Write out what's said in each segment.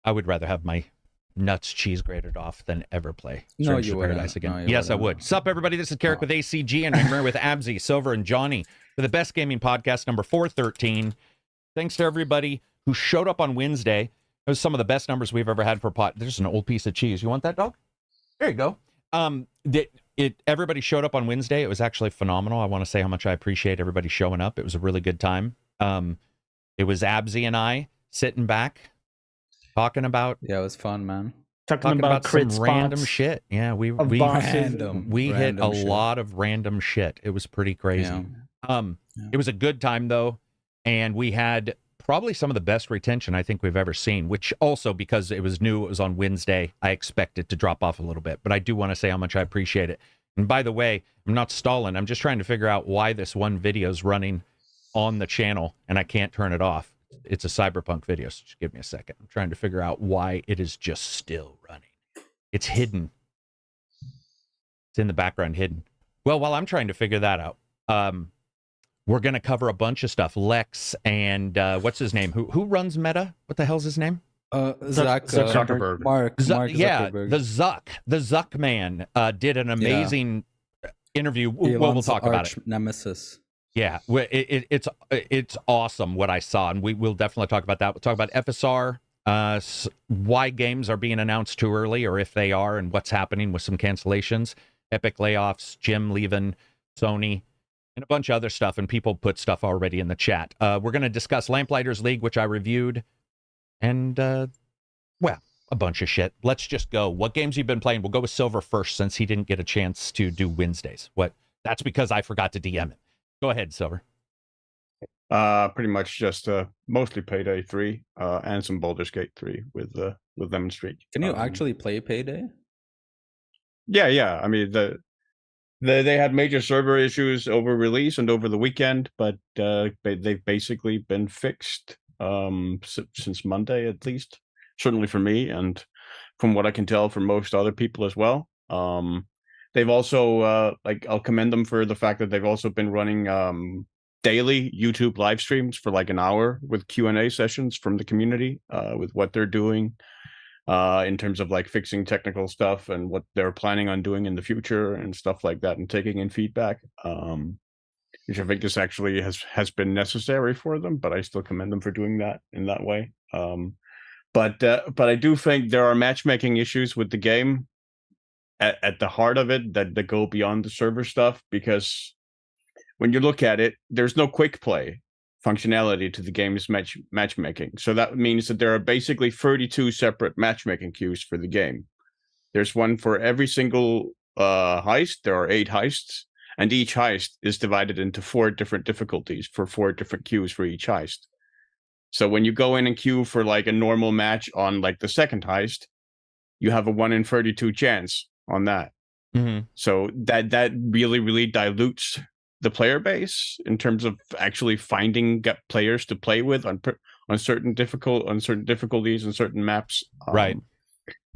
I would rather have my nuts cheese grated off than ever play No, Stranger you to Paradise wouldn't. again. No, you Yes, I wouldn't. would. Sup, everybody? This is Karak with ACG, and I'm here with Abzy, Silver, and Johnny for the Best Gaming Podcast number 413. Thanks to everybody who showed up on Wednesday. It was some of the best numbers we've ever had for pot. There's an old piece of cheese. You want that, dog? There you go. Everybody showed up on Wednesday. It was actually phenomenal. I want to say how much I appreciate everybody showing up. It was a really good time. It was Abzy and I sitting back talking about Yeah, it was fun, man. Talking about some crit random spots shit. Yeah, we Random hit a shit. lot of random shit. It was pretty crazy. Yeah. It was a good time though, and we had probably some of the best retention I think we've ever seen, which also because it was new, it was on Wednesday, I expect it to drop off a little bit, but I do want to say how much I appreciate it. And by the way, I'm not stalling. I'm just trying to figure out why this one video is running on the channel and I can't turn it off. It's a Cyberpunk video, so just give me a second. I'm trying to figure out why it is just still running. It's hidden. It's in the background hidden. Well, while I'm trying to figure that out, we're going to cover a bunch of stuff. Lex and what's his name? Who runs Meta? What the hell's his name? Zuckerberg. Mark Zuckerberg. The Zuck man did an amazing interview. Well, we'll talk about it. Nemesis. Yeah, it's awesome what I saw, and we'll definitely talk about that. We'll talk about FSR, why games are being announced too early, or if they are, and what's happening with some cancellations, Epic layoffs, Jim leaving Sony, and a bunch of other stuff, and people put stuff already in the chat. We're going to discuss Lamplighters League, which I reviewed, and, well, a bunch of shit. Let's just go. What games you've been playing? We'll go with Silver first, since he didn't get a chance to do Wednesdays. That's because I forgot to DM it. Go ahead, Silver. Pretty much just mostly Payday 3 and some Baldur's Gate 3 with Demonstrate. Can you actually play Payday? Yeah. I mean, they had major server issues over release and over the weekend, but they've basically been fixed since Monday at least. Certainly for me, and from what I can tell, for most other people as well. They've also, I'll commend them for the fact that they've also been running daily YouTube live streams for like an hour with Q&A sessions from the community with what they're doing in terms of like fixing technical stuff and what they're planning on doing in the future and stuff like that, and taking in feedback, which I think this actually has been necessary for them, but I still commend them for doing that in that way. But I do think there are matchmaking issues with the game at the heart of it that go beyond the server stuff, because when you look at it, there's no quick play functionality to the game's matchmaking. So that means that there are basically 32 separate matchmaking queues for the game. There's one for every single heist. There are 8 heists, and each heist is divided into 4 different difficulties for 4 different queues for each heist. So when you go in and queue for like a normal match on like the second heist, you have a 1 in 32 chance on that. Mm-hmm. So that really dilutes the player base in terms of actually finding players to play with on certain difficulties and certain maps. Right.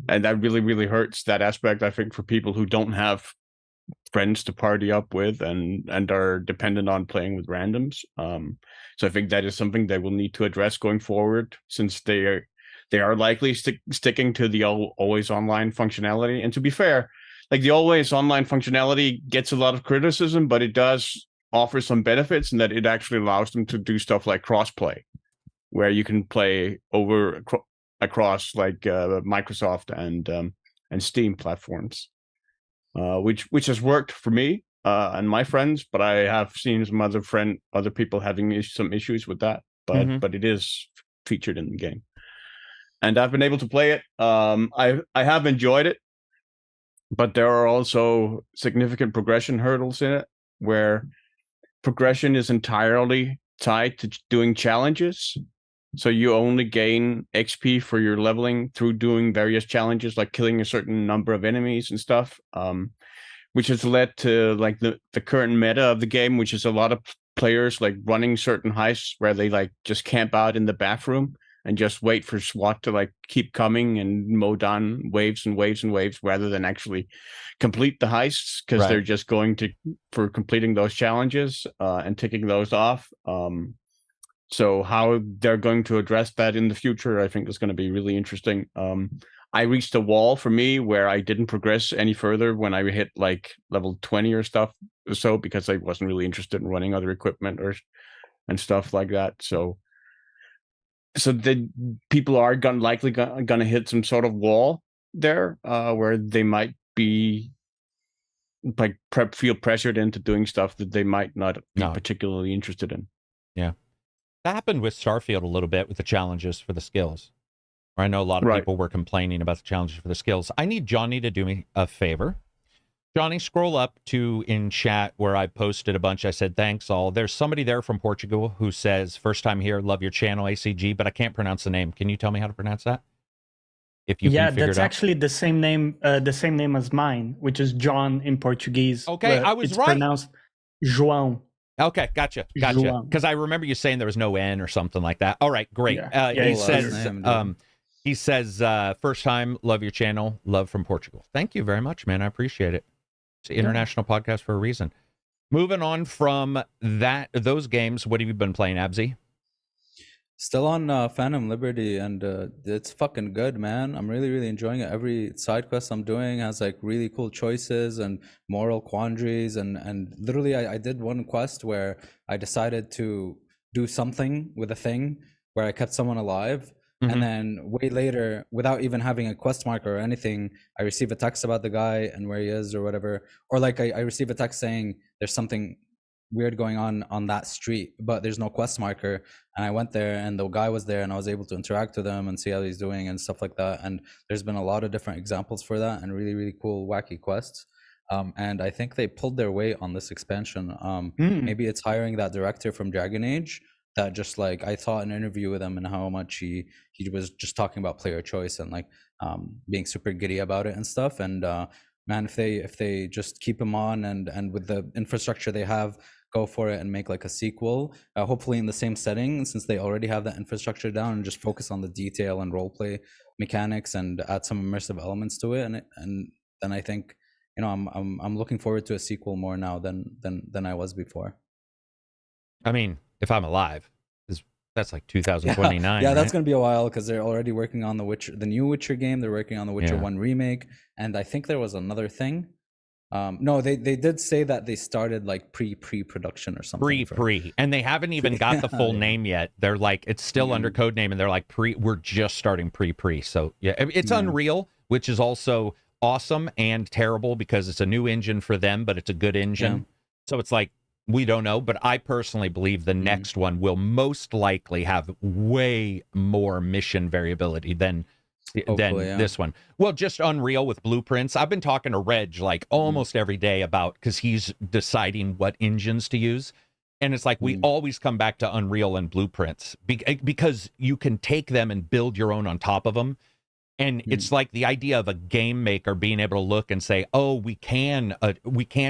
And that really hurts that aspect, I think, for people who don't have friends to party up with and are dependent on playing with randoms. So I think that is something they will need to address going forward, since they are likely sticking to the always online functionality. And to be fair, like the always online functionality gets a lot of criticism, but it does offer some benefits in that it actually allows them to do stuff like crossplay, where you can play across like Microsoft and Steam platforms, which has worked for me and my friends, but I have seen some other people having some issues with that. But it is featured in the game, and I've been able to play it. I have enjoyed it, but there are also significant progression hurdles in it, where progression is entirely tied to doing challenges. So you only gain XP for your leveling through doing various challenges, like killing a certain number of enemies and stuff, which has led to like the current meta of the game, which is a lot of players like running certain heists where they like just camp out in the bathroom and just wait for SWAT to like keep coming and mow down waves and waves and waves, rather than actually complete the heists, because they're just going for completing those challenges and ticking those off. So how they're going to address that in the future, I think is going to be really interesting. I reached a wall for me where I didn't progress any further when I hit like level 20 or stuff or so, because I wasn't really interested in running other equipment and stuff like that. So the people are likely gonna hit some sort of wall there, where they might be like feel pressured into doing stuff that they might not be particularly interested in. Yeah, that happened with Starfield a little bit with the challenges for the skills. I know a lot of people were complaining about the challenges for the skills. I need Johnny to do me a favor. Johnny, scroll up to in chat where I posted a bunch. I said, thanks all. There's somebody there from Portugal who says, first time here, love your channel, ACG, but I can't pronounce the name. Can you tell me how to pronounce that? If you can figure that's it out. actually the same name as mine, which is John in Portuguese. Okay, I was it's right. Pronounced João. Okay, gotcha. Because I remember you saying there was no N or something like that. All right, great. He says, first time, love your channel, love from Portugal. Thank you very much, man. I appreciate it. It's an international podcast for a reason. Moving on from those games, what have you been playing, Abzy? Still on Phantom Liberty, and it's fucking good, man. I'm really, really enjoying it. Every side quest I'm doing has like really cool choices and moral quandaries, and literally I did one quest where I decided to do something with a thing where I kept someone alive. And then way later, without even having a quest marker or anything, I receive a text about the guy and where he is or whatever. Or like I receive a text saying there's something weird going on that street, but there's no quest marker. And I went there and the guy was there and I was able to interact with him and see how he's doing and stuff like that. And there's been a lot of different examples for that and really, really cool, wacky quests. And I think they pulled their weight on this expansion. Maybe it's hiring that director from Dragon Age that just like, I saw an interview with him and how much he was just talking about player choice and like being super giddy about it and stuff. And man, if they just keep him on and with the infrastructure they have, go for it and make like a sequel, hopefully in the same setting, since they already have that infrastructure down, and just focus on the detail and role play mechanics and add some immersive elements to it. And then I think, you know, I'm looking forward to a sequel more now than I was before. I mean, if I'm alive, that's like 2029. Yeah, right? That's gonna be a while because they're already working on the new Witcher game. They're working on the Witcher 1 remake, and I think there was another thing. No, they did say that they started like pre-production or something. And they haven't even got the full name yet. They're like, it's still under code name, and they're like we're just starting pre. So yeah, it's Unreal, which is also awesome and terrible because it's a new engine for them, but it's a good engine. So it's like, we don't know, but I personally believe the next one will most likely have way more mission variability than this one. Well, just Unreal with blueprints. I've been talking to Reg like almost every day about, because he's deciding what engines to use. And it's like we always come back to Unreal and blueprints because you can take them and build your own on top of them. And it's like the idea of a game maker being able to look and say, oh, we can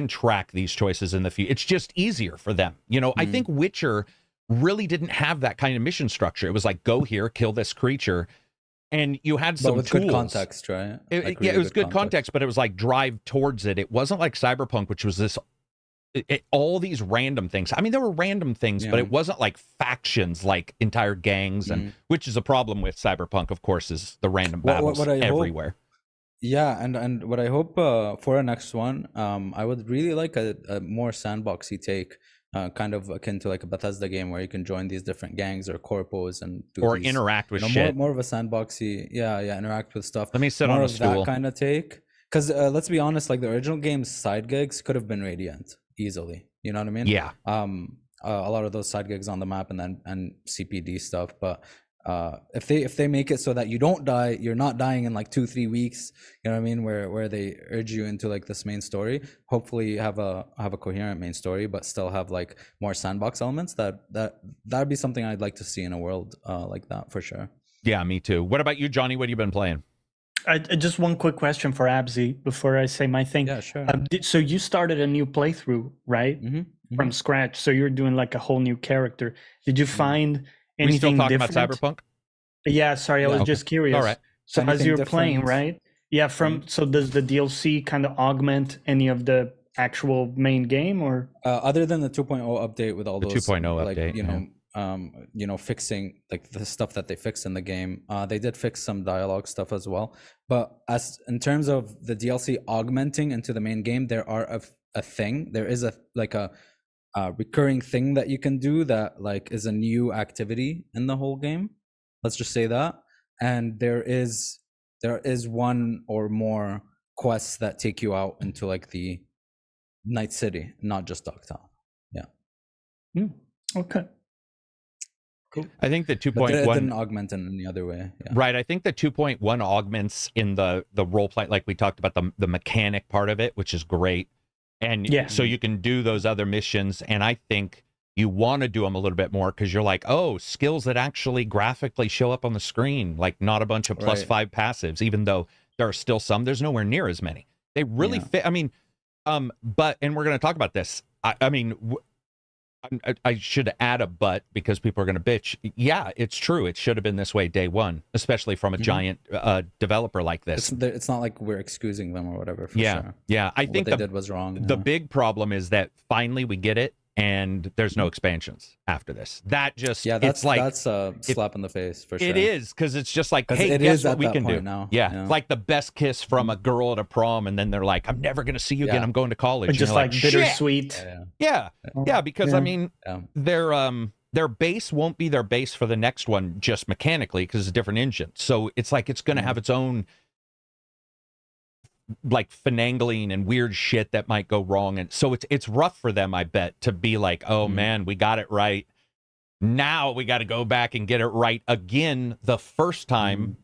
track these choices in the future. It's just easier for them. You know, I think Witcher really didn't have that kind of mission structure. It was like, go here, kill this creature. And you had some with tools. Good context, right? It was good context, but it was like drive towards it. It wasn't like Cyberpunk, which was this all these random things. I mean, there were random things, but it wasn't like factions, like entire gangs, and which is a problem with Cyberpunk, of course, is the random battles everywhere. And what I hope for our next one, I would really like a more sandboxy take, kind of akin to like a Bethesda game where you can join these different gangs or corpos and interact with shit. More of a sandboxy, interact with stuff. Let me sit on a stool. That kind of take, because let's be honest, like the original game's side gigs could have been Radiant easily. You know what I mean? Yeah. A lot of those side gigs on the map and CPD stuff, but if they make it so that you don't die, you're not dying in like 2-3 weeks, you know what I mean, where they urge you into like this main story, hopefully have a coherent main story but still have like more sandbox elements, that'd be something I'd like to see in a world like that for sure. Yeah, me too. What about you, Johnny? What have you been playing? Just one quick question for Abzy before I say my thing. Yeah, sure. So you started a new playthrough, right? From scratch. So you're doing like a whole new character. Did you find anything we still talking different? about Cyberpunk? Yeah, sorry, I was just curious. All right. So anything as you're different? playing, right? Yeah, so does the DLC kind of augment any of the actual main game, or other than the 2.0 update with all those 2.0 like, update, you know, fixing like the stuff that they fixed in the game. They did fix some dialogue stuff as well, but as in terms of the DLC augmenting into the main game, there is a recurring thing that you can do that like is a new activity in the whole game. Let's just say that. And there is one or more quests that take you out into like the Night City, not just Dogtown. Yeah. Okay. Cool. I think the 2.1 didn't augment in any other way. Yeah. Right. I think the 2.1 augments in the role play, like we talked about the mechanic part of it, which is great. And so you can do those other missions. And I think you want to do them a little bit more because you're like, oh, skills that actually graphically show up on the screen, like not a bunch of +5 passives, even though there are still some. There's nowhere near as many. They really fit. I mean, and we're going to talk about this. I should add a but because people are going to bitch. Yeah, it's true. It should have been this way day one, especially from a giant developer like this. It's not like we're excusing them or whatever. Sure. Yeah. I think what they did was wrong. The big problem is that finally we get it, and there's no expansions after this. That just that's a slap in the face for sure. It is because it's just like, hey, guess what we can do now. Yeah, it's like the best kiss from a girl at a prom, and then they're like, I'm never going to see you again. I'm going to college. Or just like bittersweet. Yeah, because I mean, their base won't be their base for the next one just mechanically because it's a different engine. So it's like it's going to have its own like finagling and weird shit that might go wrong, and so it's rough for them, I bet, to be like, oh man, we got it right, now we got to go back and get it right again the first time.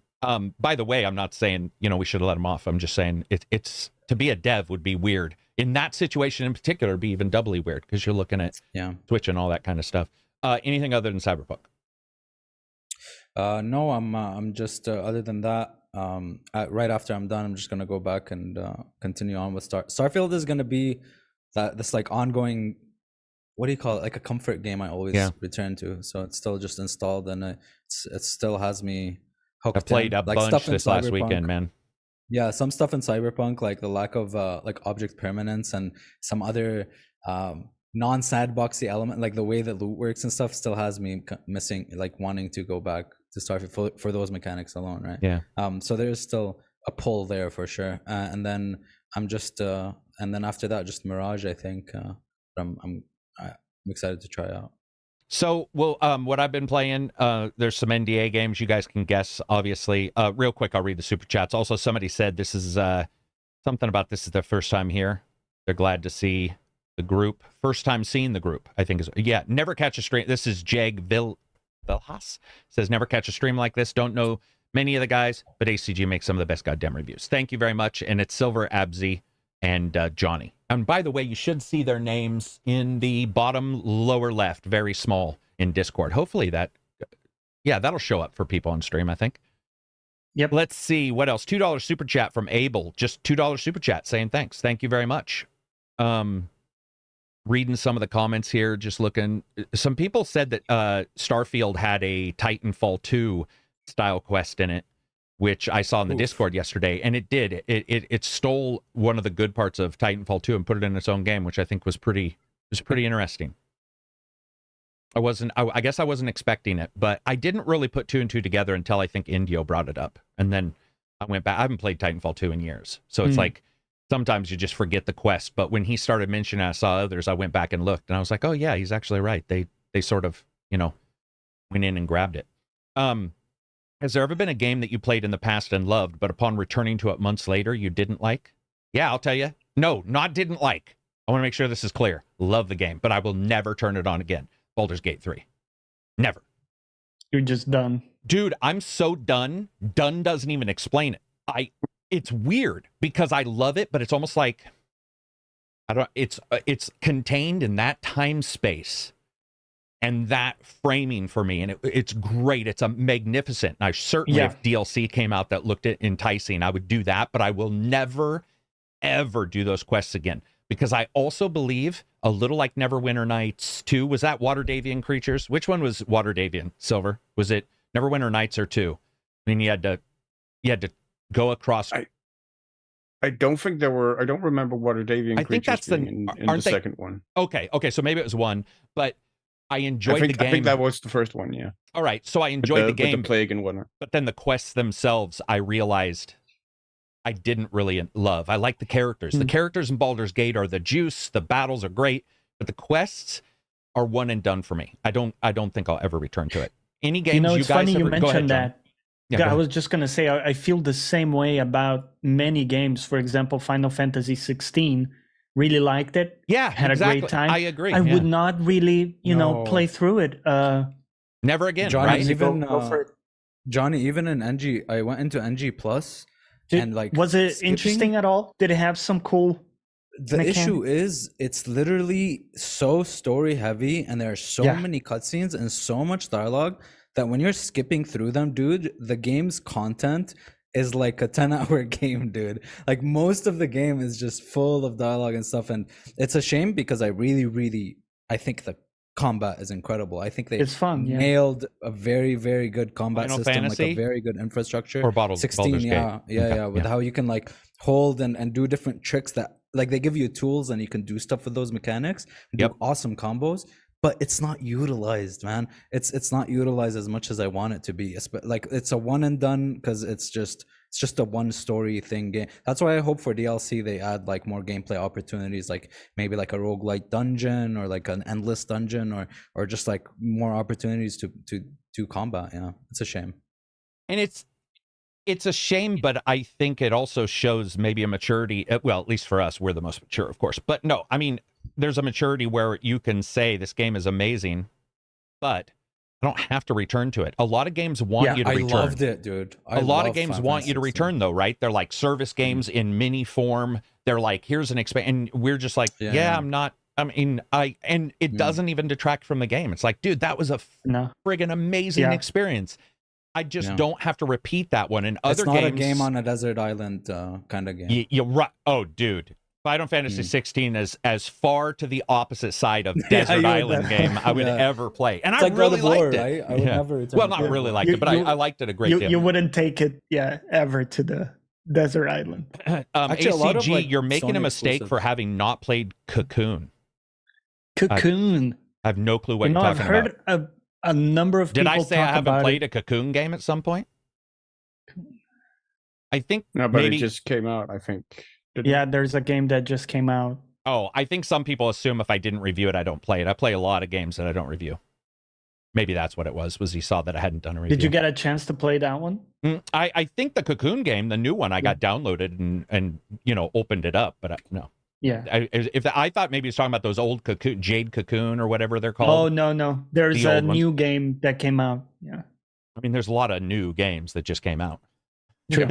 By the way, I'm not saying we should have let them off. I'm just saying it's to be a dev would be weird in that situation in particular. It'd be even doubly weird because you're looking at Twitch and all that kind of stuff. Anything other than Cyberpunk? No, I'm just other than that. Right after I'm done, I'm just gonna go back and continue on with Starfield is gonna be this like ongoing, what do you call it, like a comfort game I always return to. So it's still just installed and it still has me hooked. I played a bunch this last weekend, man. Yeah, some stuff in Cyberpunk, like the lack of like object permanence and some other non-sandboxy element, like the way that loot works and stuff, still has me missing, like wanting to go back to Starfield for those mechanics alone, right? Yeah. So there's still a pull there for sure. And then I'm just and then after that, just Mirage, I think. I'm excited to try out. So, well, what I've been playing, there's some NDA games you guys can guess, obviously. Real quick, I'll read the super chats. Also, somebody said this is something about this is their first time here. They're glad to see the group. First time seeing the group, I think is, never catch a stream. This is Jag Vilhas. Says, never catch a stream like this. Don't know many of the guys, but ACG makes some of the best goddamn reviews. Thank you very much. And it's Silver, Abzi, and Johnny. And by the way, you should see their names in the bottom lower left, very small, in Discord. Hopefully that'll show up for people on stream, I think. Yep. Let's see what else. $2 super chat from Abel. Just $2 super chat saying thanks. Thank you very much. Reading some of the comments here, just looking. Some people said that Starfield had a Titanfall 2 style quest in it, which I saw in the Discord yesterday, and it did. It stole one of the good parts of Titanfall 2 and put it in its own game, which I think was pretty interesting. I guess I wasn't expecting it, but I didn't really put 2 and 2 together until I think Indio brought it up, and then I went back. I haven't played Titanfall 2 in years, so it's like sometimes you just forget the quest. But when he started mentioning, I saw others. I went back and looked, and I was like, oh yeah, he's actually right. They sort of went in and grabbed it. Has there ever been a game that you played in the past and loved, but upon returning to it months later, you didn't like? Yeah, I'll tell you. No, not didn't like. I want to make sure this is clear. Love the game, but I will never turn it on again. Baldur's Gate 3. Never. You're just done. Dude, I'm so done. Done doesn't even explain it. It's weird because I love it, but it's almost like it's contained in that time space and that framing for me, and it's great. It's a magnificent. And I certainly, if DLC came out that looked enticing, I would do that, but I will never, ever do those quests again, because I also believe, a little like Neverwinter Nights 2, was that Waterdavian creatures? Which one was Waterdavian, Silver? Was it Neverwinter Nights or 2? I mean, you had to go across. I don't think there were. I don't remember Waterdavian creatures. I think that's in the second one. Okay, so maybe it was 1, but I enjoyed the game. I think that was the first one, yeah. All right, so I enjoyed the game. With the plague and whatnot. But then the quests themselves, I realized I didn't really love. I like the characters. The characters in Baldur's Gate are the juice. The battles are great, but the quests are one and done for me. I don't think I'll ever return to it. Any games it's you guys funny ever, you mentioned that. Yeah, I was just going to say, I feel the same way about many games. For example, Final Fantasy 16, really liked it. Yeah, had exactly. a great time. I agree. I would not really, play through it. Never again, Johnny, right? even, go for it. Johnny, even in NG, I went into NG Plus and like. Was it interesting at all? Did it have some cool? The issue is it's literally so story heavy and there are so many cutscenes and so much dialogue that when you're skipping through them, dude, the game's content is like a 10-hour game, dude. Like most of the game is just full of dialogue and stuff. And it's a shame because I really, I think the combat is incredible. I think it's fun, nailed a very, very good combat Final system, Fantasy? like a very good infrastructure. Or Baldur's 16, Gate. with how you can like hold and do different tricks that like they give you tools and you can do stuff with those mechanics and do awesome combos, but it's not utilized, man. It's not utilized as much as I want it to be. Like it's a one and done because it's just a one story thing game. That's why I hope for DLC they add like more gameplay opportunities, like maybe like a roguelike dungeon or like an endless dungeon or just like more opportunities to combat. Yeah, it's a shame. And it's a shame, but I think it also shows maybe a maturity. Well, at least for us, we're the most mature, of course. But no, I mean, there's a maturity where you can say this game is amazing, but I don't have to return to it. A lot of games want you to return. I loved it, dude. A lot of games want you to return, though, right? They're like service games in mini form. They're like, here's an and we're just like, I'm not. I mean, and it doesn't even detract from the game. It's like, dude, that was a friggin' amazing experience. I just don't have to repeat that one. And other games, it's not a game on a desert island kind of game. You're right. Oh, dude. Final Fantasy 16 is as far to the opposite side of desert island game I would ever play. And it's I like really liked it. Right? I would never return well, not really liked it, but I liked it a great deal. You wouldn't take it, ever to the desert island. Actually, ACG, you're making Sony a mistake for having not played Cocoon. Cocoon. I have no clue what you're talking about. I've heard a number of people talk about it. Did I say I haven't played a Cocoon game at some point? I think no, but maybe it just came out, I think. There's a game that just came out. Oh, I think some people assume if I didn't review it, I don't play it. I play a lot of games that I don't review. Maybe that's what it was he saw that I hadn't done a review. Did you get a chance to play that one? I think the Cocoon game, the new one, I got downloaded and opened it up, but no. Yeah. I thought maybe he was talking about those old Jade Cocoon or whatever they're called. Oh, no. There's a new game that came out. Yeah. I mean, there's a lot of new games that just came out. True.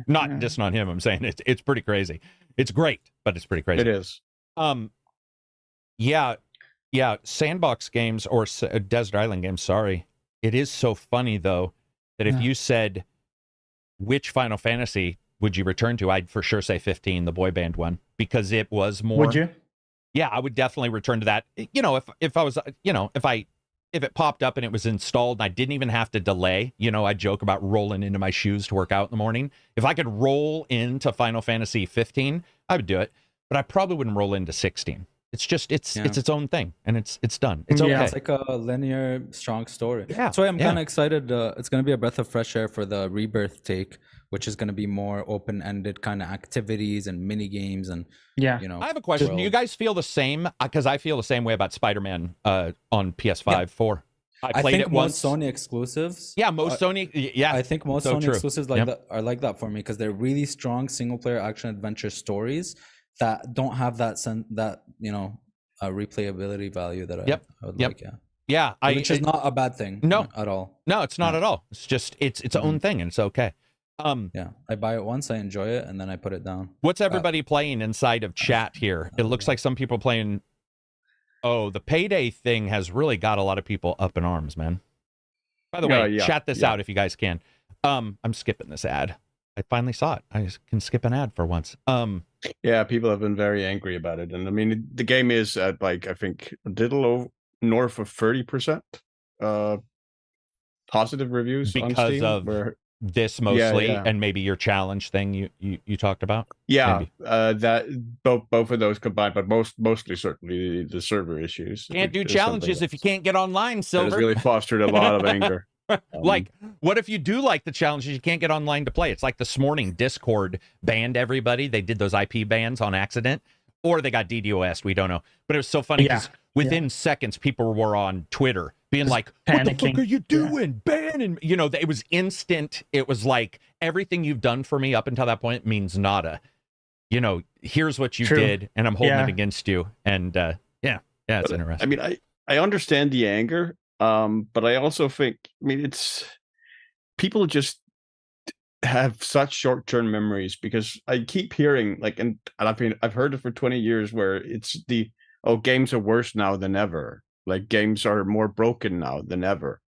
Not dissing on him. I'm saying it's pretty crazy. It's great, but it's pretty crazy. It is. Sandbox games or desert island games. Sorry, it is so funny though that if you said which Final Fantasy would you return to, I'd for sure say 15, the boy band one, because it was more. Would you? Yeah, I would definitely return to that. If I was, if it popped up and it was installed and I didn't even have to delay, I joke about rolling into my shoes to work out in the morning. If I could roll into Final Fantasy 15, I would do it, but I probably wouldn't roll into 16. It's just, it's its own thing and it's done. It's okay. It's like a linear, strong story. Yeah. That's why I'm kind of excited. It's going to be a breath of fresh air for the Rebirth take, which is going to be more open-ended kind of activities and mini games and I have a question. Do you guys feel the same? Because I feel the same way about Spider-Man on PS5 4. I played think it once. Most Sony exclusives. Yeah, most Sony. Yeah, I think most Sony exclusives that are like that for me because they're really strong single-player action adventure stories that don't have that replayability value that I would like. Yeah, which is not a bad thing. At all. No, it's not at all. It's just its own thing and it's okay. I buy it once, I enjoy it, and then I put it down. What's everybody playing inside of chat here? It looks like some people playing. Oh, the Payday thing has really got a lot of people up in arms, man. By the way, chat this out if you guys can. I'm skipping this ad. I finally saw it. I can skip an ad for once. Yeah, people have been very angry about it, and I mean the game is at I think a little north of 30% positive reviews because on Steam, of this mostly, yeah. and maybe your challenge thing you talked about. Yeah, Maybe. that both of those combined, but mostly certainly the server issues. Can't do challenges if you can't get online, That Silver. has really fostered a lot of anger. Like, what if you do like the challenges? You can't get online to play. It's like this morning, Discord banned everybody. They did those IP bans on accident, or they got DDoS. We don't know. But it was so funny because within seconds, people were on Twitter being like, "What the fuck are you doing? Banning!" You know, it was instant. It was like, everything you've done for me up until that point means nada. You know, here's what you did, and I'm holding it against you. And it's interesting. I mean, I understand the anger. But I also think, I mean, it's people just have such short-term memories, because I keep hearing like, and I've heard it for 20 years, where it's games are worse now than ever. Like, games are more broken now than ever.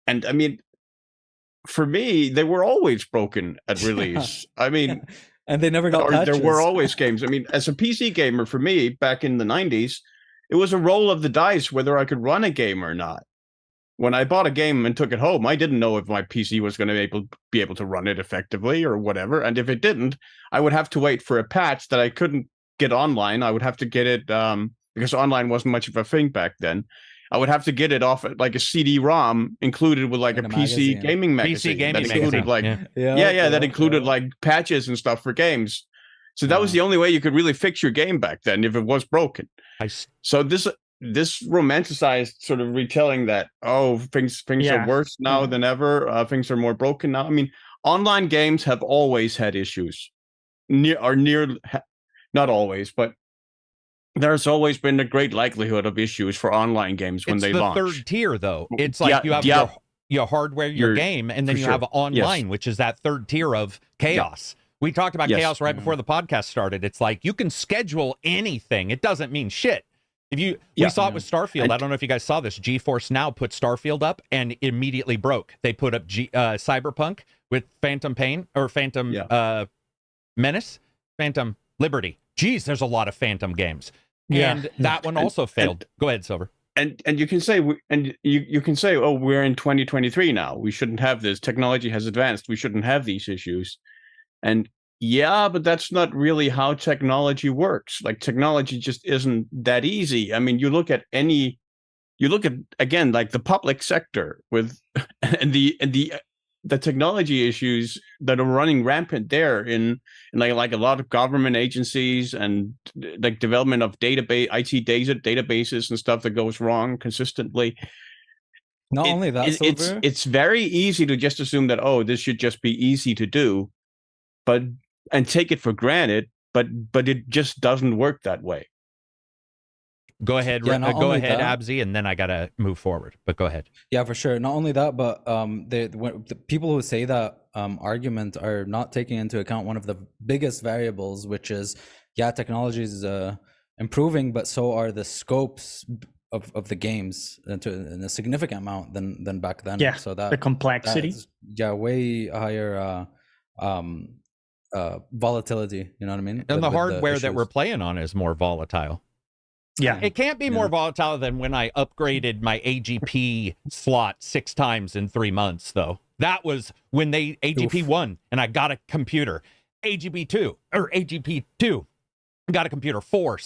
And I mean, for me, they were always broken at release. I mean, and they never got patches. There were always games. I mean, as a PC gamer, for me, back in the 90s, it was a roll of the dice whether I could run a game or not. When I bought a game and took it home, I didn't know if my PC was going to be able to run it effectively or whatever. And if it didn't, I would have to wait for a patch that I couldn't get online. I would have to get it because online wasn't much of a thing back then. I would have to get it off like a CD-ROM included with like a PC gaming magazine. PC gaming that included magazine. That included like patches and stuff for games. So that was the only way you could really fix your game back then, if it was broken. So this romanticized sort of retelling that, things are worse now than ever. Things are more broken now. I mean, online games have always had issues. Not always, but there's always been a great likelihood of issues for online games when they launch. It's the third tier, though. It's like you have your hardware, your game, and then you have online, which is that third tier of chaos. We talked about chaos right before the podcast started. It's like you can schedule anything. It doesn't mean shit. We saw it with Starfield. I don't know if you guys saw this. GeForce Now put Starfield up and immediately broke. They put up Cyberpunk with Phantom Pain or Phantom Menace, Phantom Liberty. Jeez, there's a lot of Phantom games. And that one also failed. Go ahead, Silver. And you can say you can say, oh, we're in 2023 now. We shouldn't have this. Technology has advanced. We shouldn't have these issues. And but that's not really how technology works. Like, technology just isn't that easy. I mean, you look at again, like the public sector with and the technology issues that are running rampant there in like a lot of government agencies, and like development of IT databases and stuff that goes wrong consistently. Not only that, Silver, it's very easy to just assume that, this should just be easy to do, and take it for granted, but it just doesn't work that way. Go ahead, Abzi, and then I gotta move forward. But go ahead. Yeah, for sure. Not only that, but the people who say that argument are not taking into account one of the biggest variables, which is technology is improving, but so are the scopes of the games in a significant amount than back then. Yeah, so that the complexity. Way higher. Volatility, you know what I mean? And the hardware that we're playing on is more volatile. Yeah. It can't be more volatile than when I upgraded my AGP slot 6 times in 3 months, though. That was when AGP 1 and I got a computer. AGP 2 got a computer 4,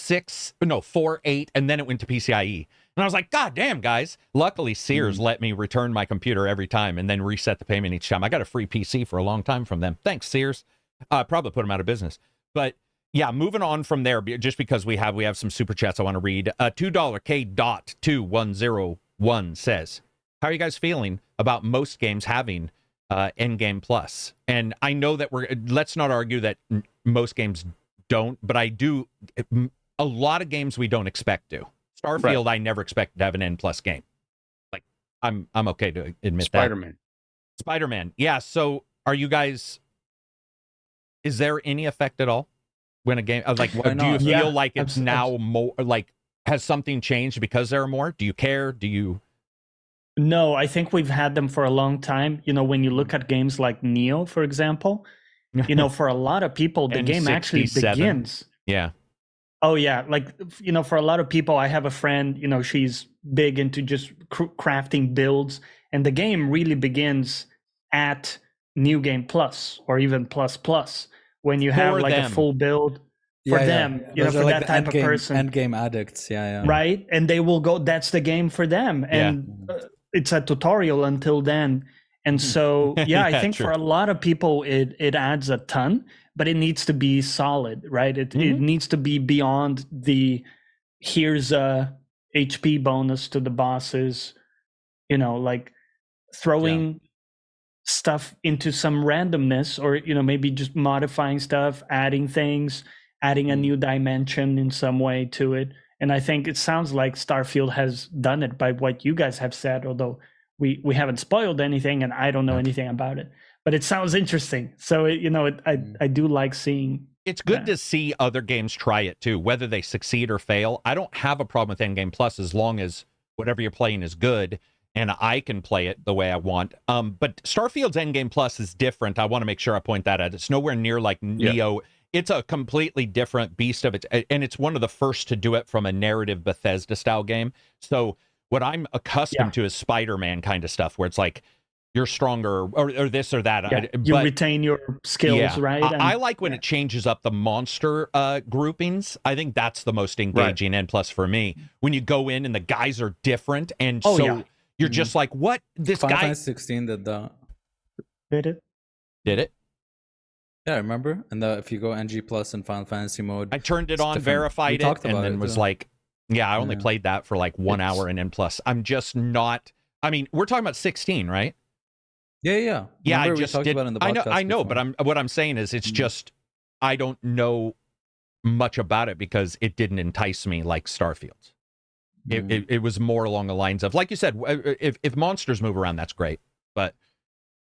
8, and then it went to PCIe. And I was like, God damn, guys. Luckily, Sears let me return my computer every time and then reset the payment each time. I got a free PC for a long time from them. Thanks, Sears. Probably put them out of business. But yeah, moving on from there, just because we have some super chats I want to read. $2 K.2101 says, how are you guys feeling about most games having Endgame Plus? And I know that let's not argue that most games don't, but I do. A lot of games we don't expect to. Starfield, I never expected to have an N Plus game. Like, I'm okay to admit Spider-Man. Spider-Man. Yeah. So are you guys? Is there any effect at all when a game like? Do you feel like it's now more like? Has something changed because there are more? Do you care? Do you? No, I think we've had them for a long time. You know, when you look at games like Neo, for example, for a lot of people, the game actually begins. Yeah. Oh, yeah. Like, for a lot of people, I have a friend, she's big into just crafting builds. And the game really begins at New Game Plus or even Plus Plus, when you have For like them. a full build for them, you know, Those for are like that the type of person, end game addicts. Yeah. right? And they will go, that's the game for them. And it's a tutorial until then. And so, yeah, I think true. for a lot of people, it adds a ton, but it needs to be solid, right? It needs to be beyond the, here's a HP bonus to the bosses, you know, like throwing stuff into some randomness, or, you know, maybe just modifying stuff, adding things, adding a new dimension in some way to it. And I think it sounds like Starfield has done it by what you guys have said, although we haven't spoiled anything and I don't know anything about it, but it sounds interesting. So, I do like seeing. It's good to see other games try it too, whether they succeed or fail. I don't have a problem with Endgame Plus as long as whatever you're playing is good and I can play it the way I want. But Starfield's Endgame Plus is different. I want to make sure I point that out. It's nowhere near like Neo. It's a completely different beast of it, and it's one of the first to do it from a narrative Bethesda-style game. So what I'm accustomed to is Spider-Man kind of stuff, where it's like, you're stronger or this or that. Yeah, you retain your skills, right? I like when it changes up the monster groupings. I think that's the most engaging N plus for me. When you go in and the guys are different, and you're just like, what? This Final guy... Fantasy 16 did that. Did it? Did it? Yeah, remember? And if you go NG Plus in Final Fantasy mode, I turned it on, verified it, and then was like, I only played that for like 1 hour in N plus. I'm just not... I mean, we're talking about 16, right? Yeah. Yeah, Remember I just talked did. about it in the I know, before. but what I'm saying is, it's just I don't know much about it because it didn't entice me like Starfield. It was more along the lines of, like you said, if monsters move around, that's great. But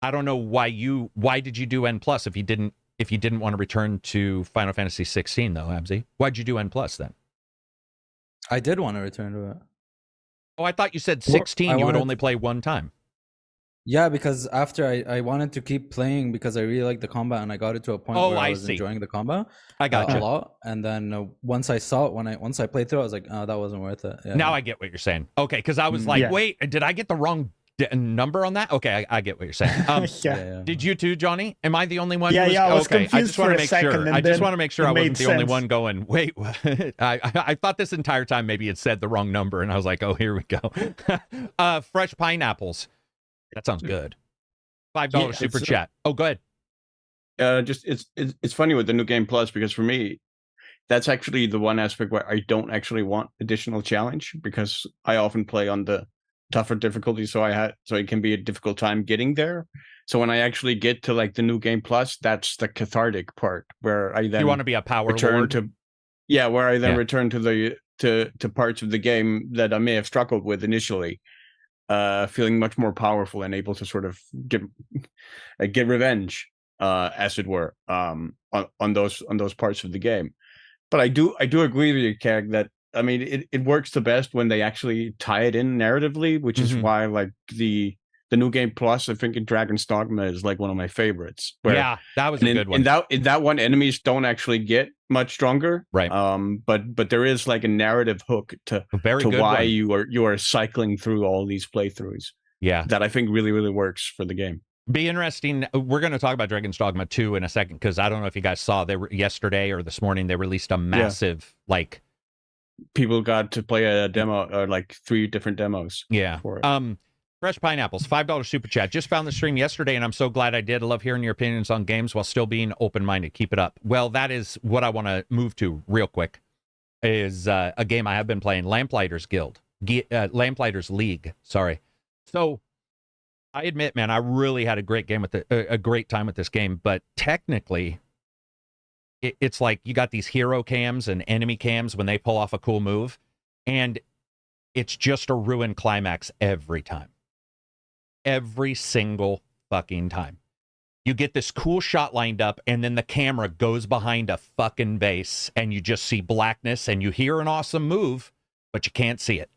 I don't know why did you do N plus if you didn't want to return to Final Fantasy 16 though, Abzi? Why'd you do N plus then? I did want to return to it. Oh, I thought you said 16 you would only play one time. Yeah, because after I wanted to keep playing because I really liked the combat, and I got it to a point where I was enjoying the combat. I got you a lot, and then once I saw it, once I played through, I was like, oh, that wasn't worth it. Yeah. Now I get what you're saying. Okay, because I was like, wait, did I get the wrong number on that? Okay, I get what you're saying. Did you too, Johnny? Am I the only one? I was confused I just want to make sure. I just want to make sure I wasn't the only one going, wait, I thought this entire time maybe it said the wrong number, and I was like, oh, here we go. Fresh pineapples. That sounds good. $5 super chat. Oh, go ahead. Just it's funny with the new Game Plus, because for me, that's actually the one aspect where I don't actually want additional challenge, because I often play on the tougher difficulty, so it can be a difficult time getting there. So when I actually get to like the new Game Plus, that's the cathartic part where I then you want to be a power return lord? where I then return to the to parts of the game that I may have struggled with initially. Feeling much more powerful and able to sort of get revenge, as it were, on those parts of the game. But I do agree with you, Karak, that I mean it works the best when they actually tie it in narratively, which is why like the new Game Plus, I think in Dragon's Dogma is like one of my favorites. That was a good one. In that one, enemies don't actually get much stronger, right? But there is like a narrative hook to why you are cycling through all these playthroughs. Yeah, that I think really works for the game. Be interesting. We're going to talk about Dragon's Dogma 2 in a second, because I don't know if you guys saw, yesterday or this morning they released a massive like. People got to play a demo, or like 3 different demos. Yeah. For it. Fresh Pineapples, $5 super chat. Just found the stream yesterday, and I'm so glad I did. I love hearing your opinions on games while still being open-minded. Keep it up. Well, that is what I want to move to real quick, is a game I have been playing, Lamplighters Lamplighters League. Sorry. So I admit, man, I really had a great time with this game, but technically, it's like you got these hero cams and enemy cams when they pull off a cool move, and it's just a ruined climax every time. Every single fucking time. You get this cool shot lined up, and then the camera goes behind a fucking base, and you just see blackness, and you hear an awesome move, but you can't see it.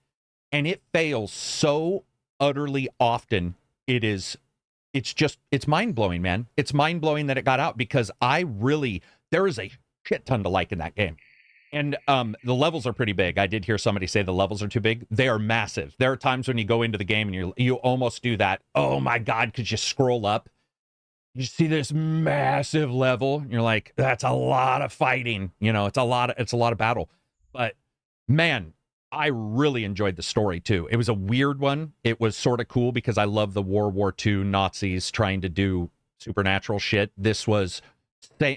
And it fails so utterly often. It's mind-blowing, man. It's mind-blowing that it got out, because there is a shit ton to like in that game. And the levels are pretty big. I did hear somebody say the levels are too big. They are massive. There are times when you go into the game and you almost do that, oh my God, could you scroll up? you see this massive level, and you're like, that's a lot of fighting. It's a lot of battle. But man, I really enjoyed the story too. It was a weird one. It was sort of cool because I love the World War II Nazis trying to do supernatural shit. This was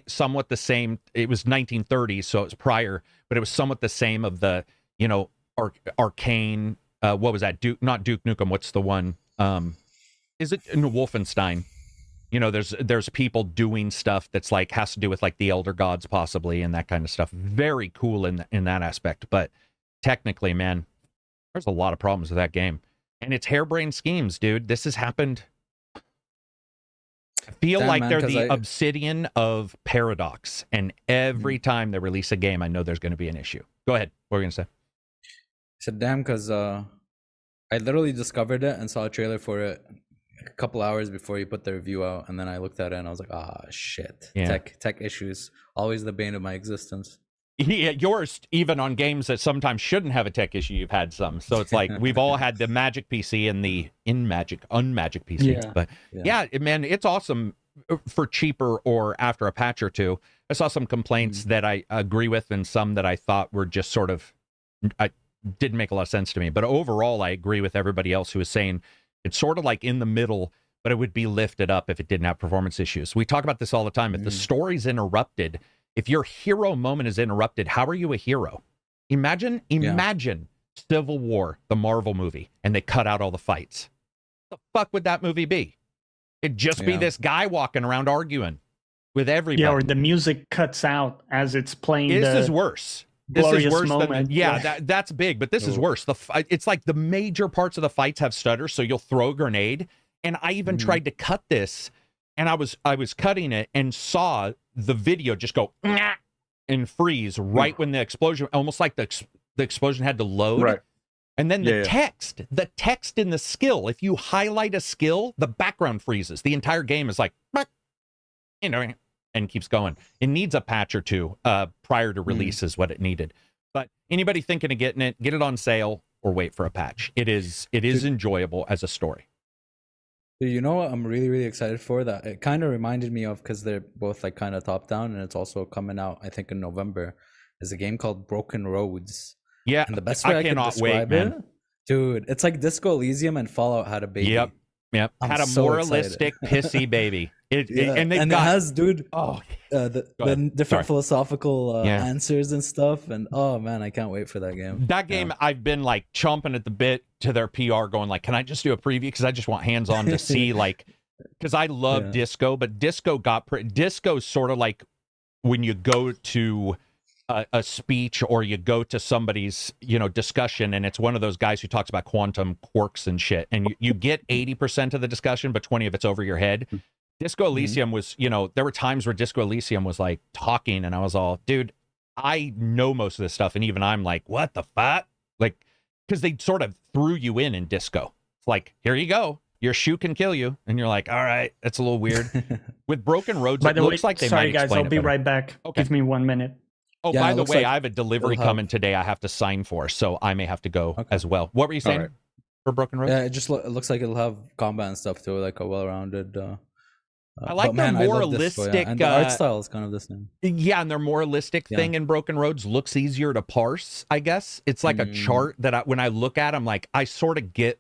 somewhat the same. It was 1930s, so it was prior, but it was somewhat the same of the, arcane. What was that? Not Duke Nukem. What's the one? Is it in Wolfenstein? There's people doing stuff that's like has to do with like the elder gods possibly and that kind of stuff. Very cool in that aspect. But technically, man, there's a lot of problems with that game, and it's harebrained schemes, dude. This has happened. I feel like they're the Obsidian of Paradox, and every time they release a game, I know there's going to be an issue. Go ahead. What were you going to say? I said, damn, because I literally discovered it and saw a trailer for it a couple hours before you put the review out, and then I looked at it and I was like, shit. Yeah. Tech issues, always the bane of my existence. Yeah, yours, even on games that sometimes shouldn't have a tech issue, you've had some. So it's like we've all had the Magic PC and the unmagic PC. Yeah. But yeah, man, it's awesome for cheaper or after a patch or two. I saw some complaints that I agree with and some that I thought were just sort of didn't make a lot of sense to me. But overall, I agree with everybody else who was saying it's sort of like in the middle, but it would be lifted up if it didn't have performance issues. We talk about this all the time. If the story's interrupted, if your hero moment is interrupted, how are you a hero? Imagine Civil War, the Marvel movie, and they cut out all the fights. What the fuck would that movie be? It'd just be this guy walking around arguing with everybody. Yeah, or the music cuts out as it's playing. This is worse. This is worse moment. than that's big, but this is worse. It's like the major parts of the fights have stutters, so you'll throw a grenade. And I even tried to cut this, and I was cutting it and saw the video just go and freeze right when the explosion, almost like the explosion had to load. Right. And then the text in the skill, if you highlight a skill, the background freezes. The entire game is like, and keeps going. It needs a patch or two prior to release is what it needed. But anybody thinking of getting it, get it on sale or wait for a patch. It is enjoyable as a story. You know what I'm really, really excited for? That it kind of reminded me of, because they're both like kind of top down, and it's also coming out, I think, in November, is a game called Broken Roads. Yeah, and the best way I cannot describe wait, man. Dude, it's like Disco Elysium and Fallout had a baby. Yep. Had a moralistic, pissy baby. It has, dude, the different philosophical answers and stuff. And oh man, I can't wait for that game. That game, I've been like chomping at the bit to their PR, going like, can I just do a preview? Because I just want hands on to see, like, because I love Disco, but Disco's sort of like when you go to a speech or you go to somebody's discussion, and it's one of those guys who talks about quantum quarks and shit, and you get 80% of the discussion, but 20 of it's over your head. Disco Elysium was, there were times where Disco Elysium was like talking, and I was all, dude, I know most of this stuff, and even I'm like, what the fuck? Like, because they sort of threw you in Disco. It's like, here you go, your shoe can kill you, and you're like, all right, that's a little weird. With Broken Roads, it looks like they might explain it better. Sorry guys, I'll be right back. Okay. Give me 1 minute. Oh, by the way, I have a delivery coming today I have to sign for, so I may have to go as well. What were you saying for Broken Roads? Yeah, it just it looks like it'll have combat and stuff too, like a well-rounded... I like the moralistic... And the art style is kind of the same. Yeah, and their moralistic thing in Broken Roads looks easier to parse, I guess. It's like a chart that when I look at, I'm like, I sort of get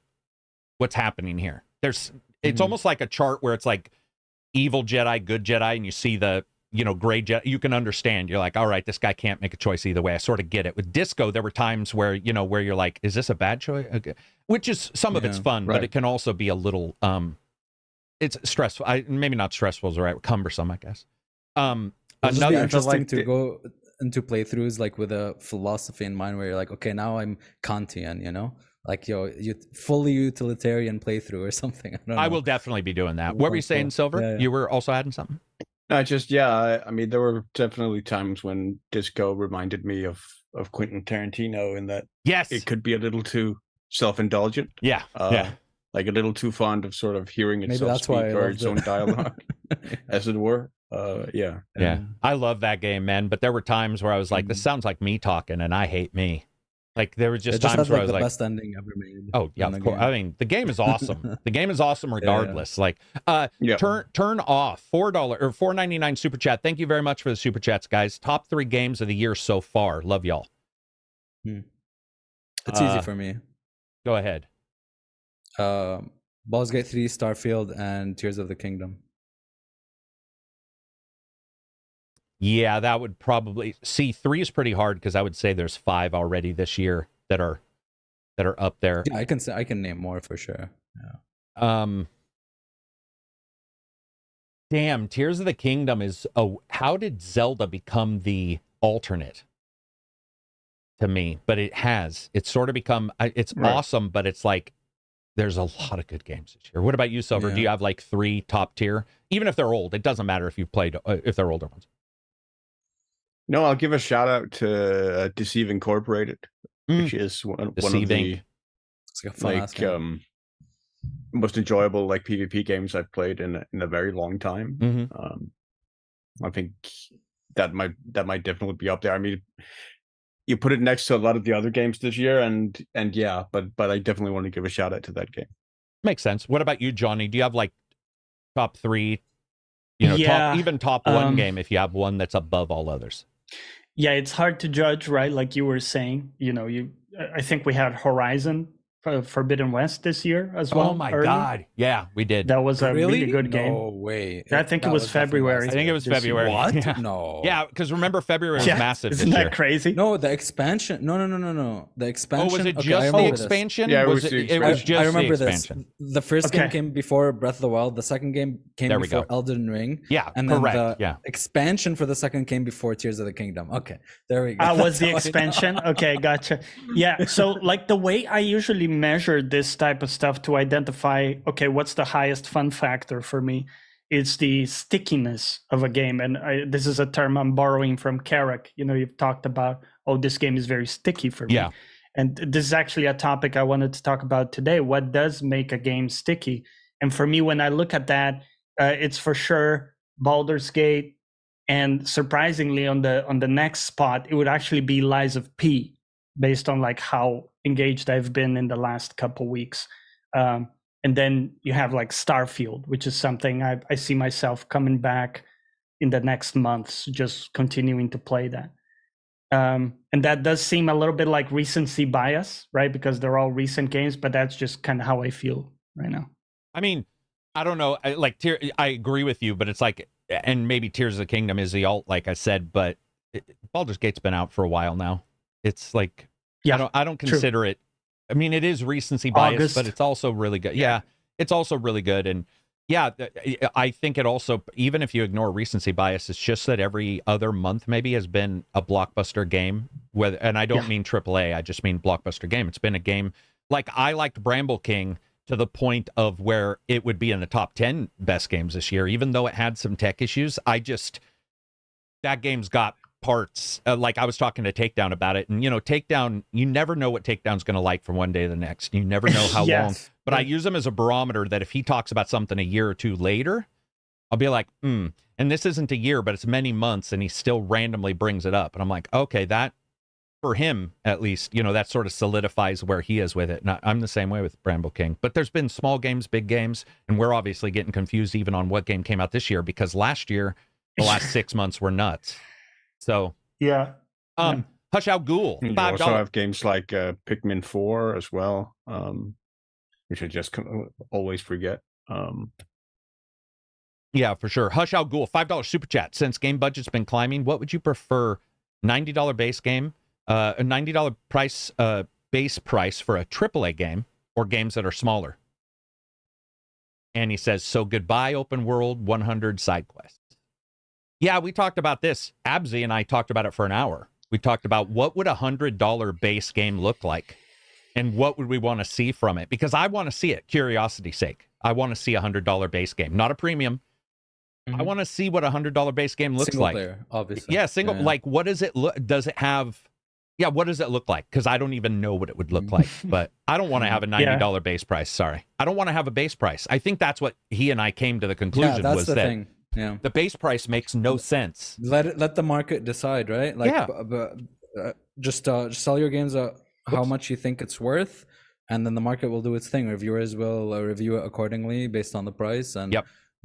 what's happening here. It's almost like a chart where it's like evil Jedi, good Jedi, and you see the... gray Jedi, you can understand. You're like, all right, this guy can't make a choice either way. I sort of get it. With Disco, there were times where, where you're like, is this a bad choice? Okay. Which is, some of it's fun, but it can also be a little, it's stressful. Maybe not stressful is the right, cumbersome, I guess. It's just interesting to go into playthroughs like with a philosophy in mind where you're like, okay, now I'm Kantian, like you fully utilitarian playthrough or something. I will definitely be doing that. What were you saying, Silver? Yeah. You were also adding something? I mean, there were definitely times when Disco reminded me of Quentin Tarantino in that it could be a little too self-indulgent. Yeah. Like a little too fond of sort of hearing itself speak or its own dialogue, as it were. Yeah. I love that game, man. But there were times where I was like, this sounds like me talking, and I hate me. Like there was just It just times has where I like was the like, best ending ever made. oh yeah, in of a course. game. I mean, the game is awesome. The game is awesome regardless. Like, Yeah. turn off $4 or $4.99 super chat. Thank you very much for the super chats, guys. Top 3 games of the year so far. Love y'all. It's easy for me. Go ahead. Baldur's Gate 3, Starfield, and Tears of the Kingdom. Yeah, that would probably see 3 is pretty hard because I would say there's 5 already this year that are up there. Yeah, I can name more for sure. Yeah. Damn, Tears of the Kingdom is how did Zelda become the alternate to me? But it's sort of become it's awesome, but it's like there's a lot of good games this year. What about you, Silver? Do you have like 3 top tier? Even if they're old, it doesn't matter if you've played if they're older ones. No, I'll give a shout out to Deceive Incorporated, which is one of the it's like a fun game. Most enjoyable like PvP games I've played in a very long time. Mm-hmm. I think that might definitely be up there. I mean, you put it next to a lot of the other games this year, and yeah, but I definitely want to give a shout out to that game. Makes sense. What about you, Johnny? Do you have like top 3? You know, top 1 game if you have one that's above all others. Yeah, it's hard to judge, right? Like you were saying, you know, I think we had Horizon Forbidden West this year as well. Oh my God. Yeah, we did. That was a really good game. No way. I think it was February. I think it was February. What? Yeah. No. Yeah, because remember February was massive Isn't this that year. crazy? No, the expansion. No. The expansion. Oh, was it okay, just the this. expansion? Yeah, it was it the was expansion. just I remember the expansion. this. The first game came before Breath of the Wild. The second game came There we before go. Elden Ring. Yeah, and then correct. the expansion for the second came before Tears of the Kingdom. Okay, there we go. Was the expansion? Okay, gotcha. Yeah, so like the way I usually measure this type of stuff to identify, okay, what's the highest fun factor for me? It's the stickiness of a game. And this is a term I'm borrowing from Karak. You know, you've talked about, oh, this game is very sticky for me. Yeah. And this is actually a topic I wanted to talk about today. What does make a game sticky? And for me, when I look at that, it's for sure Baldur's Gate. And surprisingly, on the next spot, it would actually be Lies of P, based on like how engaged I've been in the last couple weeks. And then you have like Starfield, which is something I see myself coming back in the next months, just continuing to play that. And that does seem a little bit like recency bias, right? Because they're all recent games, but that's just kind of how I feel right now. I mean, I don't know. I agree with you, but it's like, and maybe Tears of the Kingdom is the alt, like I said, but Baldur's Gate's been out for a while now. It's like, I don't consider it. I mean, it is recency bias, but it's also really good. Yeah, it's also really good. And yeah, I think it also, even if you ignore recency bias, it's just that every other month maybe has been a blockbuster game. And I don't mean AAA, I just mean blockbuster game. It's been a game, like I liked Bramble King to the point of where it would be in the top 10 best games this year, even though it had some tech issues. That game's got parts, like I was talking to Takedown about it, and you know, Takedown, you never know what Takedown's going to like from one day to the next. You never know how long. But I use him as a barometer that if he talks about something a year or two later, I'll be like, and this isn't a year, but it's many months, and he still randomly brings it up, and I'm like, okay, that for him at least, you know, that sort of solidifies where he is with it. And I'm the same way with Bramble King. But there's been small games, big games, and we're obviously getting confused even on what game came out this year, because last year, the last 6 months were nuts. So Hush Out Ghoul. You also have games like Pikmin 4 as well, which I just always forget. Yeah, for sure. Hush Out Ghoul, $5 super chat. Since game budget's been climbing, what would you prefer? $90 base game, a $90 price base price for a AAA game, or games that are smaller? And he says, so goodbye open world, 100 side quests. Yeah, we talked about this. Abzi and I talked about it for an hour. We talked about what would a $100 base game look like, and what would we want to see from it? Because I want to see it, curiosity's sake. I want to see a $100 base game, not a premium. I want to see what a $100 base game looks like. Single player, obviously. Yeah, single. Yeah. Like, what does it look? Does it have? Yeah, what does it look like? Because I don't even know what it would look like. But I don't want to have a $90 base price. Sorry, I don't want to have a base price. I think that's what he and I came to the conclusion. That's was the that thing. Yeah, the base price makes no sense. Let the market decide, right? Like, just sell your games at how much you think it's worth, and then the market will do its thing. Reviewers will review it accordingly based on the price, and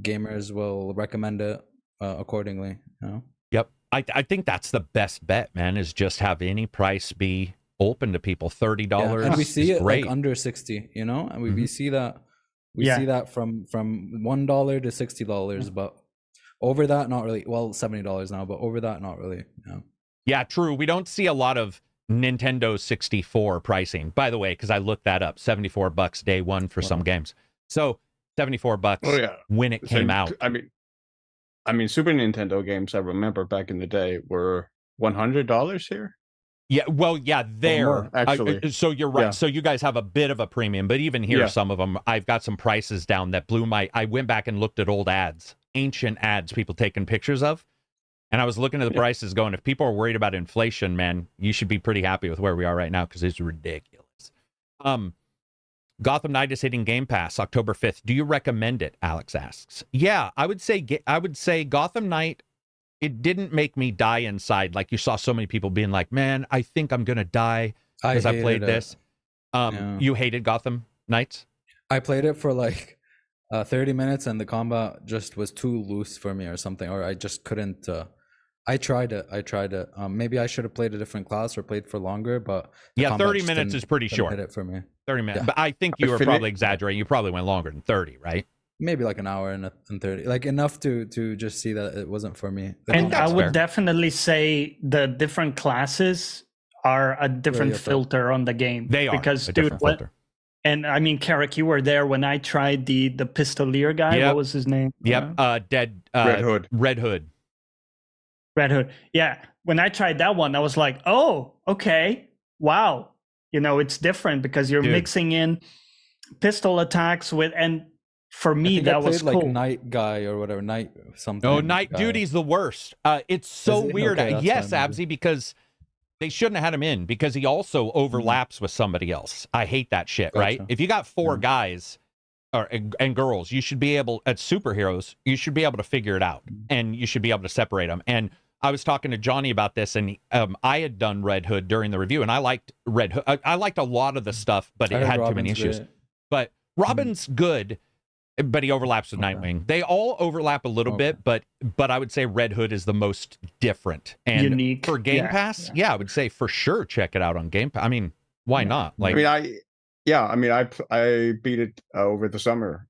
gamers will recommend it accordingly. You know? Yep. I think that's the best bet, man, is just have any price be open to people. $30 and we see it great. like under 60, you know, and we see that see that from $1 to $60, but over that not really. Well, $70 now, but over that not really. Yeah, true. We don't see a lot of Nintendo 64 pricing, by the way, because I looked that up. $74 day one for some games. So $74 when it came out. I mean, Super Nintendo games I remember back in the day were $100 here. Yeah, well, yeah, there. Actually. So you're right. Yeah. So you guys have a bit of a premium, but even here, some of them, I've got some prices down that blew my. I went back and looked at old ads, ancient ads, people taking pictures of, and I was looking at the prices, going, if people are worried about inflation, man, you should be pretty happy with where we are right now because it's ridiculous. Gotham Knight is hitting Game Pass October 5th. Do you recommend it? Alex asks. Yeah, I would say Gotham Knight. It didn't make me die inside like you saw so many people being like, man, I think I'm gonna die because I played this. You hated Gotham Knights? I played it for like 30 minutes and the combat just was too loose for me or something, or I just couldn't. I tried it. Maybe I should have played a different class or played for longer, but 30 minutes is pretty short. Hit it for me. 30 minutes, but I think you were probably exaggerating. You probably went longer than 30, right? Maybe like an hour and 30, like enough to just see that it wasn't for me. And I would definitely say the different classes are a different filter on the game. They are because a different filter. And I mean, Karak, you were there when I tried the pistolier guy. What was his name? Yep, Red Hood. Red Hood. Yeah, when I tried that one, I was like, oh, okay, wow. You know, it's different because you're mixing in pistol attacks with and. For me, that was like cool. Night Guy or whatever, Night something. Oh, Night Duty's the worst. It's so weird. Okay, yes, Absy, because they shouldn't have had him in because he also overlaps with somebody else. I hate that shit, right? If you got four guys and girls, you should be able, at superheroes, you should be able to figure it out and you should be able to separate them. And I was talking to Johnny about this, and I had done Red Hood during the review, and I liked Red Hood. I liked a lot of the stuff, but it had too many issues. But Robin's good. But he overlaps with Nightwing. They all overlap a little bit, but I would say Red Hood is the most different and unique for Game Pass. Yeah, I would say for sure check it out on Game Pass. I mean, why not? Like, I beat it over the summer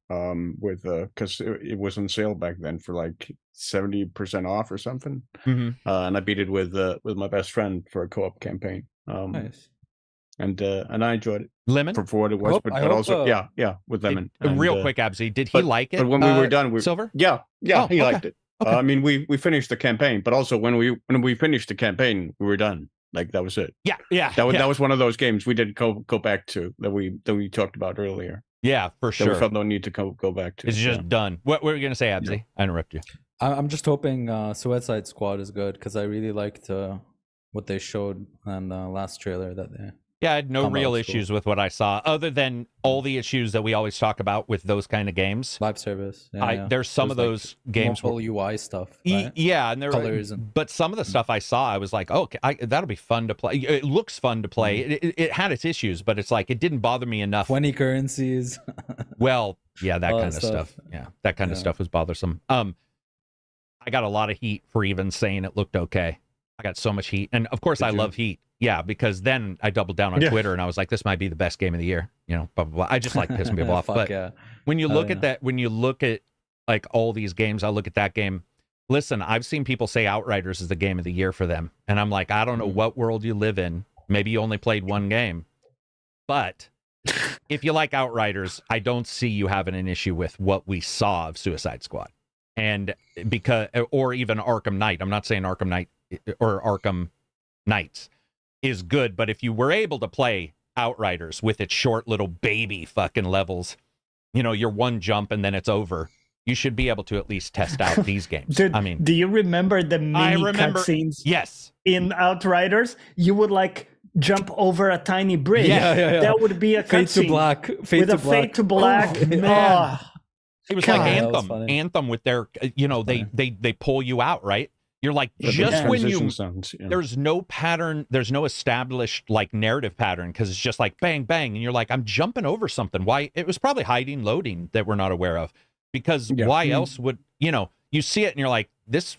with because it was on sale back then for like 70% off or something, and I beat it with my best friend for a co-op campaign. Nice. And I enjoyed it. Lemon for what it was, but also with Lemon. Real quick, Absy, did he like it? But when we were done, Silver, he liked it. Okay. I mean, we finished the campaign, but also when we finished the campaign, we were done. Like that was it. Yeah. That was one of those games we didn't go back to that we talked about earlier. Yeah, for sure. That we felt no need to go back to. It's just done. What were you gonna say, Absy? Yeah. I interrupt you. I'm just hoping Suicide Squad is good because I really liked what they showed on the last trailer that they. Yeah, I had no real issues with what I saw, other than all the issues that we always talk about with those kind of games. Live service. There's some of those games. Whole UI stuff. Right? Yeah, and colors. But some of the stuff I saw, I was like, oh, that'll be fun to play. It looks fun to play. It had its issues, but it's like it didn't bother me enough. 20 currencies. Well, yeah, that kind of stuff. Yeah, that kind of stuff was bothersome. I got a lot of heat for even saying it looked okay. I got so much heat, and of course, I love heat. Yeah, because then I doubled down on Twitter and I was like, this might be the best game of the year. You know, blah, blah, blah. I just like pissing people off. But when you look at that, when you look at like all these games, I look at that game. Listen, I've seen people say Outriders is the game of the year for them. And I'm like, I don't know what world you live in. Maybe you only played one game. But if you like Outriders, I don't see you having an issue with what we saw of Suicide Squad. And or even Arkham Knight. I'm not saying Arkham Knight or Arkham Knights is good, but if you were able to play Outriders with its short little baby fucking levels, you know, your one jump and then it's over, you should be able to at least test out these games. Dude, I mean, do you remember the mini cutscenes? Yes. In Outriders, you would like jump over a tiny bridge. Yeah. That would be a Fade to Black. Fade to Black. It was like Anthem. Anthem with their, you know, they pull you out, right? You're like, Yeah, those just when transition you, sounds, yeah. there's no pattern, there's no established like narrative pattern, because it's just like bang, bang. And you're like, I'm jumping over something. Why? It was probably hiding, loading that we're not aware of, because Yeah. why else would, you know, you see it and you're like, this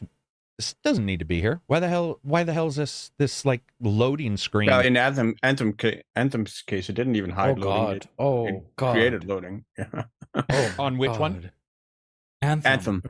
doesn't need to be here. Why the hell is this like loading screen? Well, in Anthem's case, it didn't even hide loading. It created loading. Yeah. Oh, On which one? Anthem.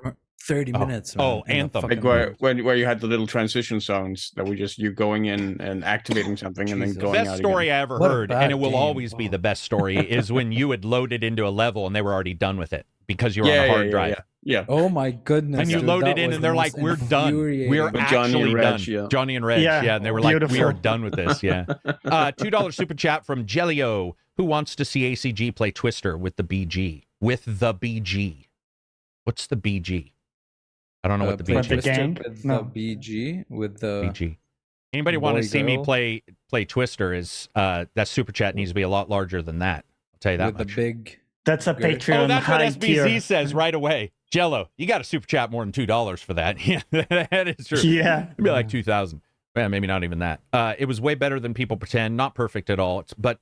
30 minutes. Man, Oh, Anthem. Like where you had the little transition sounds that were just you going in and activating something and then Jesus. going The out best story again. I ever What a heard, bad and it will game. always be Wow. the best story, is when you had loaded into a level and they were already done with it because you were on a hard drive. Yeah. Oh my goodness. And you dude, loaded that in was and the they're like, most we're done. We're infuriating- With Johnny actually and Reg, done. yeah. Johnny and Reg, Yeah. yeah. And they were like, we Beautiful. are done with this, yeah. $2 super chat from Jellio, who wants to see ACG play Twister with the BG. With the BG. What's the BG? I don't know what the play BG What, the is. Twister gang? with No. the BG with the BG. Anybody want to boy, see me girl. play Twister is that super chat needs to be a lot larger than that. I'll tell you that with the much. big. That's a Good. Patreon Oh, that's what high SBZ tier. says right away. Jello, you got to super chat more than $2 for that. Yeah, that is true. Yeah. It'd be like 2,000. Well, maybe not even that. It was way better than people pretend. Not perfect at all. But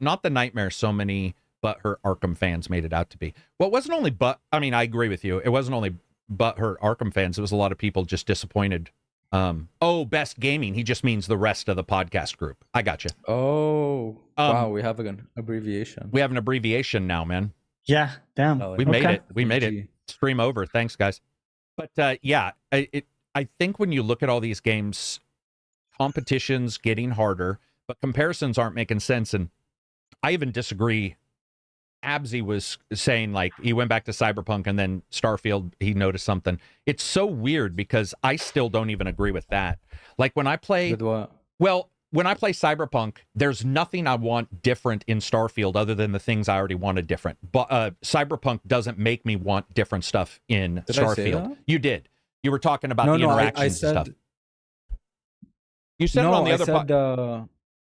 not the nightmare so many butthurt Arkham fans made it out to be. Well, it wasn't only I mean, I agree with you. It wasn't only butthurt Arkham fans. It was a lot of people just disappointed. Best gaming. He just means the rest of the podcast group. I got you. Oh, Um, wow. We have an abbreviation. We have an abbreviation now, man. Yeah. Damn. Oh, We yeah. made Okay. it. We made it. BG. Stream over. Thanks, guys. But yeah, I think when you look at all these games, competition's getting harder, but comparisons aren't making sense. And I even disagree. Absy was saying, like, he went back to Cyberpunk and then Starfield, he noticed something. It's so weird because I still don't even agree with that. Like when I play, With what? well, when I play Cyberpunk, there's nothing I want different in Starfield other than the things I already wanted different. But Cyberpunk doesn't make me want different stuff in Did I say Starfield. that? You did. You were talking about No, the no, interactions I said. and stuff. You said no, it on the I other said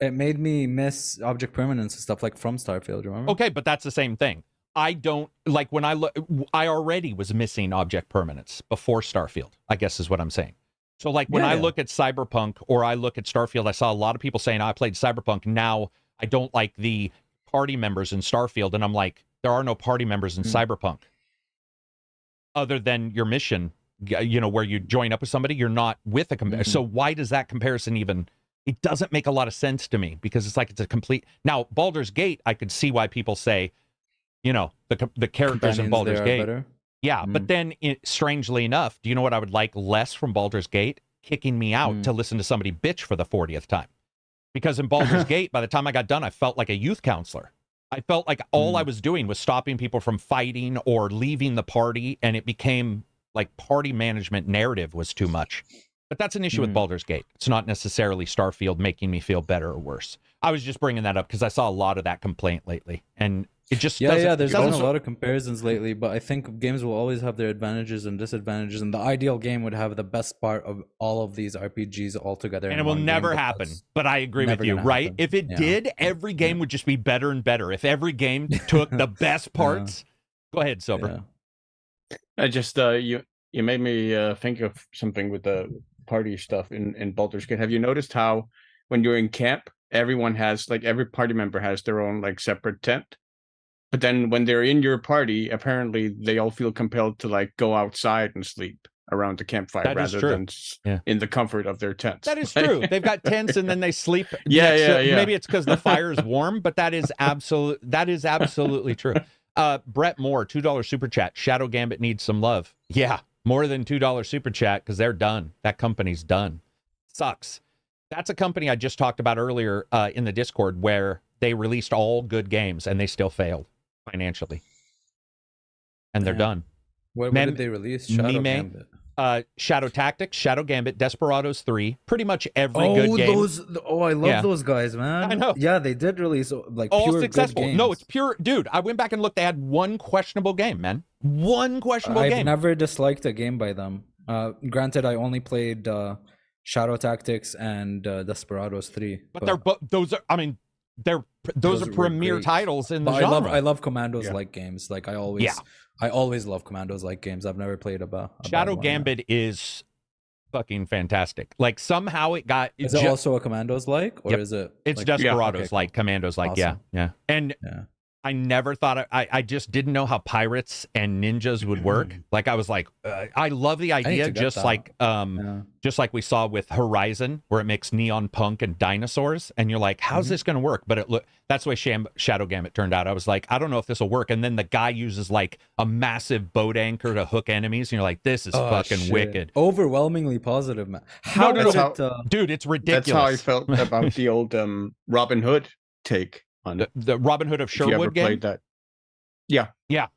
it made me miss object permanence and stuff like from Starfield. Remember? Okay, but that's the same thing. I don't like when I look. I already was missing object permanence before Starfield, I guess is what I'm saying. So like when I Yeah. look at Cyberpunk or I look at Starfield, I saw a lot of people saying, I played Cyberpunk. Now I don't like the party members in Starfield. And I'm like, there are no party members in Cyberpunk other than your mission, you know, where you join up with somebody. You're not with a So why does that comparison even, it doesn't make a lot of sense to me, because it's like it's a complete. Now, Baldur's Gate, I could see why people say, you know, the characters in Companions Baldur's there are Gate. better. Yeah, but then, strangely enough, do you know what I would like less from Baldur's Gate? Kicking me out to listen to somebody bitch for the 40th time. Because in Baldur's Gate, by the time I got done, I felt like a youth counselor. I felt like all I was doing was stopping people from fighting or leaving the party, and it became like party management narrative was too much. But that's an issue with Baldur's Gate. It's not necessarily Starfield making me feel better or worse. I was just bringing that up because I saw a lot of that complaint lately, and it just Yeah, doesn't, yeah. There's doesn't been a lot of comparisons lately, but I think games will always have their advantages and disadvantages, and the ideal game would have the best part of all of these RPGs all together. and in it will one game, never but happen. that's But I agree with never you, gonna right? happen. If it Yeah. did, every game would just be better and better. If every game took the best parts, go ahead, Sober. Yeah. I just you made me think of something with the party stuff in Baldur's Gate. Have you noticed how when you're in camp, everyone has like every party member has their own like separate tent, but then when they're in your party, apparently they all feel compelled to like go outside and sleep around the campfire That is rather true. than Yeah. in the comfort of their tents. That is true. They've got tents and then they sleep. Yeah, next to- yeah. Maybe it's because the fire is warm, but that is absolutely true. Brett Moore, $2 super chat. Shadow Gambit needs some love. Yeah, more than $2 super chat because they're done. That company's done. Sucks. That's a company I just talked about earlier in the Discord where they released all good games and they still failed financially. And they're Yeah. done. What Mem- did they release? Shadow Mime? Gambit. Shadow Tactics, Shadow Gambit, Desperados 3, pretty much every good game. I love Yeah. those guys, man. I know. Yeah, they did release like All pure successful. good games. No, it's pure. Dude, I went back and looked. They had one questionable game, man. One questionable I've game. never disliked a game by them. Granted, I only played Shadow Tactics and Desperados 3. But they're those are. I mean, those are were premier great. titles in the But genre. I love Commandos like games. Like I always love Commandos like games. I've never played a bad Shadow one. Gambit is fucking fantastic. Like somehow it got. Is it also a Commandos like, or Yep. is it? It's like, Desperados okay, cool. like, Commandos like, Awesome. yeah. And Yeah. I never thought I just didn't know how pirates and ninjas would work. Like I was like, I love the idea, to get just that. like Yeah. just like we saw with Horizon, where it makes neon punk and dinosaurs, and you're like, how's this going to work? But that's the way Shadow Gambit turned out. I was like, I don't know if this will work. And then the guy uses like a massive boat anchor to hook enemies, and you're like, this is fucking shit. wicked. Overwhelmingly positive, man. How no, is no. it? Dude, it's ridiculous. That's how I felt about the old Robin Hood take on it. The Robin Hood of If you ever Sherwood game. played that. Yeah. Yeah.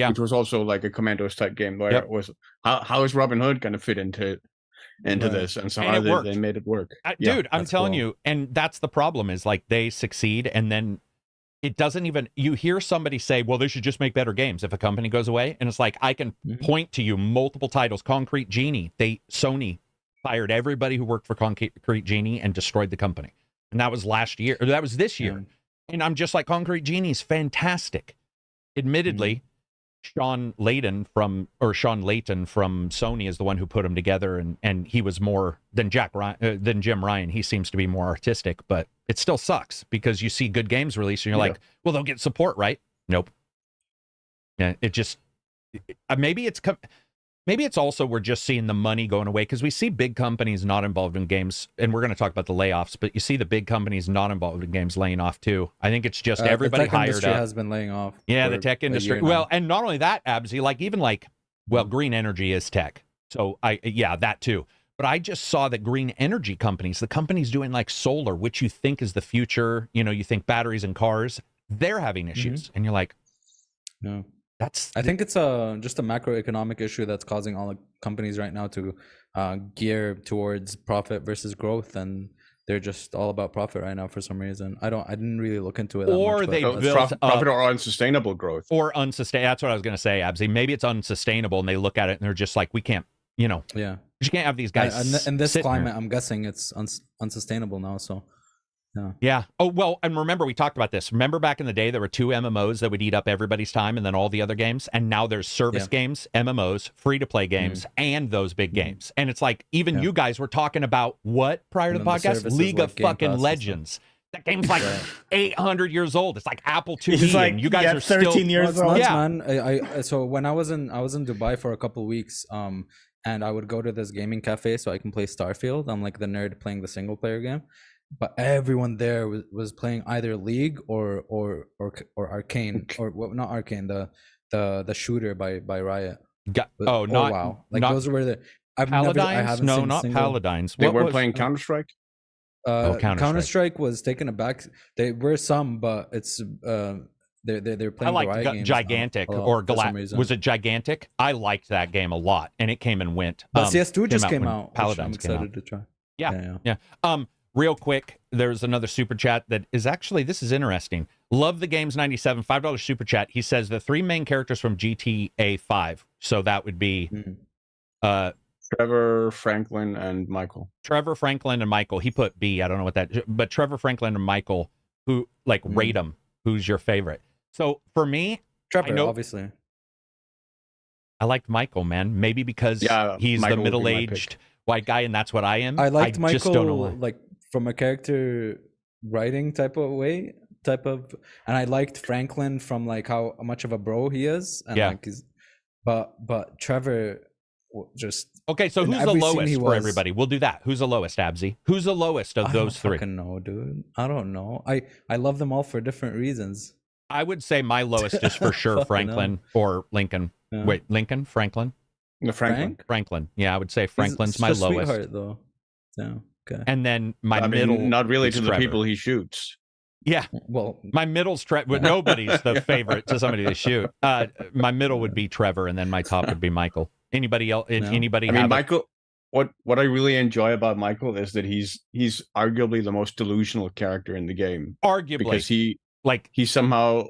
Which was also like a Commandos type game where Yep. it was how is Robin Hood going to fit into Right. this, and so And how it worked. they made it work. Dude, I'm that's telling cool. you, and that's the problem is like they succeed, and then it doesn't even. You hear somebody say, "Well, they should just make better games." If a company goes away, and it's like I can point to you multiple titles. Concrete Genie, Sony fired everybody who worked for Concrete Genie and destroyed the company, and that was last year. Or that was this year, and I'm just like, Concrete Genie's fantastic. Admittedly, Sean Layton from Sony is the one who put them together, and he was more than than Jim Ryan. He seems to be more artistic, but it still sucks because you see good games released and you're like, well, they'll get support, right? Nope. Yeah, it just maybe it's also we're just seeing the money going away because we see big companies not involved in games, and we're going to talk about the layoffs, but you see the big companies not involved in games laying off too. I think it's just everybody the tech hired industry up. has been laying off. Yeah, the tech industry. Well, and not only that, Absy, like even like, well, green energy is tech. So that too. But I just saw that green energy companies, the companies doing like solar, which you think is the future, you think batteries and cars, they're having issues. And you're like, no. I think it's just a macroeconomic issue that's causing all the companies right now to gear towards profit versus growth, and they're just all about profit right now for some reason. I didn't really look into it that or much, they but built profit or unsustainable growth. Or unsustainable. That's what I was going to say, Absy. Maybe it's unsustainable, and they look at it and they're just like, we can't, yeah, you can't have these guys. in this sitting climate, there. I'm guessing it's unsustainable now. So. Yeah. Oh, well, and remember, we talked about this. Remember back in the day, there were 2 MMOs that would eat up everybody's time and then all the other games. And now there's service games, MMOs, free-to-play games, and those big games. And it's like, even you guys were talking about what prior to the podcast? League of fucking Legends. That game's like 800 years old. It's like Apple IIe, It's like, and you guys are 13 still... years old. Nuts, Yeah. man. So when I was in Dubai for a couple weeks, and I would go to this gaming cafe so I can play Starfield. I'm like the nerd playing the single player game. But everyone there was playing either League or Arcane, or not Arcane, the shooter by Riot. WoW. Like not, those were the Paladins? No, not Paladins. They What weren't was- playing Counter-Strike? Counter-Strike was taken aback. They were some, but it's they're playing. I liked Riot games Gigantic a lot or for some Galactic. reason. Was it Gigantic? I liked that game a lot, and it came and went. But CS2 just came when out. Paladins I'm came out. excited to try. Yeah. Real quick, there's another super chat that is actually, this is interesting. Love the Games 97, $5 super chat. He says the 3 main characters from GTA 5. So that would be Trevor, Franklin, and Michael. Trevor, Franklin, and Michael. He put B. I don't know what that, but Trevor, Franklin, and Michael, who like rate them. Who's your favorite? So for me, Trevor, obviously. I liked Michael, man. Maybe because he's Michael the middle-aged white guy, and that's what I am. I liked Michael, just don't know why. like from a character writing type of way, and I liked Franklin from like how much of a bro he is, and like but Trevor just okay. So who's the lowest for everybody? We'll do that. Who's the lowest, Absy? Who's the lowest of those 3? I don't fucking know, dude. I don't know. I love them all for different reasons. I would say my lowest is for sure Franklin or Lincoln. Yeah. Wait, Lincoln, Franklin, Franklin. Yeah, I would say Franklin's my lowest. Sweetheart, though. Yeah. Okay. And then my middle, not really to Trevor. the people he shoots. Yeah. Well, my middle's Trevor. Nobody's the favorite to somebody to shoot. My middle would be Trevor, and then my top would be Michael. Anybody else? Anybody? I mean, Michael. What I really enjoy about Michael is that he's arguably the most delusional character in the game. Arguably, because he somehow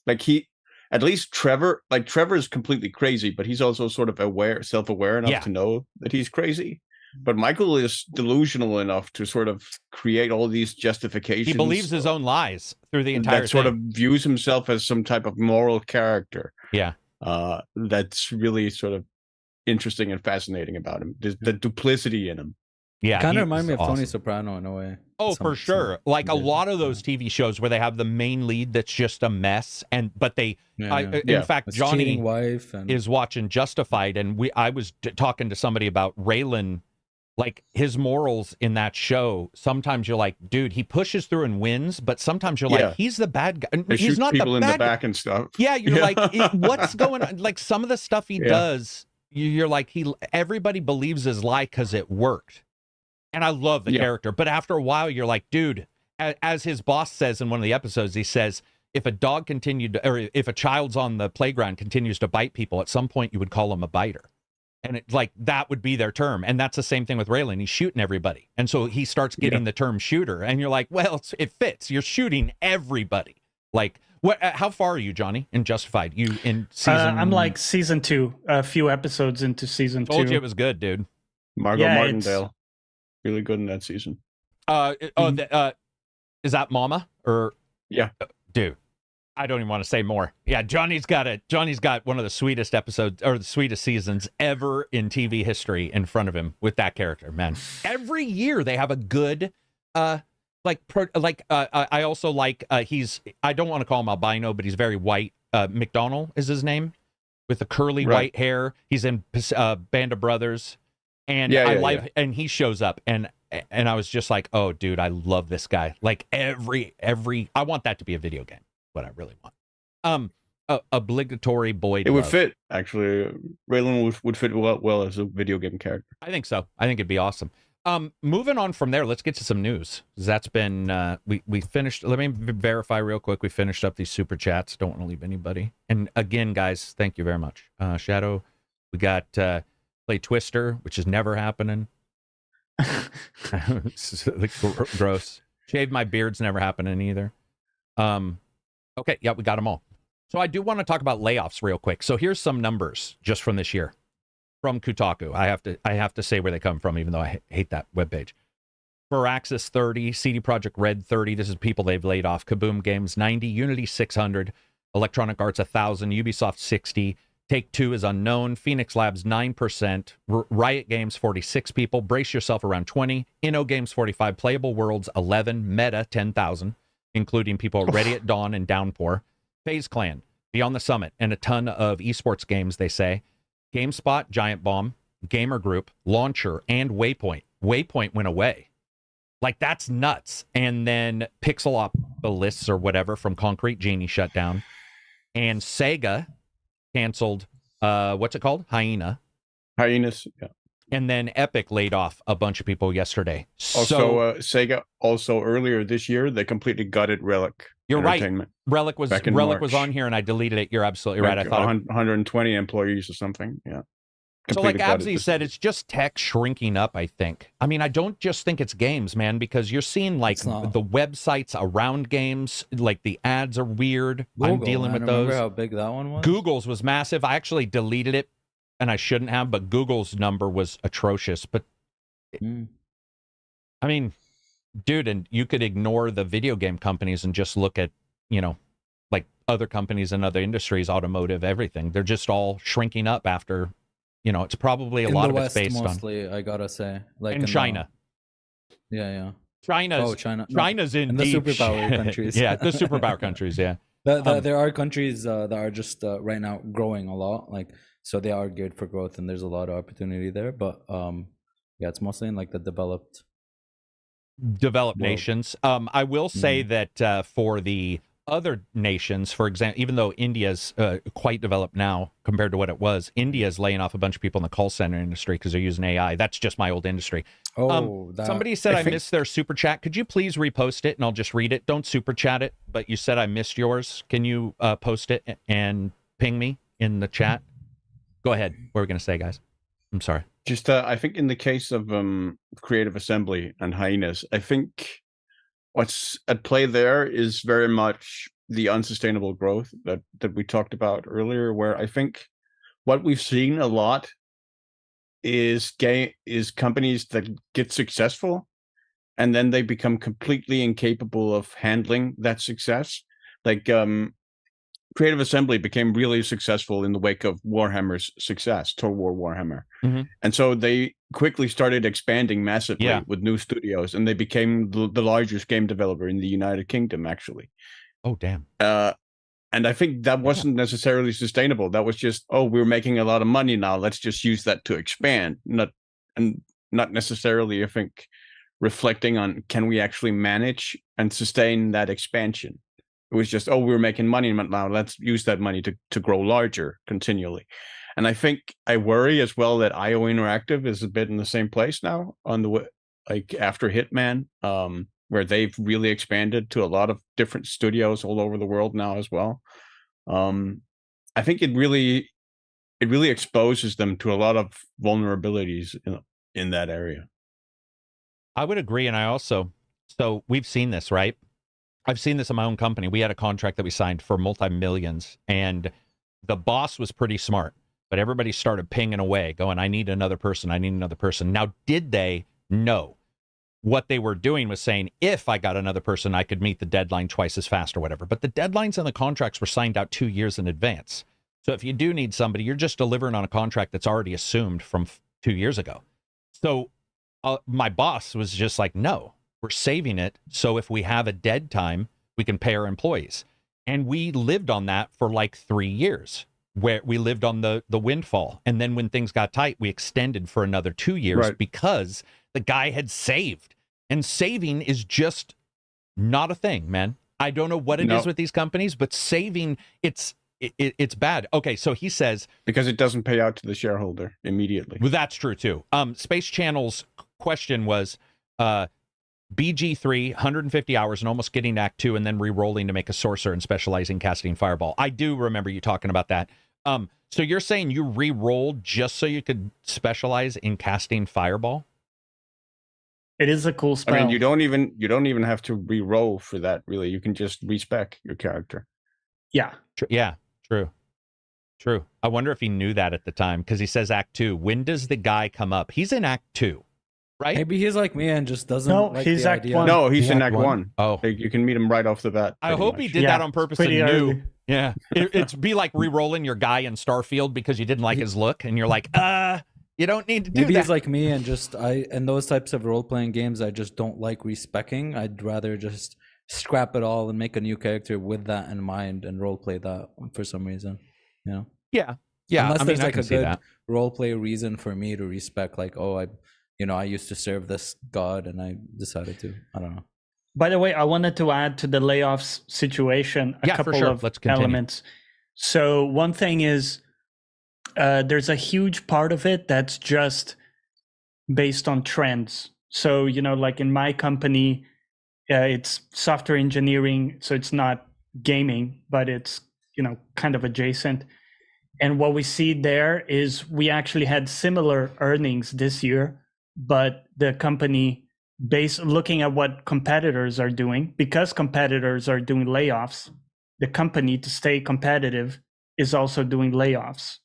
at least Trevor is completely crazy, but he's also sort of self-aware enough to know that he's crazy. But Michael is delusional enough to sort of create all these justifications. He believes his own lies through the entire thing. That sort of views himself as some type of moral character. Yeah. That's really sort of interesting and fascinating about him. There's the duplicity in him. Yeah, Kind he of remind is me of Tony awesome. Soprano in a way. Oh, for sure. Like a lot of those TV shows where they have the main lead that's just a mess, but they, in fact, His Johnny cheating wife is watching Justified, and I was talking to somebody about Raylan, like his morals in that show. Sometimes you're like, dude, he pushes through and wins, but sometimes you're like, he's the bad guy. They He's shoot not people the in bad the back and stuff. Yeah, you're like, what's going on? Like some of the stuff he does, you're like, everybody believes his lie because it worked. And I love the character. But after a while, you're like, dude, as his boss says in one of the episodes, he says, if a dog continued to, or if a child's on the playground continues to bite people, at some point you would call him a biter. And it's like, that would be their term. And that's the same thing with Raylan. He's shooting everybody. And so he starts getting the term shooter. And you're like, well, it fits. You're shooting everybody. Like, how far are you, Johnny, in Justified? You in season? I'm like season 2, a few episodes into season 2. Told you it was good, dude. Margot Martindale. Really good in that season. Is that Mama or? Yeah, dude, I don't even want to say more. Yeah, Johnny's got one of the sweetest episodes or the sweetest seasons ever in TV history in front of him with that character, man. Every year they have a good, I also like I don't want to call him albino, but he's very white. McDonald is his name, with the curly white hair. He's in Band of Brothers. And and he shows up and I was just like, oh dude, I love this guy. Like every I want that to be a video game. What I really want. Obligatory boy. It would fit, actually. Raylan would fit well as a video game character. I think so. I think it'd be awesome. Moving on from there, let's get to some news. That's been we finished. Let me verify real quick. We finished up these super chats. Don't want to leave anybody. And again, guys, thank you very much. Shadow, we got Play Twister, which is never happening. Gross. Shave my beard's never happening either. Okay, yeah, we got them all. So I do want to talk about layoffs real quick. So here's some numbers just from this year from Kotaku. I have to say where they come from, even though I hate that webpage. Firaxis 30, CD Projekt Red 30. This is people they've laid off. Kaboom Games 90, Unity 600, Electronic Arts 1,000, Ubisoft 60. Take-Two is unknown. Phoenix Labs 9%. Riot Games 46 people. Brace Yourself around 20. Inno Games 45. Playable Worlds 11. Meta 10,000, including people Ready at Dawn and Downpour. FaZe Clan, Beyond the Summit, and a ton of esports games, they say. GameSpot, Giant Bomb, Gamer Group, Launcher, and Waypoint. Waypoint went away. Like, that's nuts. And then Pixelopolis or whatever from Concrete Genie shut down. And Sega canceled, what's it called? Hyenas, yeah. And then Epic laid off a bunch of people yesterday. Also, Sega, also earlier this year, they completely gutted Relic. You're right. Relic was on here, and I deleted it. You're absolutely right. I thought 120 employees or something. Yeah. So like Abzi said, it's just tech shrinking up, I think. I mean, I don't just think it's games, man, because you're seeing like the websites around games, like the ads are weird. Google, I'm dealing with those. Remember how big that one was? Google's was massive. I actually deleted it, and I shouldn't have, but Google's number was atrocious. But I mean, dude, and you could ignore the video game companies and just look at, like other companies in other industries, automotive, everything. They're just all shrinking up after. It's probably a lot of it's based mostly, I gotta say, like in China. Yeah. China's in the deep superpower countries. Yeah, the superpower countries. Yeah. There are countries that are just right now growing a lot, like so they are geared for growth, and there's a lot of opportunity there. But yeah, it's mostly in like the developed nations. I will say that for the other nations, for example, even though India's quite developed now compared to what it was, India's laying off a bunch of people in the call center industry because they're using AI. That's just my old industry. Somebody said I missed their super chat. Could you please repost it and I'll just read it? Don't super chat it, but you said I missed yours. Can you post it and ping me in the chat? Go ahead. What are we going to say, guys? I'm sorry. Just I think in the case of Creative Assembly and Hyenas, I think what's at play there is very much the unsustainable growth that we talked about earlier, where I think what we've seen a lot is companies that get successful and then they become completely incapable of handling that success. Like Creative Assembly became really successful in the wake of Warhammer's success, Total War Warhammer. Mhm. And so they quickly started expanding massively Yeah. with new studios, and they became the largest game developer in the United Kingdom, actually. Oh, damn. And I think that wasn't necessarily sustainable. That was just, oh, we're making a lot of money now. Let's just use that to expand. Not necessarily, I think, reflecting on, can we actually manage and sustain that expansion? It was just, oh, we're making money now. Let's use that money to grow larger continually. And I think I worry as well that IO Interactive is a bit in the same place now on the like after Hitman, where they've really expanded to a lot of different studios all over the world now as well. I think it really exposes them to a lot of vulnerabilities in that area. I would agree, and I also, so we've seen this, right? I've seen this in my own company. We had a contract that we signed for multi-millions, and the boss was pretty smart, but everybody started pinging away, going, I need another person, I need another person. Now, did they? No. What they were doing was saying, if I got another person, I could meet the deadline twice as fast or whatever. But the deadlines and the contracts were signed out 2 years in advance. So if you do need somebody, you're just delivering on a contract that's already assumed from 2 years ago. So my boss was just like, no, we're saving it. So if we have a dead time, we can pay our employees. And we lived on that for like 3 years, where we lived on the windfall. And then when things got tight, we extended for another 2 years because the guy had saved. And saving is just not a thing, man. I don't know what it is with these companies, but saving, it's bad. Okay, so he says, because it doesn't pay out to the shareholder immediately. Well, that's true too. Space Channel's question was BG3, 150 hours and almost getting Act 2 and then re-rolling to make a sorcerer and specializing casting Fireball. I do remember you talking about that. So you're saying you re-rolled just so you could specialize in casting Fireball? It is a cool spell. I mean, you don't even have to re-roll for that, really. You can just respec your character. Yeah. Yeah, true. I wonder if he knew that at the time, because he says Act 2. When does the guy come up? He's in Act 2, right? Maybe he's like me and just doesn't like he's the Act idea. 1. No, he's in Act 1. Oh. Like, you can meet him right off the bat. I hope he did that on purpose and knew. Yeah. It's be like re-rolling your guy in Starfield because you didn't like his look, and you're like, you don't need to do Maybe that. he's like me and just in those types of role-playing games, I just don't like respecking. I'd rather just scrap it all and make a new character with that in mind and roleplay that for some reason, you know? Yeah. Unless there's like a good that. roleplay reason for me to respect, like, oh, I used to serve this god and I decided to. I don't know. By the way, I wanted to add to the layoffs situation a couple of elements. So one thing is, there's a huge part of it that's just based on trends. So, like in my company, it's software engineering, so it's not gaming, but it's, kind of adjacent. And what we see there is we actually had similar earnings this year, but the company, looking at what competitors are doing, because competitors are doing layoffs, the company, to stay competitive, is also doing layoffs.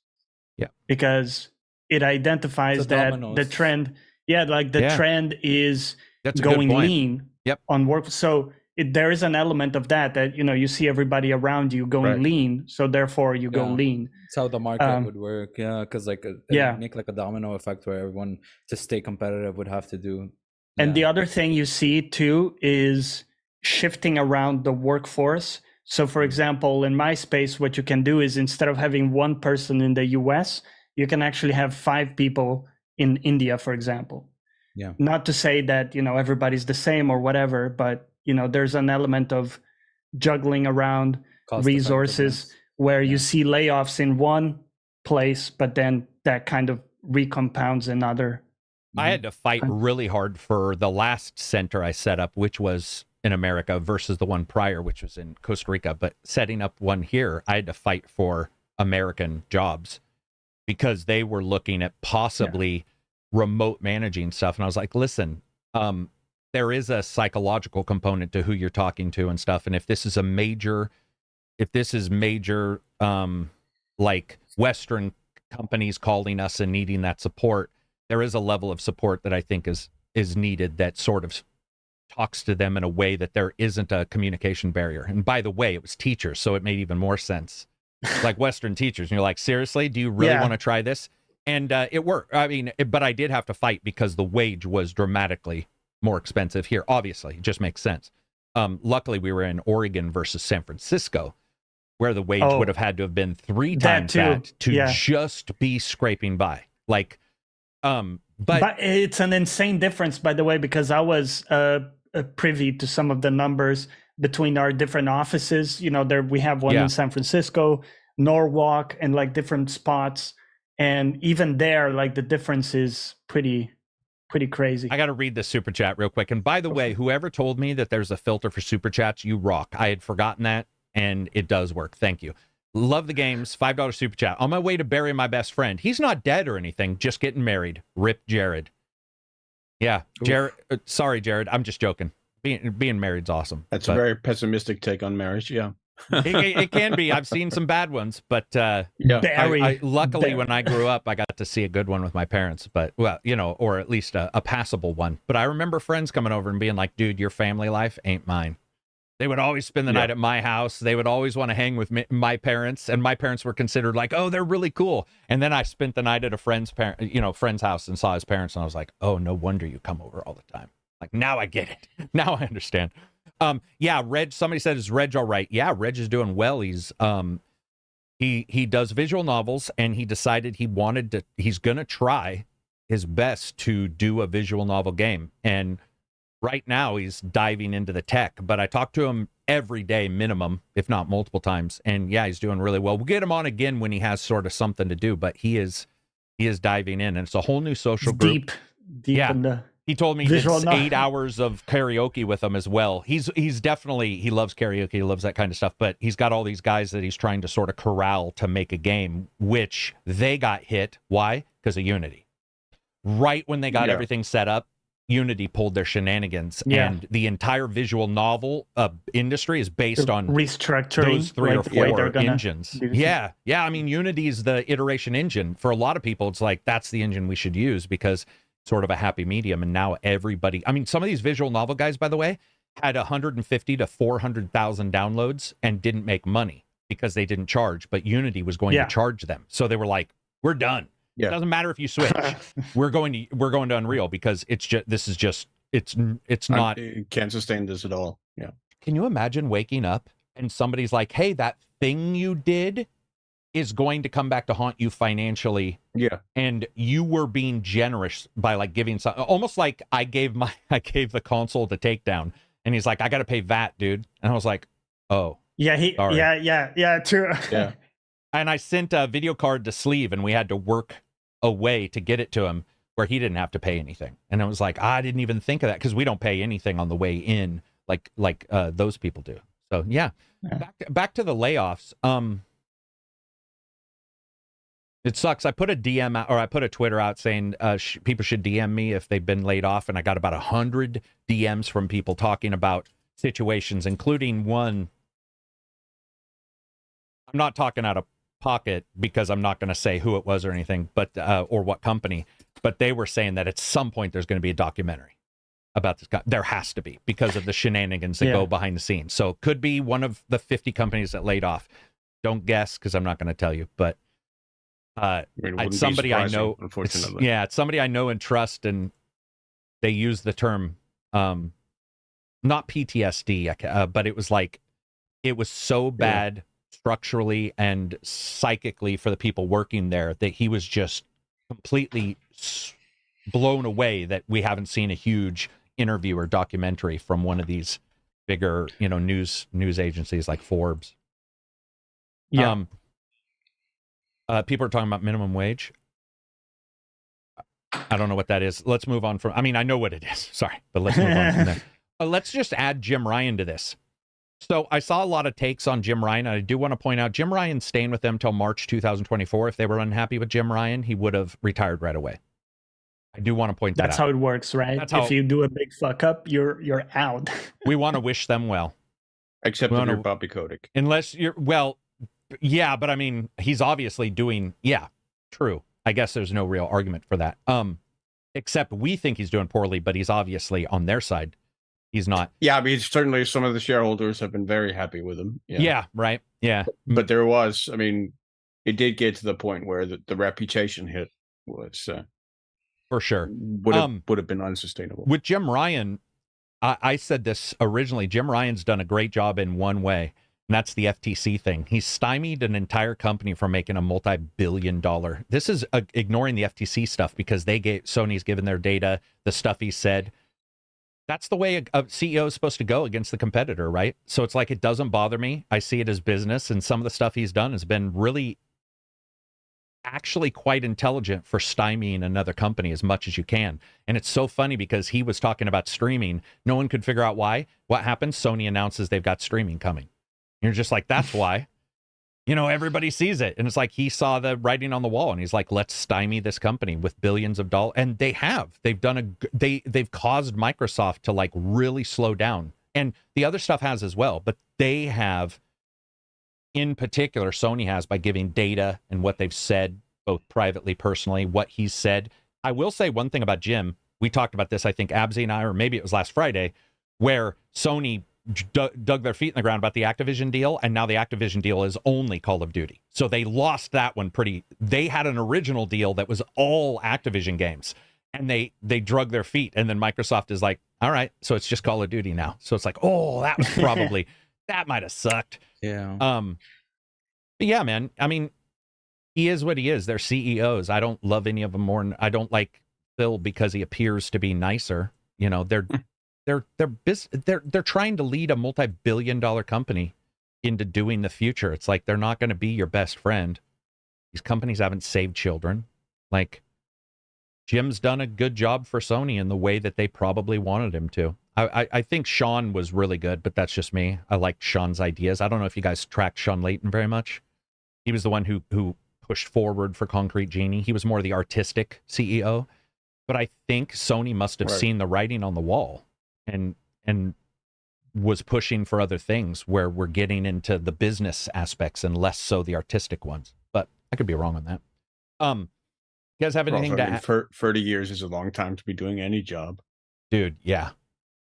Yeah, because it identifies that the trend, trend is going lean on work. So there is an element of that you see everybody around you going lean, so therefore you go lean. That's how the market would work. Yeah, because like make like a domino effect where everyone, to stay competitive, would have to do. And the other thing you see too is shifting around the workforce. So for example, in my space, what you can do is, instead of having one person in the US, you can actually have 5 people in India, for example. Yeah. Not to say that, everybody's the same or whatever, but, there's an element of juggling around resources where you see layoffs in one place, but then that kind of recompounds in other. I had to fight really hard for the last center I set up, which was in America, versus the one prior, which was in Costa Rica. But setting up one here, I had to fight for American jobs because they were looking at possibly remote managing stuff. And I was like, listen, there is a psychological component to who you're talking to and stuff. And if this is major, like Western companies calling us and needing that support, there is a level of support that I think is needed that sort of talks to them in a way that there isn't a communication barrier. And by the way, it was teachers, so it made even more sense. Like Western teachers, and you're like, seriously, do you really want to try this? And it worked. I mean, but I did have to fight because the wage was dramatically more expensive here. Obviously, it just makes sense. Luckily, we were in Oregon versus San Francisco, where the wage would have had to have been 3 times that to just be scraping by. Like, but it's an insane difference, by the way, because I was privy to some of the numbers between our different offices. You know, there we have one in San Francisco, Norwalk, and like different spots. And even there, like the difference is pretty crazy. I got to read this super chat real quick. And by the way, whoever told me that there's a filter for super chats, you rock. I had forgotten that, and it does work. Thank you. Love the games. $5 super chat. On my way to bury my best friend. He's not dead or anything, just getting married. Rip Jared. Yeah, Jared. Sorry, Jared. I'm just joking. Being married's awesome. That's a very pessimistic take on marriage. Yeah. it can be. I've seen some bad ones, but luckily when I grew up, I got to see a good one with my parents. But well, you know, or at least a passable one. But I remember friends coming over and being like, "Dude, your family life ain't mine." They would always spend the night at my house. They would always want to hang with my parents, and my parents were considered like, "Oh, they're really cool." And then I spent the night at a friend's house and saw his parents, and I was like, "Oh, no wonder you come over all the time." Like, now I get it. Now I understand. Reg, somebody said, is Reg all right? Yeah, Reg is doing well. He's he does visual novels, and he decided he's gonna try his best to do a visual novel game. And right now he's diving into the tech, but I talk to him every day minimum, if not multiple times. And yeah, he's doing really well. We'll get him on again when he has sort of something to do, but he is diving in, and it's a whole new social group. Deep in the he told me he did 8 hours of karaoke with them as well. He's definitely, he loves karaoke, he loves that kind of stuff, but he's got all these guys that he's trying to sort of corral to make a game, which they got hit. Why? Because of Unity. Right when they got everything set up, Unity pulled their shenanigans, and the entire visual novel industry is based on restructuring those 3 or 4 engines. Yeah. I mean, Unity is the iteration engine. For a lot of people, it's like, that's the engine we should use because sort of a happy medium. And now everybody, I mean, some of these visual novel guys, by the way, had 150 to 400,000 downloads and didn't make money because they didn't charge, but Unity was going to charge them. So they were like, we're done. It doesn't matter if you switch. we're going to Unreal because it's not, you can't sustain this at all. Yeah. Can you imagine waking up and somebody's like, hey, that thing you did is going to come back to haunt you financially. Yeah. And you were being generous by like giving some, almost like I gave the console the takedown, and he's like, I got to pay VAT, dude. And I was like, oh. Yeah. True. Yeah. And I sent a video card to Sleeve, and we had to work a way to get it to him where he didn't have to pay anything. And I was like, I didn't even think of that because we don't pay anything on the way in like those people do. So yeah. Back to the layoffs. It sucks. I put a DM out, or I put a Twitter out saying people should DM me if they've been laid off, and I got about 100 DMs from people talking about situations, including one. I'm not talking out of pocket because I'm not going to say who it was or anything, but or what company. But they were saying that at some point there's going to be a documentary about this guy. There has to be, because of the shenanigans that go behind the scenes. So it could be one of the 50 companies that laid off. Don't guess because I'm not going to tell you, but. It's somebody I know, unfortunately. It's somebody I know and trust, and they use the term, not PTSD, but it was like, it was so bad structurally and psychically for the people working there that he was just completely blown away that we haven't seen a huge interview or documentary from one of these bigger, news agencies like Forbes. Yeah. People are talking about minimum wage. I don't know what that is. Let's move on from, I know what it is. Sorry, but let's move on from there. Let's just add Jim Ryan to this. So I saw a lot of takes on Jim Ryan. And I do want to point out Jim Ryan's staying with them till March 2024. If they were unhappy with Jim Ryan, he would have retired right away. I do want to point that out. That's how it works, right? If you do a big fuck up, you're out. We want to wish them well. Except if you're Bobby Kotick. Unless you're, yeah, but he's obviously doing, true. I guess there's no real argument for that. Except we think he's doing poorly, but he's obviously on their side He's not. Yeah, I mean, certainly some of the shareholders have been very happy with him. Yeah, right. Yeah. But there was, I mean, it did get to the point where the reputation hit was for sure would have been unsustainable. With Jim Ryan, I said this originally. Jim Ryan's done a great job in one way, and that's the FTC thing. He's stymied an entire company from making a multi-billion-dollar. This is ignoring the FTC stuff because Sony's given their data, the stuff he said. That's the way a CEO is supposed to go against the competitor, right? So it's like, it doesn't bother me. I see it as business, and some of the stuff he's done has been really actually quite intelligent for stymieing another company as much as you can. And it's so funny because he was talking about streaming. No one could figure out why. What happens? Sony announces they've got streaming coming. You're just like, that's why. Everybody sees it. And it's like, he saw the writing on the wall and he's like, let's stymie this company with billions of dollars. And they have. They've caused Microsoft to like really slow down. And the other stuff has as well. But they have, in particular, Sony has, by giving data and what they've said, both privately, personally, what he's said. I will say one thing about Jim. We talked about this, I think, Absy and I, or maybe it was last Friday, where Sony dug their feet in the ground about the Activision deal, and now the Activision deal is only Call of Duty. So they lost that one pretty. They had an original deal that was all Activision games, and they drug their feet, and then Microsoft is like, all right, so it's just Call of Duty now. So it's like, oh, that was probably that might have sucked. Yeah. But yeah, man. I mean, he is what he is. They're CEOs. I don't love any of them more. I don't like Phil because he appears to be nicer. They're trying to lead a multi-billion-dollar company into doing the future. It's like, they're not going to be your best friend. These companies haven't saved children. Like, Jim's done a good job for Sony in the way that they probably wanted him to. I think Sean was really good, but that's just me. I liked Sean's ideas. I don't know if you guys tracked Sean Layton very much. He was the one who pushed forward for Concrete Genie. He was more the artistic CEO. But I think Sony must have seen the writing on the wall and was pushing for other things where we're getting into the business aspects and less so the artistic ones. But I could be wrong on that. You guys have anything to add? 30 years is a long time to be doing any job. Dude, yeah.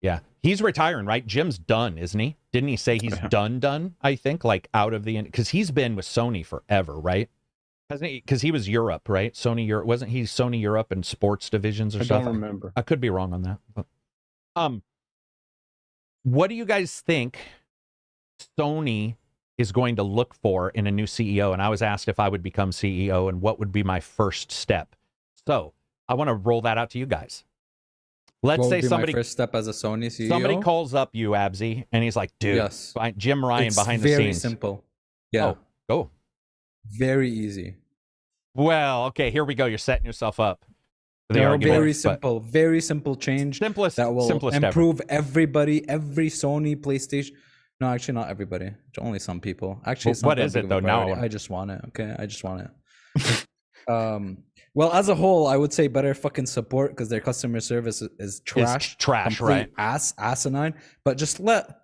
Yeah. He's retiring, right? Jim's done, isn't he? Didn't he say he's done, I think, like out of the... Because he's been with Sony forever, right? Hasn't he? Because he was Europe, right? Sony Europe. Wasn't he Sony Europe and sports divisions or something? I don't remember. I could be wrong on that. But, what do you guys think Sony is going to look for in a new CEO? And I was asked if I would become CEO and what would be my first step. So I want to roll that out to you guys. Let's say somebody... my first step as a Sony CEO? Somebody calls up you, Absy, and he's like, dude, yes. Jim Ryan it's behind the scenes. Very simple. Yeah. Oh, go. Very easy. Well, okay, here we go. You're setting yourself up. Very simple. Very simple change. Simplest that will improve everybody, every Sony, PlayStation. No, actually, not everybody. Only some people. Actually, it's not what is it though? Now I just want it. Okay, I just want it. Well, as a whole, I would say better fucking support because their customer service is trash. It's trash, right? Asinine. But just let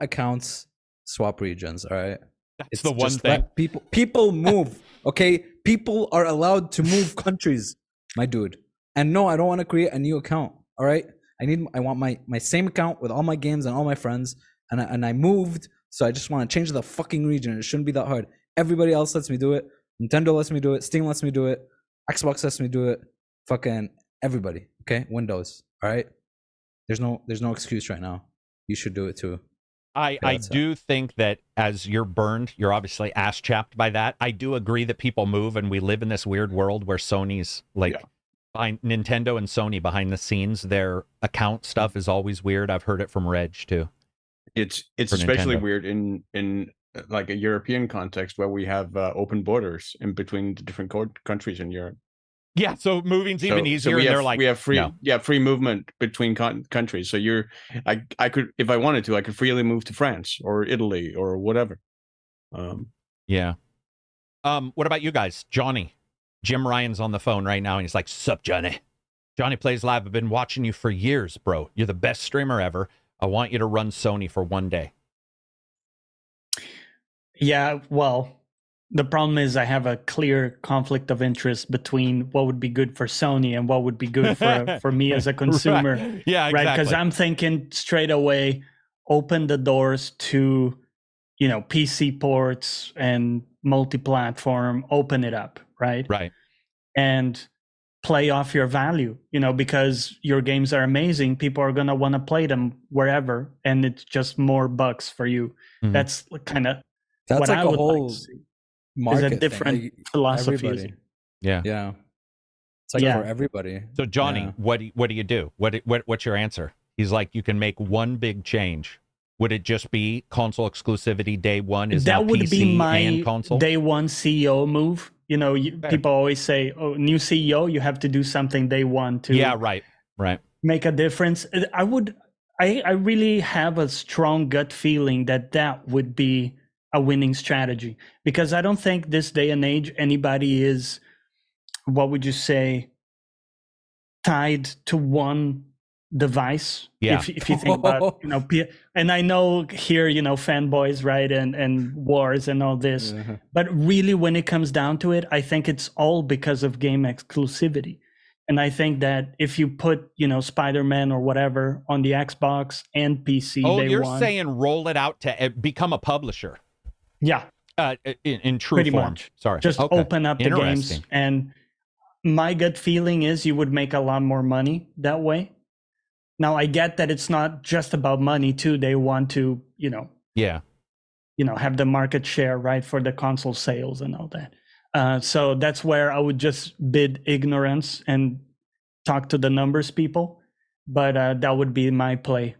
accounts swap regions. All right. That's the one thing. People move. Okay, people are allowed to move countries, my dude. And no, I don't want to create a new account. All right, I want my same account with all my games and all my friends. And I moved, so I just want to change the fucking region. It shouldn't be that hard. Everybody else lets me do it. Nintendo lets me do it. Steam lets me do it. Xbox lets me do it. Fucking everybody. Okay, Windows. All right. There's no excuse right now. You should do it too. I do think that as you're burned, you're obviously ass chapped by that. I do agree that people move, and we live in this weird world where Sony's behind Nintendo and Sony behind the scenes. Their account stuff is always weird. I've heard it from Reg too. It's especially weird in like a European context where we have open borders in between the different countries in Europe. Yeah, so moving's even easier. We and they're like, we have free movement between countries. So I could, if I wanted to, I could freely move to France or Italy or whatever. Yeah. What about you guys, Johnny? Jim Ryan's on the phone right now, and he's like, "Sup, Johnny? Johnny Plays Live. I've been watching you for years, bro. You're the best streamer ever. I want you to run Sony for one day." Yeah, well, The problem is I have a clear conflict of interest between what would be good for Sony and what would be good for me as a consumer. Right. Yeah, Right. exactly. Because I'm thinking straight away, open the doors to, PC ports and multi-platform, open it up. Right. Right. And play off your value, because your games are amazing. People are going to want to play them wherever. And it's just more bucks for you. Mhm. That's kind of That's what like I a would whole like to see. market Is a thing. different Like, philosophy. everybody. Yeah. Yeah. It's like Yeah. for everybody. So Johnny, Yeah. what do you do? What's your answer? He's like, you can make one big change. Would it just be console exclusivity day one is now That would PC be and my console? day one CEO move. Fair. People always say, "Oh, new CEO, you have to do something day one to Yeah, right. make a difference." I really have a strong gut feeling that would be a winning strategy, because I don't think this day and age anybody is, what would you say, tied to one device. Yeah. If you think about, and I know here, fanboys, right, and wars and all this, Yeah. but really when it comes down to it, I think it's all because of game exclusivity. And I think that if you put, Spider-Man or whatever on the Xbox and PC Oh, day you're one, saying roll it out to become a publisher. yeah, In true pretty form. much. Sorry. Just Okay. open up the games. Interesting. And my gut feeling is you would make a lot more money that way. Now, I get that it's not just about money too. They want to, Yeah. have the market share, right, for the console sales and all that. So that's where I would just bid ignorance and talk to the numbers people. But that would be my play.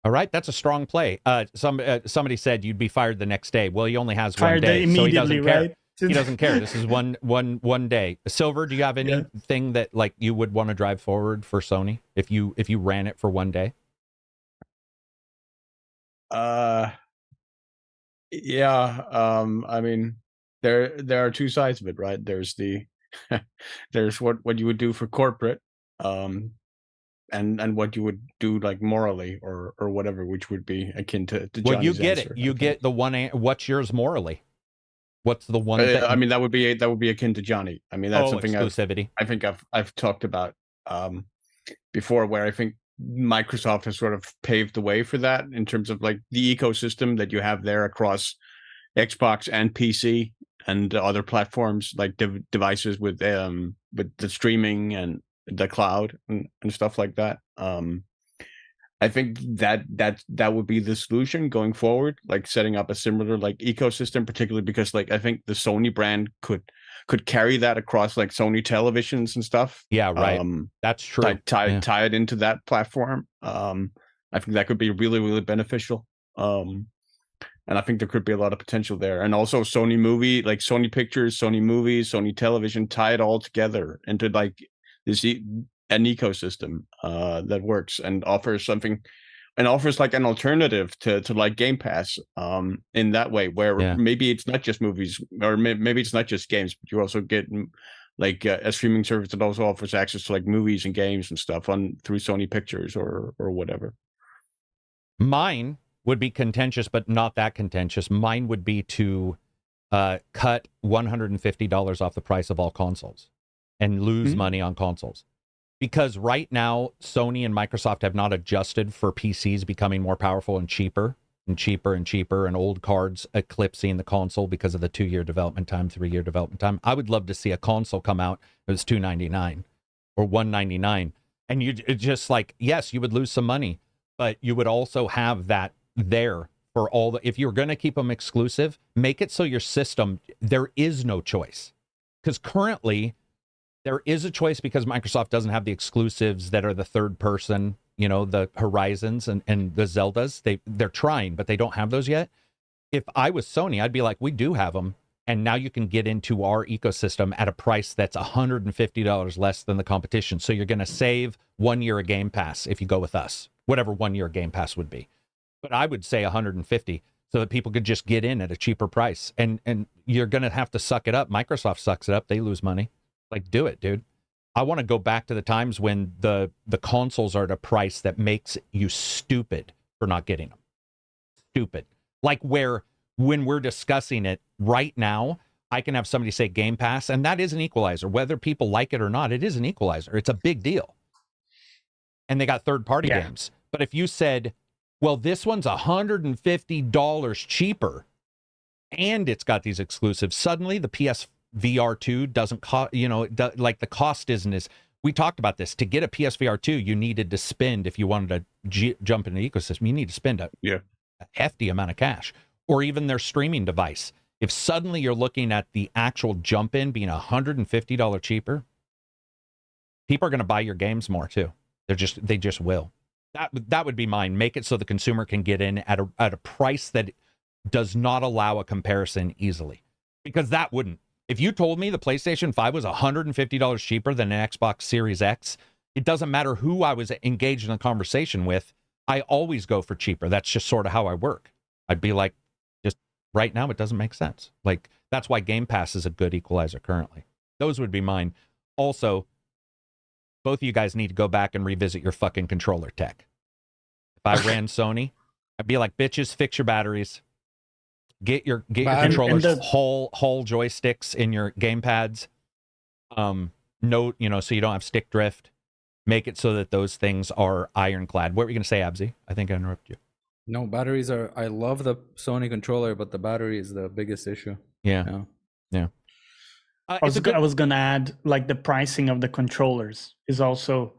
All right, that's a strong play. Somebody said you'd be fired the next day. Well, he only has Fired one day, so he immediately, doesn't care. right? He doesn't care. This is one day. Silver, do you have anything that like you would want to drive forward for Sony if you ran it for one day? Yeah. I mean, there are two sides of it, right? There's the there's what you would do for corporate, and what you would do like morally or whatever, which would be akin to Well, Johnny's you get answer, it. You I get think. the one. What's yours morally? What's the one thing? I mean, that would be akin to Johnny. I mean, that's something exclusivity. I think I've talked about before, where I think Microsoft has sort of paved the way for that in terms of like the ecosystem that you have there across Xbox and PC and other platforms, like devices with the streaming and the cloud and stuff like that. I think that would be the solution going forward, like setting up a similar like ecosystem, particularly because like I think the Sony brand could carry that across like Sony televisions and stuff. Yeah, right. That's true. Tie it into that platform. I think that could be really, really beneficial. And I think there could be a lot of potential there. And also Sony movie, like Sony Pictures, Sony Movies, Sony Television, tie it all together into like this an ecosystem that works and offers something, and offers like an alternative to like Game Pass in that way, where maybe it's not just movies, or maybe it's not just games, but you also get like a streaming service that also offers access to like movies and games and stuff through Sony Pictures or whatever. Mine would be contentious, but not that contentious. Mine would be to cut $150 off the price of all consoles and lose money on consoles. Because right now, Sony and Microsoft have not adjusted for PCs becoming more powerful and cheaper and cheaper and cheaper, and old cards eclipsing the console because of the 2-year development time, 3-year development time. I would love to see a console come out that was $299 or $199. And you just like, yes, you would lose some money, but you would also have that there for all the, if you're going to keep them exclusive, make it so your system, there is no choice. Because currently there is a choice because Microsoft doesn't have the exclusives that are the third person, the Horizons and the Zeldas. They're trying, but they don't have those yet. If I was Sony, I'd be like, we do have them. And now you can get into our ecosystem at a price that's $150 less than the competition. So you're going to save 1 year of Game Pass if you go with us, whatever 1 year Game Pass would be. But I would say 150 so that people could just get in at a cheaper price. And you're going to have to suck it up. Microsoft sucks it up. They lose money. Like, do it, dude. I want to go back to the times when the consoles are at a price that makes you stupid for not getting them. Stupid. Like when we're discussing it right now, I can have somebody say Game Pass, and that is an equalizer. Whether people like it or not, it is an equalizer. It's a big deal. And they got third-party games. But if you said, well, this one's $150 cheaper, and it's got these exclusives, suddenly the PSVR 2 doesn't cost, like the cost isn't as... We talked about this. To get a PSVR 2, you needed to spend, if you wanted to jump into the ecosystem, you need to spend a hefty amount of cash. Or even their streaming device. If suddenly you're looking at the actual jump in being $150 cheaper, people are going to buy your games more too. They just will. That would be mine. Make it so the consumer can get in at a price that does not allow a comparison easily. Because that wouldn't. If you told me the PlayStation 5 was $150 cheaper than an Xbox Series X, it doesn't matter who I was engaged in a conversation with. I always go for cheaper. That's just sort of how I work. I'd be like, right now, it doesn't make sense. Like, that's why Game Pass is a good equalizer currently. Those would be mine. Also, both of you guys need to go back and revisit your fucking controller tech. If I ran Sony, I'd be like, bitches, fix your batteries. Get your controllers, whole joysticks in your gamepads. So you don't have stick drift. Make it so that those things are ironclad. What were you going to say, Abzi? I think I interrupted you. No, batteries are... I love the Sony controller, but the battery is the biggest issue. Yeah. I was going to add, like, the pricing of the controllers is also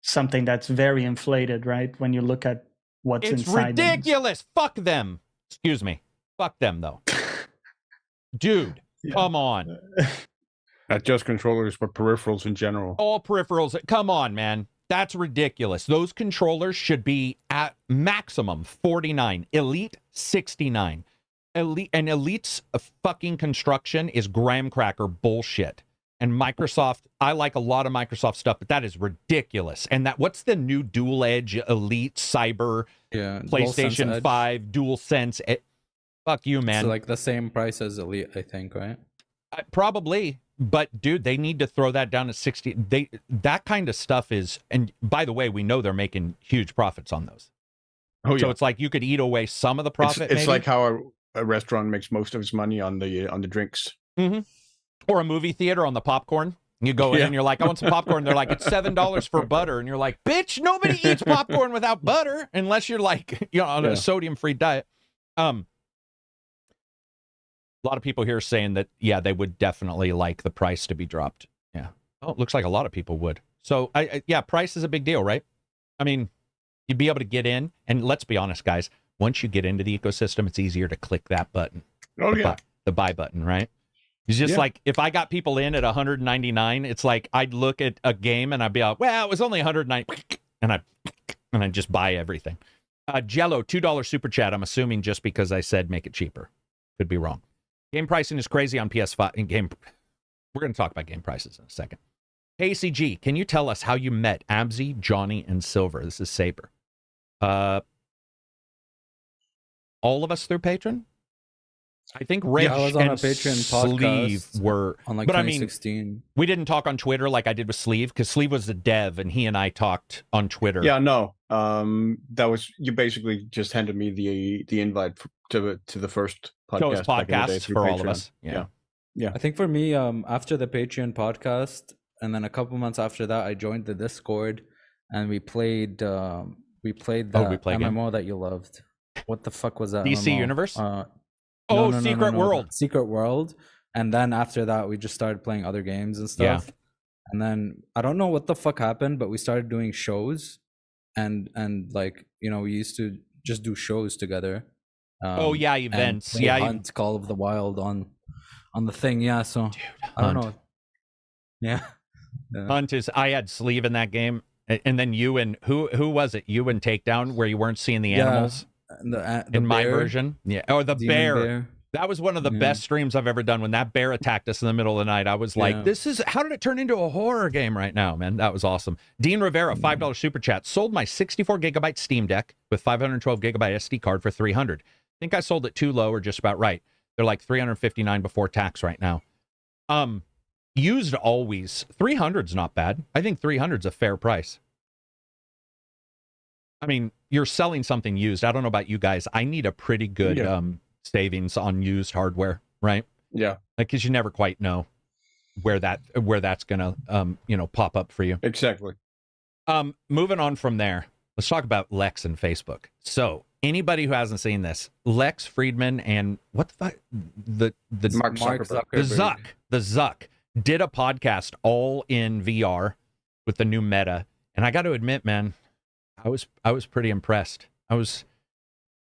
something that's very inflated, right? When you look at what's inside them. It's ridiculous. Fuck them. Excuse me. Fuck them, though. Dude, come on. Not just controllers, but peripherals in general. All peripherals. Come on, man. That's ridiculous. Those controllers should be at maximum $49. Elite, $69. Elite's fucking construction is graham cracker bullshit. And Microsoft, I like a lot of Microsoft stuff, but that is ridiculous. And what's the new dual edge Elite Cyber PlayStation 5 DualSense? Fuck you, man. So like the same price as Elite, I think, right? Probably. But dude, they need to throw that down to 60. That kind of stuff is, and by the way, we know they're making huge profits on those. Oh yeah. So it's like you could eat away some of the profit. It's like how a restaurant makes most of its money on the drinks. Mm-hmm. Or a movie theater on the popcorn. You go in and you're like, I want some popcorn. They're like, it's $7 for butter, and you're like, bitch, nobody eats popcorn without butter unless you're like, on a sodium-free diet. A lot of people here saying that, they would definitely like the price to be dropped. Yeah. Oh, it looks like a lot of people would. So, price is a big deal, right? I mean, you'd be able to get in, and let's be honest, guys, once you get into the ecosystem, it's easier to click that button. Oh, the buy button, right? It's just like, if I got people in at $199, it's like, I'd look at a game and I'd be like, well, it was only $190, and I'd just buy everything. Jello, $2 super chat, I'm assuming just because I said make it cheaper. Could be wrong. Game pricing is crazy on PS5. We're going to talk about game prices in a second. KCG, can you tell us how you met Abzi, Johnny, and Silver? This is Saber. All of us through Patreon? I think Rich I was on and a Patreon Sleeve podcast were on like but 2016. I mean, we didn't talk on Twitter like I did with Sleeve, because Sleeve was the dev and he and I talked on Twitter. Yeah, no. That was, you basically just handed me the invite to the first podcast. So it was podcasts for all of us. Yeah. I think for me, after the Patreon podcast, and then a couple months after that, I joined the Discord, and we played the MMO that you loved. What the fuck was that? DC MMO? Universe? No, Secret World. Secret World. And then after that, we just started playing other games and stuff. Yeah. And then I don't know what the fuck happened, but we started doing shows, and like, we used to just do shows together. Events. Hunt Call of the Wild on the thing. Yeah, so dude, I don't know. Yeah. Hunt is. I had Sleeve in that game, and then you and who was it? You and Takedown, where you weren't seeing the animals. The in my bear. version, or the bear. That was one of the best streams I've ever done. When that bear attacked us in the middle of the night, I was like, "This is how did it turn into a horror game right now, man?" That was awesome. Dean Rivera, $5 super chat. Sold my 64 gigabyte Steam Deck with 512 gigabyte SD card for $300. I think I sold it too low or just about right. They're like $359 before tax right now. Used always 300's not bad. I think 300's a fair price. I mean, you're selling something used. I don't know about you guys. I need a pretty good savings on used hardware, right? Yeah, like because you never quite know where that's gonna pop up for you. exactly. Moving on from there, let's talk about Lex and Facebook. So anybody who hasn't seen this, Lex Friedman and what the fuck, the Mark Zuckerberg. the Zuck did a podcast all in VR with the new Meta, and I got to admit, man, I was pretty impressed. I was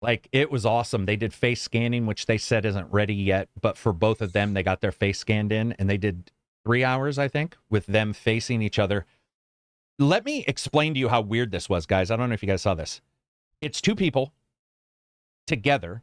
like, it was awesome. They did face scanning, which they said isn't ready yet, but for both of them, they got their face scanned in, and they did 3 hours, I think, with them facing each other. Let me explain to you how weird this was, guys. I don't know if you guys saw this. It's 2 people together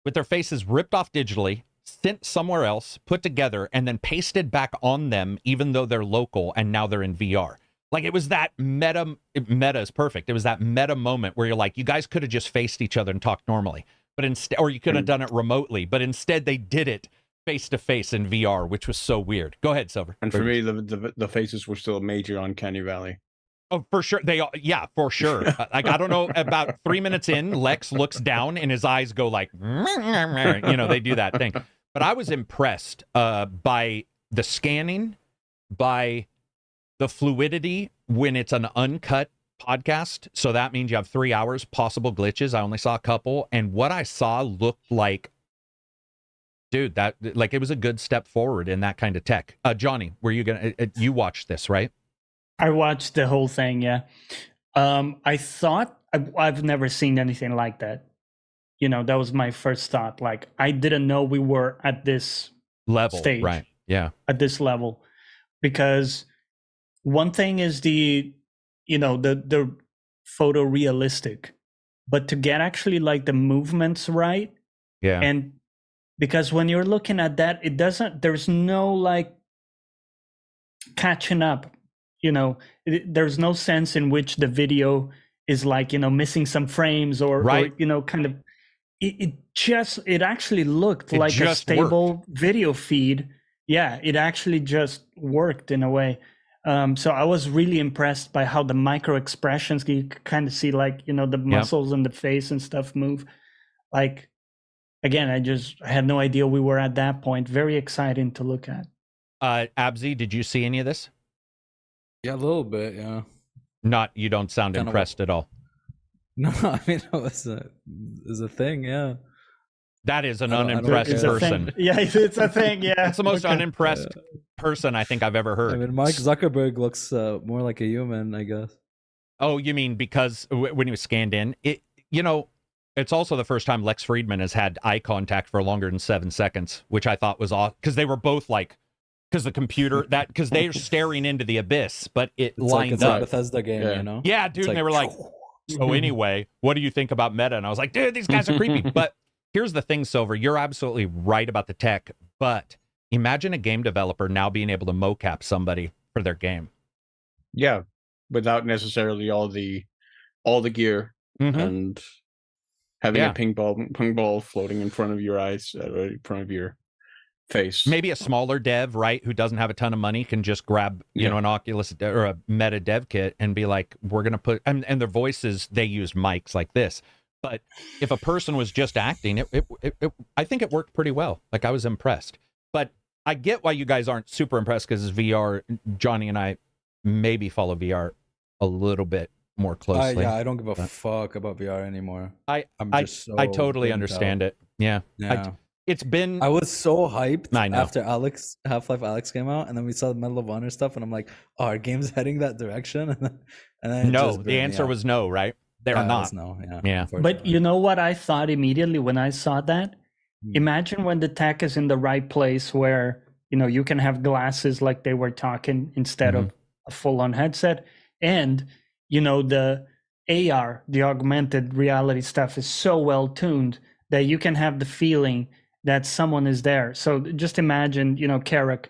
with their faces ripped off digitally, sent somewhere else, put together, and then pasted back on them, even though they're local and now they're in VR. Like, it was that meta is perfect. It was that meta moment where you're like, you guys could have just faced each other and talked normally, but instead, or you could have done it remotely, but instead they did it face to face in VR, which was so weird. Go ahead, Silver. And for me, the faces were still a major uncanny valley. Oh, for sure. Yeah, for sure. Like, I don't know, about 3 minutes in, Lex looks down and his eyes go like, they do that thing. But I was impressed by the scanning, by the fluidity when it's an uncut podcast. So that means you have 3 hours, possible glitches. I only saw a couple. And what I saw looked like, dude, that like it was a good step forward in that kind of tech. Johnny, were you you watched this, right? I watched the whole thing, yeah. I thought I've never seen anything like that. That was my first thought. Like, I didn't know we were at this level, stage, right? Yeah, at this level, because one thing is the photorealistic, but to get actually like the movements right, yeah, and because when you're looking at that, there's no like catching up. There's no sense in which the video is like, missing some frames or right. Or, kind of, it actually looked it like a stable worked. Video feed. Yeah, it actually just worked in a way. So I was really impressed by how the micro expressions, you kind of see like, the muscles in the face and stuff move. Like, again, I had no idea we were at that point. Very exciting to look at. Abzi, did you see any of this? Yeah, a little bit, yeah. You don't sound Kinda impressed at all. No, I mean, it was a thing, yeah. That is an I don't unimpressed care. person. Yeah, it's a thing, yeah. It's the most unimpressed person I think I've ever heard. I mean, Mark Zuckerberg looks more like a human, I guess. Oh, you mean because when he was scanned in? It's also the first time Lex Friedman has had eye contact for longer than 7 seconds, which I thought was awesome, because they were both like, because the computer, because they're staring into the abyss, but it's lines up. Like a Bethesda game, Yeah. Yeah, dude, and they were like, so anyway, what do you think about Meta? And I was like, dude, these guys are creepy. But here's the thing, Silver, you're absolutely right about the tech, but imagine a game developer now being able to mocap somebody for their game. Yeah, without necessarily all the gear and having a ping ball floating in front of your eyes, in front of your face. Maybe a smaller dev, right, who doesn't have a ton of money can just grab, an Oculus or a Meta dev kit and be like, we're going to put, and their voices, they use mics like this. But if a person was just acting, I think it worked pretty well. Like, I was impressed. But I get why you guys aren't super impressed, because VR, Johnny and I maybe follow VR a little bit more closely. Yeah, I don't give a fuck about VR anymore. I totally understand it. Yeah. I was so hyped after Half-Life Alex came out, and then we saw the Medal of Honor stuff, and I'm like, oh, our game's heading that direction? and then no, the answer was no, right? They're not. No, yeah. But you know what I thought immediately when I saw that? Imagine when the tech is in the right place where, you can have glasses like they were talking instead of a full-on headset. And, the AR, the augmented reality stuff is so well tuned that you can have the feeling that someone is there. So just imagine, Karak,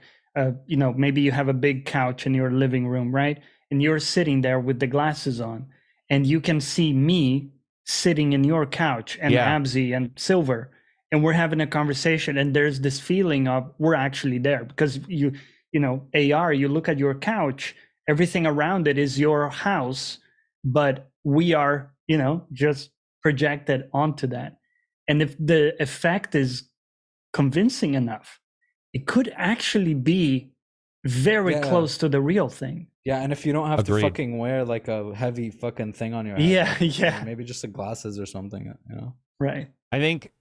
maybe you have a big couch in your living room, right? And you're sitting there with the glasses on, and you can see me sitting in your couch, and Abzi and Silver, and we're having a conversation, and there's this feeling of we're actually there, because AR, you look at your couch, everything around it is your house, but we are, just projected onto that. And if the effect is convincing enough, it could actually be very Yeah. close to the real thing. Yeah, and if you don't have Agreed. to fucking wear like a heavy fucking thing on your head, Yeah, like, yeah. maybe just the glasses or something, you know. Right. I think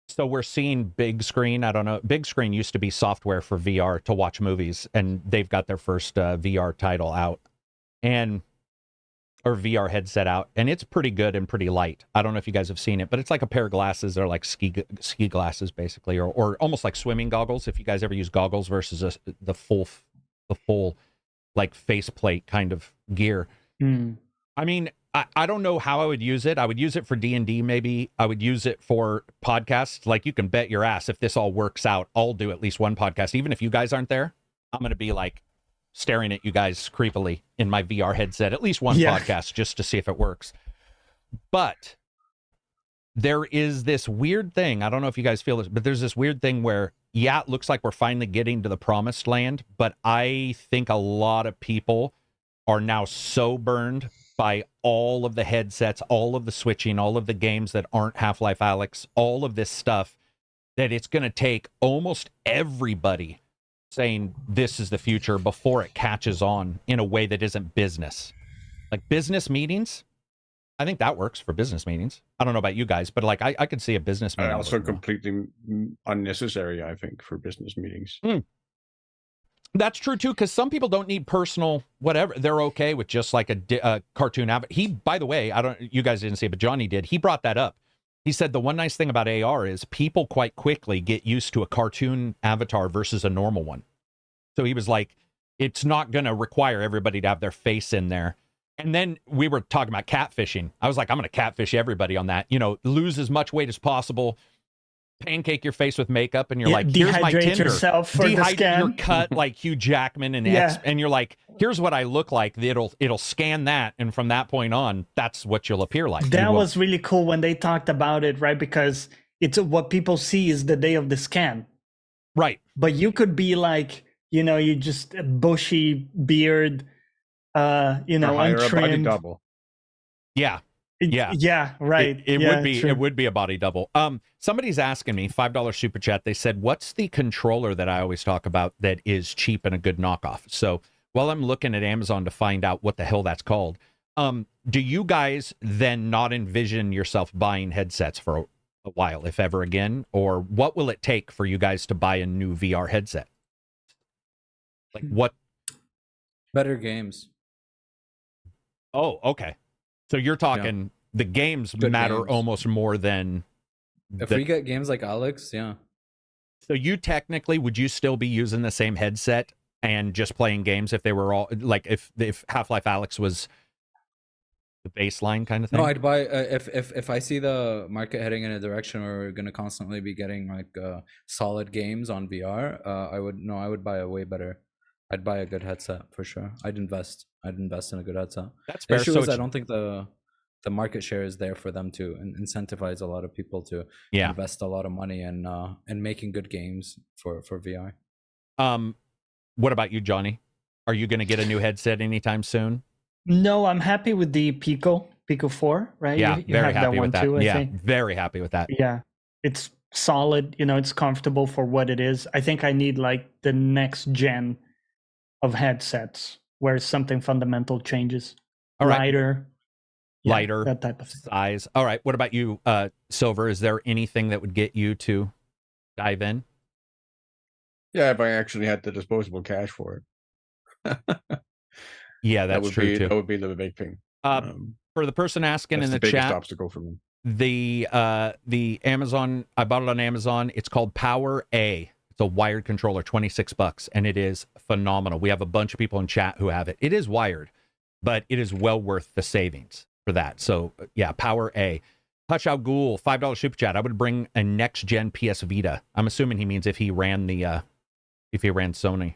so. We're seeing big screen. I don't know. Big screen used to be software for VR to watch movies, and they've got their first VR title out, or VR headset out, and it's pretty good and pretty light. I don't know if you guys have seen it, but it's like a pair of glasses. They're like ski glasses, basically, or almost like swimming goggles. If you guys ever use goggles versus the full like faceplate kind of gear. I mean, I don't know how I would use it. I would use it for D&D, maybe. I would use it for podcasts. Like, you can bet your ass if this all works out, I'll do at least one podcast. Even if you guys aren't there, I'm going to be like staring at you guys creepily in my VR headset, at least one podcast, just to see if it works. But there is this weird thing. I don't know if you guys feel this, but there's this weird thing where, yeah, it looks like we're finally getting to the promised land, but I think a lot of people are now so burned by all of the headsets, all of the switching, all of the games that aren't Half-Life Alyx, all of this stuff, that it's going to take almost everybody saying this is the future before it catches on in a way that isn't business. Like business meetings, I think that works for business meetings. I don't know about you guys, but like I could see a business meeting. Also completely unnecessary, I think, for business meetings. That's true too, because some people don't need personal whatever. They're okay with just like a cartoon avatar. He, by the way, you guys didn't see it, but Johnny did. He brought that up. He said the one nice thing about AR is people quite quickly get used to a cartoon avatar versus a normal one. So he was like, it's not going to require everybody to have their face in there. And then we were talking about catfishing. I was like, I'm going to catfish everybody on that. You know, lose as much weight as possible, pancake your face with makeup, and you're like, here's my Tinder. Yourself for the scan. You're cut like Hugh Jackman and and you're like, here's what I look like. It'll scan that, and from that point on, that's what you'll appear like. That was really cool when they talked about it, right? Because it's what people see is the day of the scan. Right. But you could be like, you know, you just a bushy beard, you know, untrimmed. A body double. Yeah. Right. It would be a body double. Somebody's asking me, $5 super chat. They said, what's the controller that I always talk about that is cheap and a good knockoff? So while I'm looking at Amazon to find out what the hell that's called, do you guys then not envision yourself buying headsets for a while, if ever again? Or what will it take for you guys to buy a new VR headset? Like what? Better games. Oh, okay. So you're talking the games Good matter games. almost more than... If we get games like Alex, yeah. So you technically, would you still be using the same headset and just playing games if they were all... Like if Half-Life Alyx was the baseline kind of thing? No, I'd buy... if I see the market heading in a direction where we're going to constantly be getting like solid games on VR, I would buy a way better... I'd buy a good headset for sure. I'd invest in a good headset. That's fair. The issue is I don't think the market share is there for them to incentivize a lot of people to invest a lot of money in making good games for VR. What about you, Johnny? Are you going to get a new headset anytime soon? No, I'm happy with the Pico 4, right? Yeah, you very happy with that. Too, I yeah, think. Very happy with that. Yeah, it's solid. You know, it's comfortable for what it is. I think I need like the next gen of headsets where something fundamental changes. All right. Lighter, that type of size. All right. What about you, Silver? Is there anything that would get you to dive in? Yeah, if I actually had the disposable cash for it. Yeah, that's true too. That would be the big thing. For the person asking in the biggest chat, obstacle for me. The Amazon, I bought it on Amazon. It's called Power A. It's a wired controller, $26, and it is phenomenal. We have a bunch of people in chat who have it. It is wired, but it is well worth the savings for that. So yeah, Power A. Hush Out Ghoul, $5 super chat. I would bring a next gen PS Vita. I'm assuming he means if he ran Sony.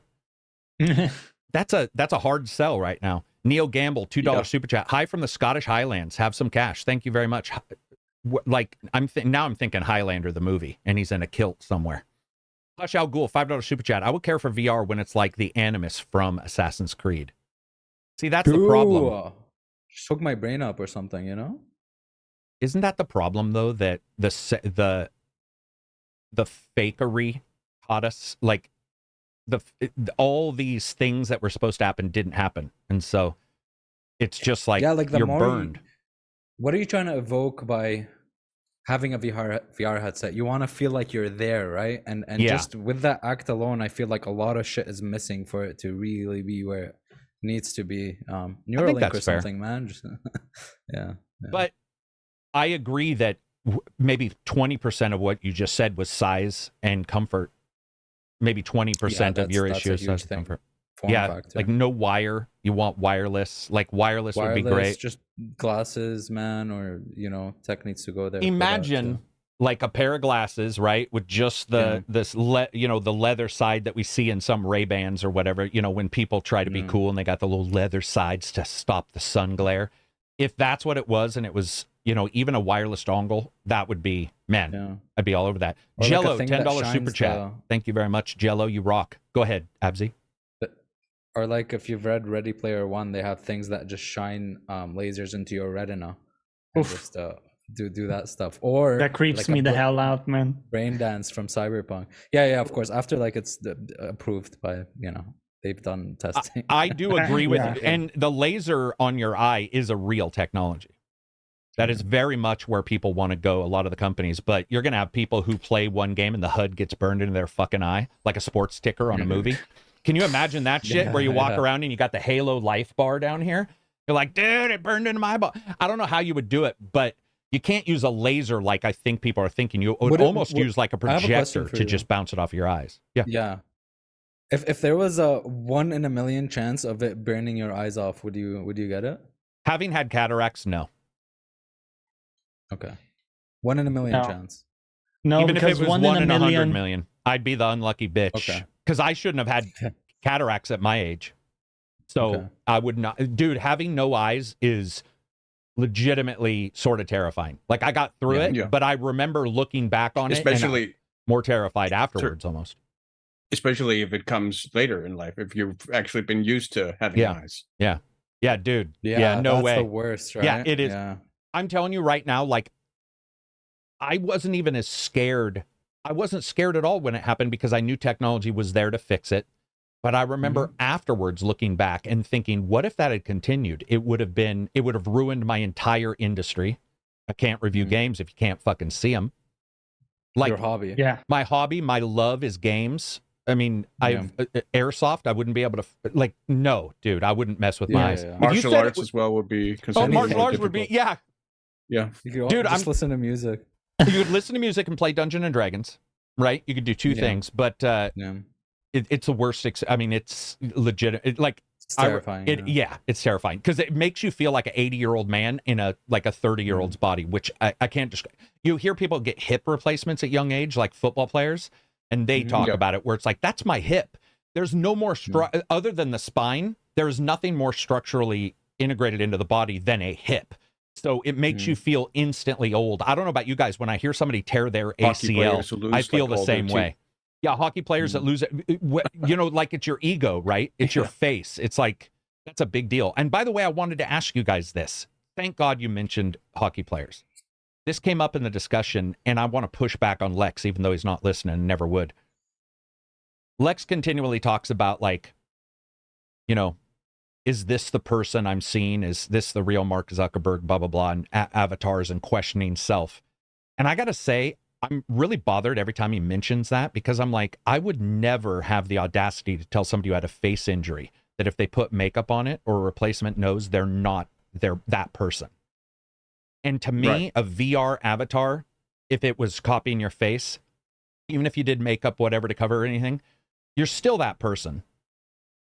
That's a hard sell right now. Neil Gamble, $2 super chat. Hi from the Scottish Highlands. Have some cash. Thank you very much. Like I'm thinking Highlander the movie, and he's in a kilt somewhere. Hush Al Ghul, $5 super chat. I would care for VR when it's like the Animus from Assassin's Creed. See, that's the problem. Shook my brain up or something, you know? Isn't that the problem though, that the fakery taught us? Like all these things that were supposed to happen didn't happen, and so it's just like, like the you're more burned. What are you trying to evoke by having a VR headset? You want to feel like you're there, right? And just with that act alone, I feel like a lot of shit is missing for it to really be where it needs to be. Neuralink or something, man. Just, yeah. But I agree that maybe 20% of what you just said was size and comfort. Maybe 20% of your issue is size and comfort. Factor. Like no wire. You want wireless. Like wireless would be great. Just glasses, man, or tech needs to go there. Imagine like a pair of glasses, right, with just the the leather side that we see in some Ray-Bans or whatever. When people try to be cool and they got the little leather sides to stop the sun glare. If that's what it was, and it was even a wireless dongle, that would be, man, I'd be all over that. Or Jello, like $10 super chat. Thank you very much, Jello. You rock. Go ahead, Abzi. Or like if you've read Ready Player One, they have things that just shine lasers into your retina. And just do that stuff. Or that creeps like me the hell out, man. Brain dance from Cyberpunk. Yeah, of course. After like it's approved by they've done testing. I do agree with you. And the laser on your eye is a real technology. That is very much where people want to go, a lot of the companies. But you're going to have people who play one game and the HUD gets burned into their fucking eye, like a sports sticker on a movie. Can you imagine that shit where you walk around and you got the Halo life bar down here? You're like, dude, it burned into my ball. I don't know how you would do it, but you can't use a laser like I think people are thinking. You would almost use like a projector to just bounce it off your eyes. Yeah. If there was a 1 in a million chance of it burning your eyes off, would you get it? Having had cataracts, no. Okay. 1 in a million chance. No, even if it was 1 in 100 million, I'd be the unlucky bitch. Okay. Because I shouldn't have had cataracts at my age. So I would not. Dude, having no eyes is legitimately sort of terrifying. Like I got through it, but I remember looking back on it and more terrified afterwards almost. Especially if it comes later in life, if you've actually been used to having eyes. Yeah, dude. Yeah, no way. That's the worst, right? Yeah, it is. Yeah. I'm telling you right now, like, I wasn't even as scared. I wasn't scared at all when it happened because I knew technology was there to fix it. But I remember afterwards looking back and thinking, what if that had continued? It would have ruined my entire industry. I can't review games if you can't fucking see them. Like, your hobby. Yeah. My hobby, my love is games. I mean, airsoft, I wouldn't be able to, like, no, dude, I wouldn't mess with my eyes. Martial arts as well would be considered. Martial arts would be, yeah. You could just listen to music. You could listen to music and play Dungeons and Dragons, right? You could do two things, but it's the worst. I mean, it's legit. It's terrifying. It's terrifying because it makes you feel like an 80-year-old man in a 30-year-old's body, which I can't describe. You hear people get hip replacements at young age, like football players, and they talk about it where it's like, that's my hip. There's no more other than the spine. There is nothing more structurally integrated into the body than a hip. So it makes you feel instantly old. I don't know about you guys. When I hear somebody tear their ACL, I feel the same way. Yeah, hockey players that lose it, like it's your ego, right? It's your face. It's like, that's a big deal. And by the way, I wanted to ask you guys this. Thank God you mentioned hockey players. This came up in the discussion, and I want to push back on Lex, even though he's not listening and never would. Lex continually talks about, like, is this the person I'm seeing? Is this the real Mark Zuckerberg, blah, blah, blah, and avatars and questioning self? And I got to say, I'm really bothered every time he mentions that because I'm like, I would never have the audacity to tell somebody who had a face injury that if they put makeup on it or a replacement nose, they're that person. And to me, a VR avatar, if it was copying your face, even if you did makeup, whatever, to cover anything, you're still that person.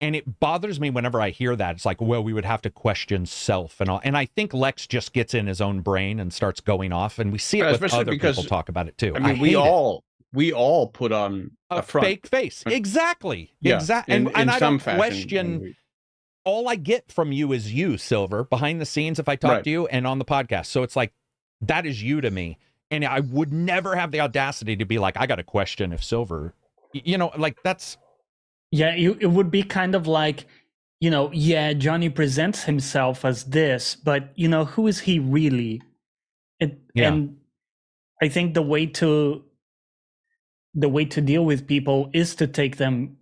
And it bothers me whenever I hear that. It's like, well, we would have to question self and all. And I think Lex just gets in his own brain and starts going off. And we see it with other people talk about it too. I mean, we all put on a fake face. Exactly. Yeah, exactly. And I don't question. All I get from you is you, Silver, behind the scenes if I talk to you and on the podcast. So it's like, that is you to me. And I would never have the audacity to be like, I got to question if Silver, like that's. Yeah, it would be kind of like, Johnny presents himself as this, but, who is he really? And I think the way to deal with people is to take them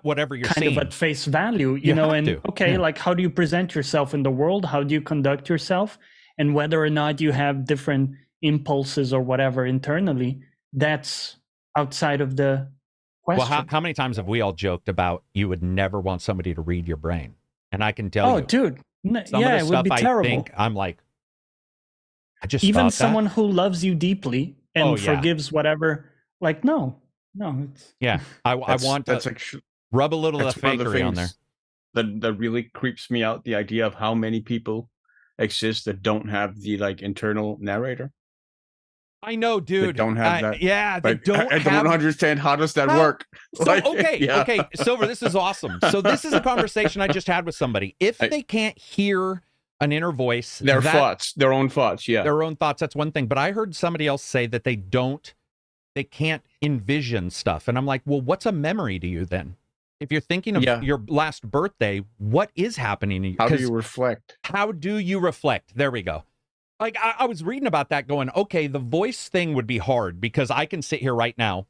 whatever you're kind seeing. of at face value, You know, have and to, okay, yeah. like how do you present yourself in the world? How do you conduct yourself? And whether or not you have different impulses or whatever internally, that's outside of the question. Well, how many times have we all joked about you would never want somebody to read your brain? And I can tell Oh, you, dude. some Yeah, of it the would be stuff I terrible. think, I'm like, I just Even thought someone that. who loves you deeply and Oh, yeah. forgives whatever, like, no, it's Yeah, I want That's to actually rub a little of that's the one of the fakery on there. things that really creeps me out. The idea of how many people exist that don't have the like internal narrator. I know, That dude. don't have that. Yeah, they Like, don't I have. don't understand how does that work. So Like, okay, yeah. okay, Silver, this is awesome. So this is a conversation I just had with somebody. If they can't hear an inner voice, Their thoughts, their own thoughts, yeah. their own thoughts, that's one thing. But I heard somebody else say that they can't envision stuff. And I'm like, well, what's a memory to you then? If you're thinking of your last birthday, what is happening to you? How do you reflect? How do you reflect? There we go. Like, I was reading about that going, okay, the voice thing would be hard because I can sit here right now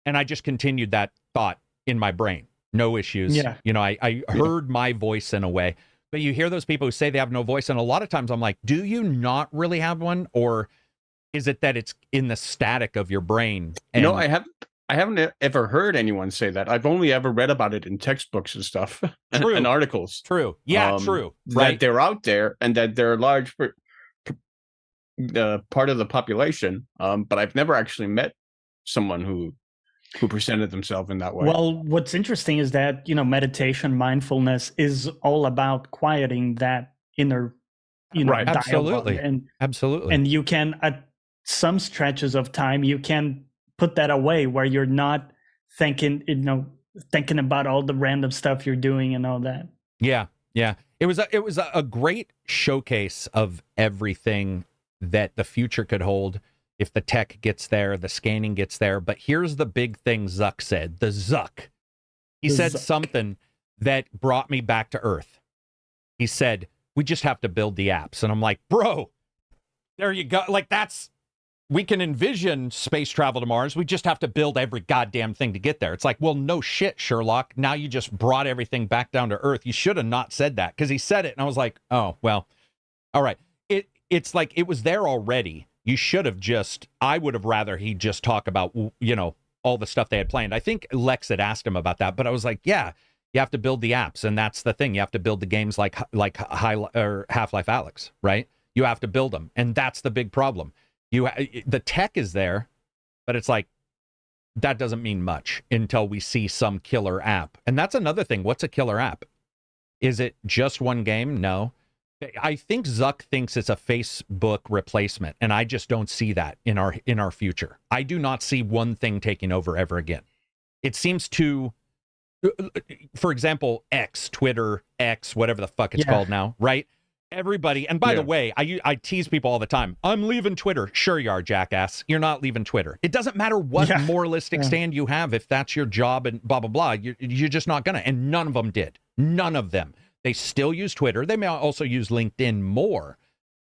and I just continued that thought in my brain. No issues. Yeah. You know, I heard my voice in a way. But you hear those people who say they have no voice, and a lot of times I'm like, do you not really have one? Or is it that it's in the static of your brain? And No, I haven't ever heard anyone say that. I've only ever read about it in textbooks and stuff and articles. True. Yeah, true. That they're out there and that they're a large part of the population. But I've never actually met someone who presented themselves in that way. Well, what's interesting is that, meditation, mindfulness is all about quieting that inner, Right. dialogue. Absolutely. And you can, at some stretches of time, you can put that away where you're not thinking about all the random stuff you're doing and all that. Yeah. Yeah. It was a great showcase of everything that the future could hold. If the tech gets there, the scanning gets there. But here's the big thing Zuck said. He said something that brought me back to earth. He said, we just have to build the apps. And I'm like, bro, there you go. Like, we can envision space travel to Mars. We just have to build every goddamn thing to get there. It's like, well, no shit, Sherlock. Now you just brought everything back down to earth. You should have not said that, because he said it. And I was like, oh, well, all right. It's like it was there already. You should have I would have rather he just talk about, all the stuff they had planned. I think Lex had asked him about that, but I was like, yeah, you have to build the apps. And that's the thing. You have to build the games like Half-Life Alyx, right? You have to build them. And that's the big problem. The tech is there, but it's like, that doesn't mean much until we see some killer app. And that's another thing. What's a killer app? Is it just one game? No. I think Zuck thinks it's a Facebook replacement, and I just don't see that in our future. I do not see one thing taking over ever again. It seems to, for example, Twitter, whatever the fuck it's called now, right? Everybody, and by the way, I tease people all the time. I'm leaving Twitter. Sure you are, jackass. You're not leaving Twitter. It doesn't matter what moralistic stand you have. If that's your job and blah, blah, blah, you're just not gonna. And none of them did. None of them. They still use Twitter. They may also use LinkedIn more,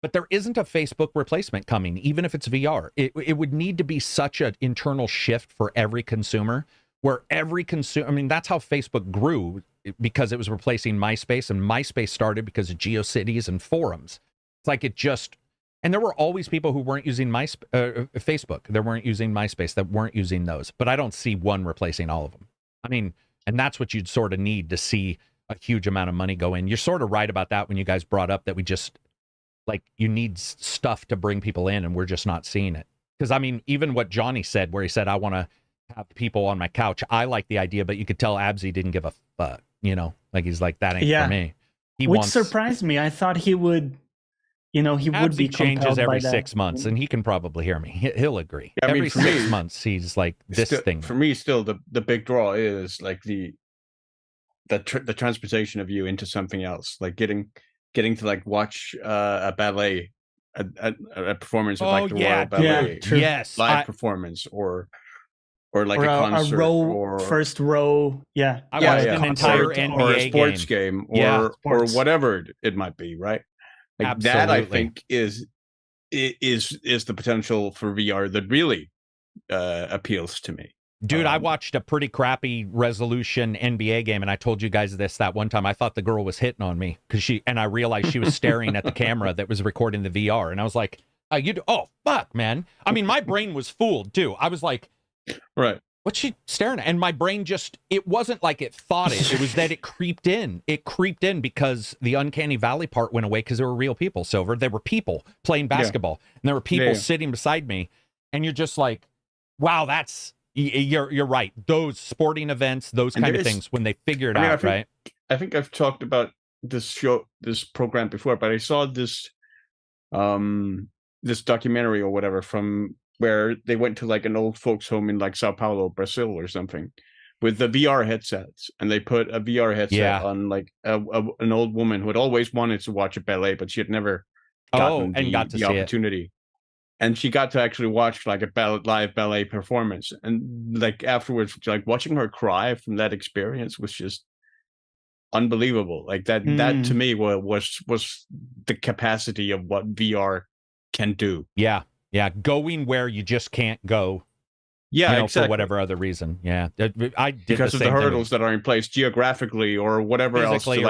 but there isn't a Facebook replacement coming, even if it's VR. It would need to be such an internal shift for every consumer, where every consumer, I mean, that's how Facebook grew, because it was replacing MySpace, and MySpace started because of GeoCities and forums. It's like and there were always people who weren't using Facebook. They weren't using MySpace, that weren't using those, but I don't see one replacing all of them. I mean, and that's what you'd sort of need to see a huge amount of money go in. You're sort of right about that when you guys brought up that we just, like, you need stuff to bring people in, and we're just not seeing it. Because, I mean, even what Johnny said, where he said, I want to have people on my couch. I like the idea, but you could tell Absy didn't give a fuck, like he's like, that ain't for me. Which surprised me. I thought he would, he would be changes every by 6 months, and he can probably hear me. He'll agree. Yeah, every 6 months, he's like, this thing. For me, still, the big draw is like the transportation of you into something else, like getting to like watch a ballet, a performance of like the Royal Ballet, live performance, or like a concert, or first row, I watched an entire NBA or a sports game, or whatever it might be, right? Like Absolutely. that, I think is the potential for VR that really appeals to me. Dude, I watched a pretty crappy resolution NBA game, and I told you guys that one time. I thought the girl was hitting on me and I realized she was staring at the camera that was recording the VR, and I was like, "Oh fuck, man!" I mean, my brain was fooled too. I was like, right. What's she staring at? And my brain it wasn't like it thought it. It was that it creeped in. It creeped in because the uncanny valley part went away because there were real people, Silver. There were people playing basketball. And there were people sitting beside me. And you're just like, wow, you're right. Those sporting events, those kind of things, when they figure it out, right? I think I've talked about this program before, but I saw this documentary or whatever from where they went to like an old folks home in like Sao Paulo, Brazil or something with the VR headsets. And they put a VR headset on like an old woman who had always wanted to watch a ballet, but she had never gotten the opportunity. And she got to actually watch like a live ballet performance. And like afterwards, like watching her cry from that experience was just unbelievable. Like that to me was the capacity of what VR can do. Yeah, going where you just can't go. Yeah, exactly. For whatever other reason. Yeah, I did because of the hurdles that are in place geographically or whatever else. To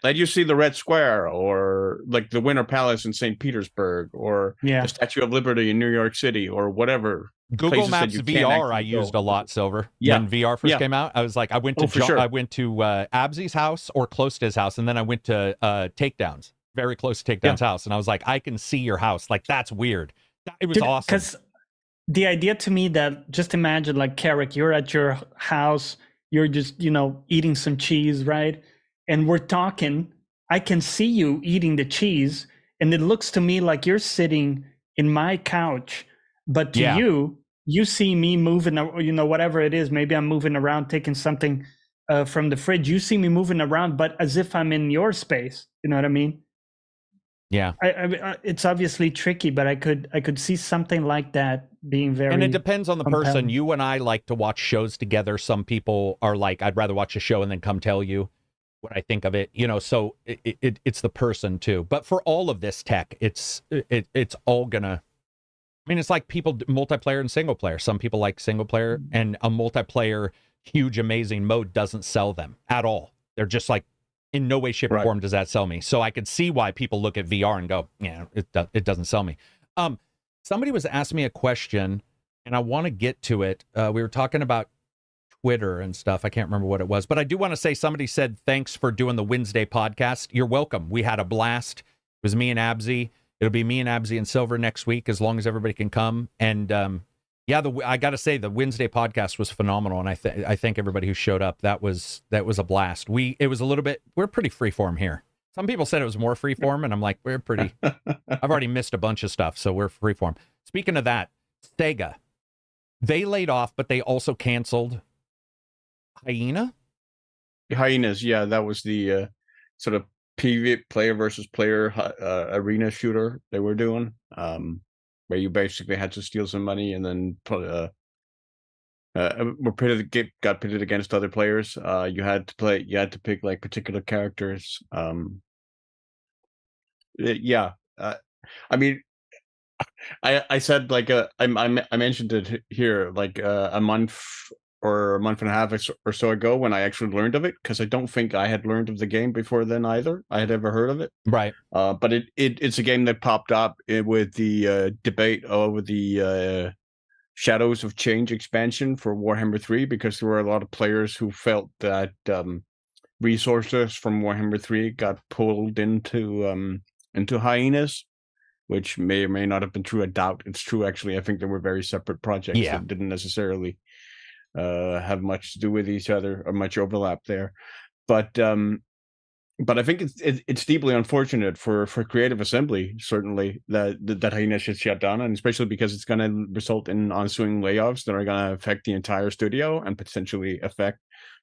let you see the Red Square or like the Winter Palace in St. Petersburg or the Statue of Liberty in New York City or whatever. Google Maps VR I used a lot, Silver. When VR first came out, I was like, I went to Abzi's house or close to his house, and then I went to Takedowns, very close to Takedown's house, and I was like, I can see your house. Like, that's weird. It was awesome. Because the idea to me that just imagine like Karak, you're at your house, you're just, eating some cheese, right? And we're talking, I can see you eating the cheese. And it looks to me like you're sitting in my couch, but to you see me moving, whatever it is, maybe I'm moving around, taking something from the fridge. You see me moving around, but as if I'm in your space. You know what I mean? Yeah, it's obviously tricky, but I could see something like that being very. And it depends on the compelling. person. You and I like to watch shows together. Some people are like, I'd rather watch a show and then come tell you what I think of it. So it's the person too. But for all of this tech, it's all gonna. I mean, it's like people multiplayer and single player. Some people like single player, and a multiplayer huge amazing mode doesn't sell them at all. They're just like, in no way, shape, or form does that sell me. So I could see why people look at VR and go, yeah, it doesn't sell me. Somebody was asking me a question, and I want to get to it. We were talking about Twitter and stuff. I can't remember what it was, but I do want to say somebody said, thanks for doing the Wednesday podcast. You're welcome. We had a blast. It was me and Abzi. It'll be me and Abzi and Silver next week, as long as everybody can come. And I got to say, the Wednesday podcast was phenomenal, and I thank everybody who showed up. That was a blast. It was a little bit. We're pretty freeform here. Some people said it was more freeform, and I'm like, we're pretty. I've already missed a bunch of stuff, so we're freeform. Speaking of that, Sega, they laid off, but they also canceled Hyenas, yeah, that was the sort of player versus player arena shooter they were doing. Where you basically had to steal some money and then got pitted against other players. You had to pick like particular characters. I mean, I said like I mentioned it here like a month or a month and a half or so ago when I actually learned of it, because I don't think I had learned of the game before then either. I had ever heard of it. Right. But it's a game that popped up with the debate over the Shadows of Change expansion for Warhammer 3, because there were a lot of players who felt that resources from Warhammer 3 got pulled into Hyenas, which may or may not have been true. I doubt it's true, actually. I think they were very separate projects that didn't necessarily have much to do with each other or much overlap there. But I think it's deeply unfortunate for Creative Assembly, certainly, that Hyenas should shut down, and especially because it's going to result in ensuing layoffs that are going to affect the entire studio and potentially affect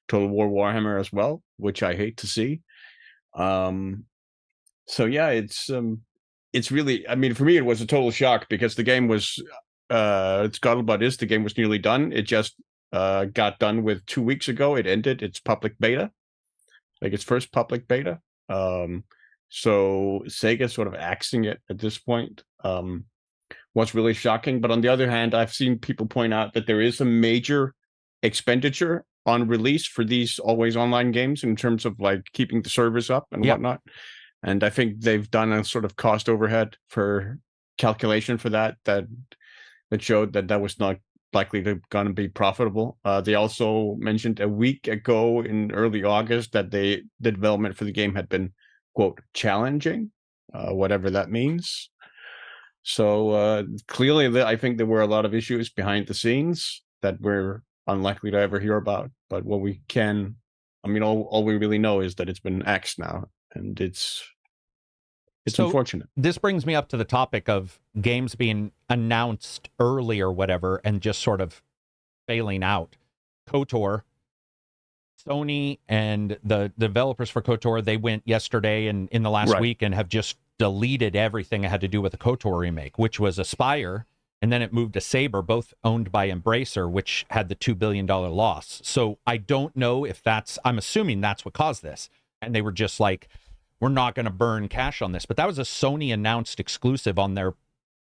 Total War Warhammer as well, which I hate to see. So yeah, it's really, I mean, for me, it was a total shock, because the game was, scuttlebutt is the game was nearly done. It just got done with 2 weeks ago. It ended its public beta, like its first public beta. So Sega sort of axing it at this point. What's really shocking. But on the other hand, I've seen people point out that there is a major expenditure on release for these always online games in terms of like keeping the servers up and whatnot. And I think they've done a sort of cost overhead for calculation for that showed that was not likely to going to be profitable. They also mentioned a week ago in early August that the development for the game had been, quote, challenging, whatever that means. So clearly, I think there were a lot of issues behind the scenes that we're unlikely to ever hear about. But what we can, I mean, all we really know is that it's been axed now, and it's so unfortunate. This brings me up to the topic of games being announced early or whatever and just sort of failing out. KOTOR, Sony and the developers for KOTOR, they went yesterday and in the last week and have just deleted everything that had to do with the KOTOR remake, which was Aspire, and then it moved to Saber, both owned by Embracer, which had the $2 billion loss. So I don't know if I'm assuming that's what caused this. And they were just like, we're not going to burn cash on this. But that was a Sony announced exclusive on their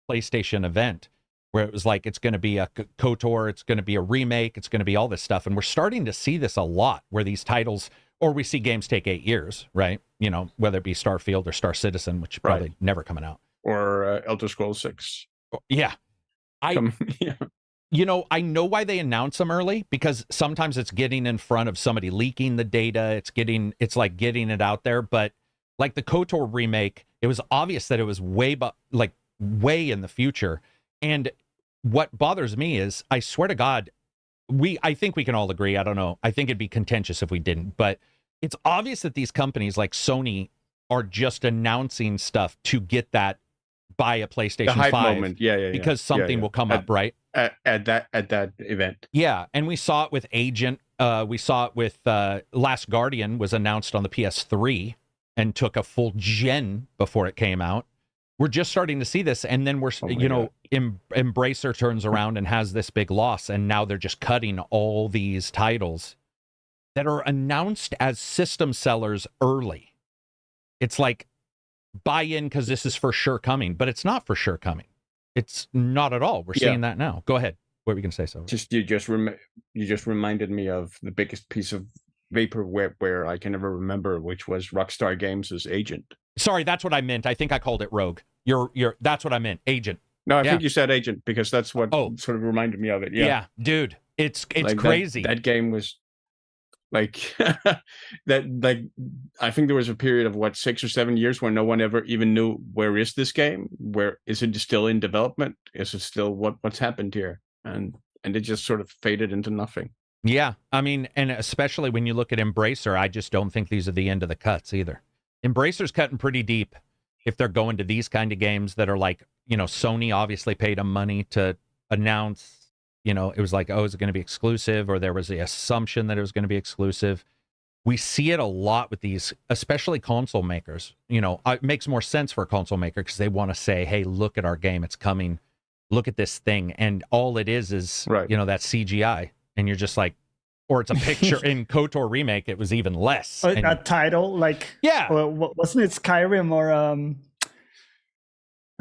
PlayStation event, where it was like, it's going to be a KOTOR, it's going to be a remake, it's going to be all this stuff. And we're starting to see this a lot, where these titles, or we see games take 8 years, right? You know, whether it be Starfield or Star Citizen, which is probably never coming out. Or Elder Scrolls 6. Yeah. You know, I know why they announce them early, because sometimes it's getting in front of somebody leaking the data. It's like getting it out there. But like the KOTOR remake, it was obvious that it was way in the future. And what bothers me is, I swear to God, I think we can all agree. I don't know. I think it'd be contentious if we didn't, but it's obvious that these companies like Sony are just announcing stuff to get that buy a PlayStation 5 moment. Because something will come up, right? At that event. Yeah. And we saw it with Agent. We saw it with Last Guardian was announced on the PS3 and took a full gen before it came out. We're just starting to see this, and then Embracer turns around and has this big loss, and now they're just cutting all these titles that are announced as system sellers early. It's like, buy in because this is for sure coming, but it's not for sure coming. It's not at all. We're seeing that now. Go ahead. What were you going to say, so? You just reminded me of the biggest piece of vaporware I can ever remember, which was Rockstar Games' Agent. Sorry, that's what I meant. I think I called it Rogue. That's what I meant. Agent. No, I think you said Agent, because that's what sort of reminded me of it. Yeah, dude, it's like crazy. That game was like I think there was a period of 6 or 7 years where no one ever even knew, where is this game? Where is it still in development? Is it still what's happened here? And it just sort of faded into nothing. Yeah, I mean, and especially when you look at Embracer, I just don't think these are the end of the cuts either. Embracer's cutting pretty deep if they're going to these kind of games that are like, you know, Sony obviously paid them money to announce, you know, it was like, oh, is it going to be exclusive? Or there was the assumption that it was going to be exclusive. We see it a lot with these, especially console makers. You know, it makes more sense for a console maker because they want to say, hey, look at our game. It's coming. Look at this thing. And all it is, you know, that CGI. And you're just like, or it's a picture. In KOTOR Remake, it was even less. A title, like, wasn't it Skyrim or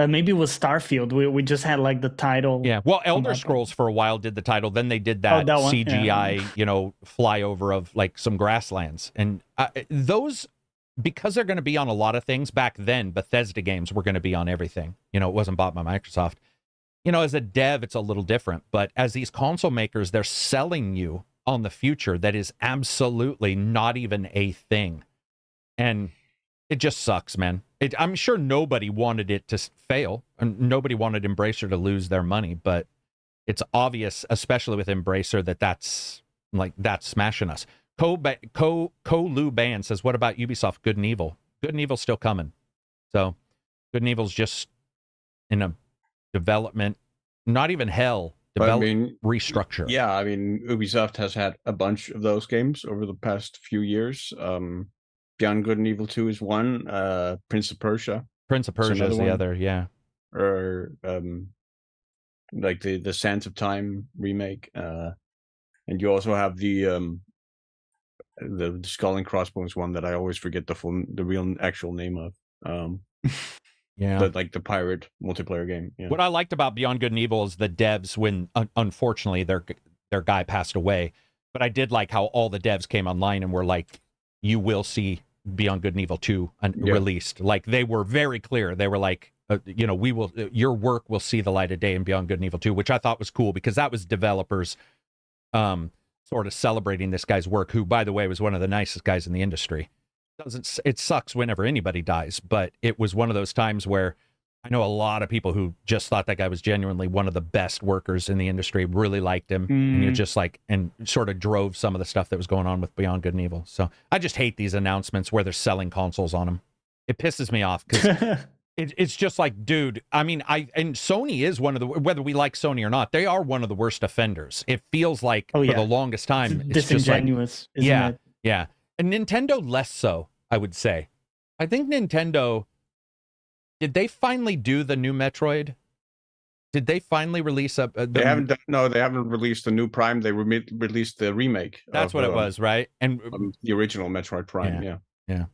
maybe it was Starfield? We just had like the title. Yeah, well, Elder Scrolls for a while did the title. Then they did that CGI, you know, flyover of like some grasslands. And those, because they're going to be on a lot of things back then, Bethesda games were going to be on everything. You know, it wasn't bought by Microsoft. You know, as a dev, it's a little different. But as these console makers, they're selling you on the future that is absolutely not even a thing. And it just sucks, man. I'm sure nobody wanted it to fail, and nobody wanted Embracer to lose their money, but it's obvious, especially with Embracer, that's smashing us. Lu Ban says, what about Ubisoft Good and Evil? Good and Evil's still coming. So Good and Evil's just in a development, not even hell, restructure. Yeah, I mean, Ubisoft has had a bunch of those games over the past few years. Beyond Good and Evil 2 is one. Prince of Persia. Prince of Persia is the other, yeah. Or like the Sands of Time remake. And you also have the Skull and Crossbones one that I always forget the real actual name of. Yeah, like the pirate multiplayer game. Yeah. What I liked about Beyond Good and Evil is the devs, when unfortunately their guy passed away. But I did like how all the devs came online and were like, you will see Beyond Good and Evil 2 released. Like, they were very clear. They were like, we will, your work will see the light of day in Beyond Good and Evil 2, which I thought was cool because that was developers sort of celebrating this guy's work, who, by the way, was one of the nicest guys in the industry. It sucks whenever anybody dies, but it was one of those times where I know a lot of people who just thought that guy was genuinely one of the best workers in the industry, really liked him, and you're just like, and sort of drove some of the stuff that was going on with Beyond Good and Evil. So I just hate these announcements where they're selling consoles on them. It pisses me off because it's just like, dude, I mean, and Sony is one of the, whether we like Sony or not, they are one of the worst offenders. It feels like for the longest time, it's disingenuous. Just like, yeah. And Nintendo less so, I would say. I think Nintendo, did they finally do the new Metroid? Did they finally release they haven't released the new Prime. They released the remake. That's what it was, right? And the original Metroid Prime. Yeah.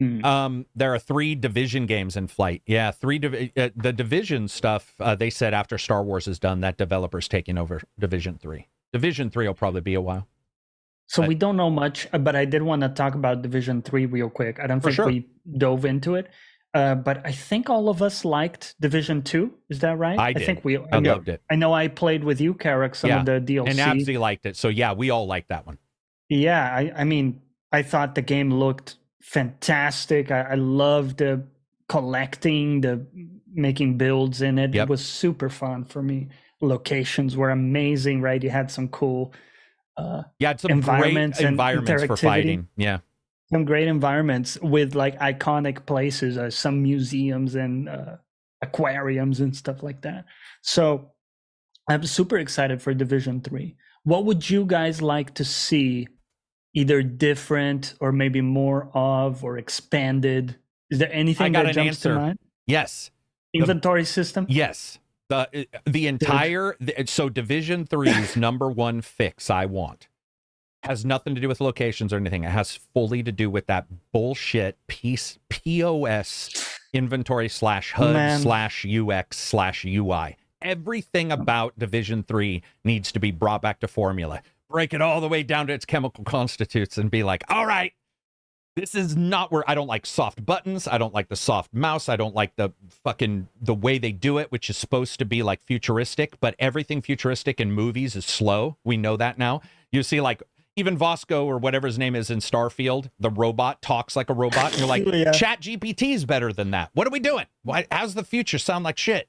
There are 3 Division games in flight. Yeah, the Division stuff. They said after Star Wars is done, that developer's taking over Division 3. Division 3 will probably be a while. So we don't know much, but I did want to talk about Division 3 real quick. I don't think we dove into it. But I think all of us liked Division 2. Is that right? I did. I loved it. I know I played with you, Karak, some of the DLC. And Abzi liked it. So yeah, we all liked that one. Yeah, I mean, I thought the game looked fantastic. I loved the collecting, the making builds in it. It was super fun for me. Locations were amazing, right? You had some cool some environments for fighting. Yeah. Some great environments with like iconic places, some museums and aquariums and stuff like that. So I'm super excited for Division 3. What would you guys like to see either different or maybe more of or expanded? Is there anything that jumps to mind? Yes. Inventory system? Yes. The entire, so Division 3's number one fix I want has nothing to do with locations or anything. It has fully to do with that bullshit POS inventory /HUD/UX/UI. Everything about Division 3 needs to be brought back to formula. Break it all the way down to its chemical constitutes and be like, all right, this is not where I don't like soft buttons. I don't like the soft mouse. I don't like the way they do it, which is supposed to be like futuristic, but everything futuristic in movies is slow. We know that now. You see like even Vasco or whatever his name is in Starfield, the robot talks like a robot. And you're like, Chat GPT is better than that. What are we doing? How's the future sound like shit?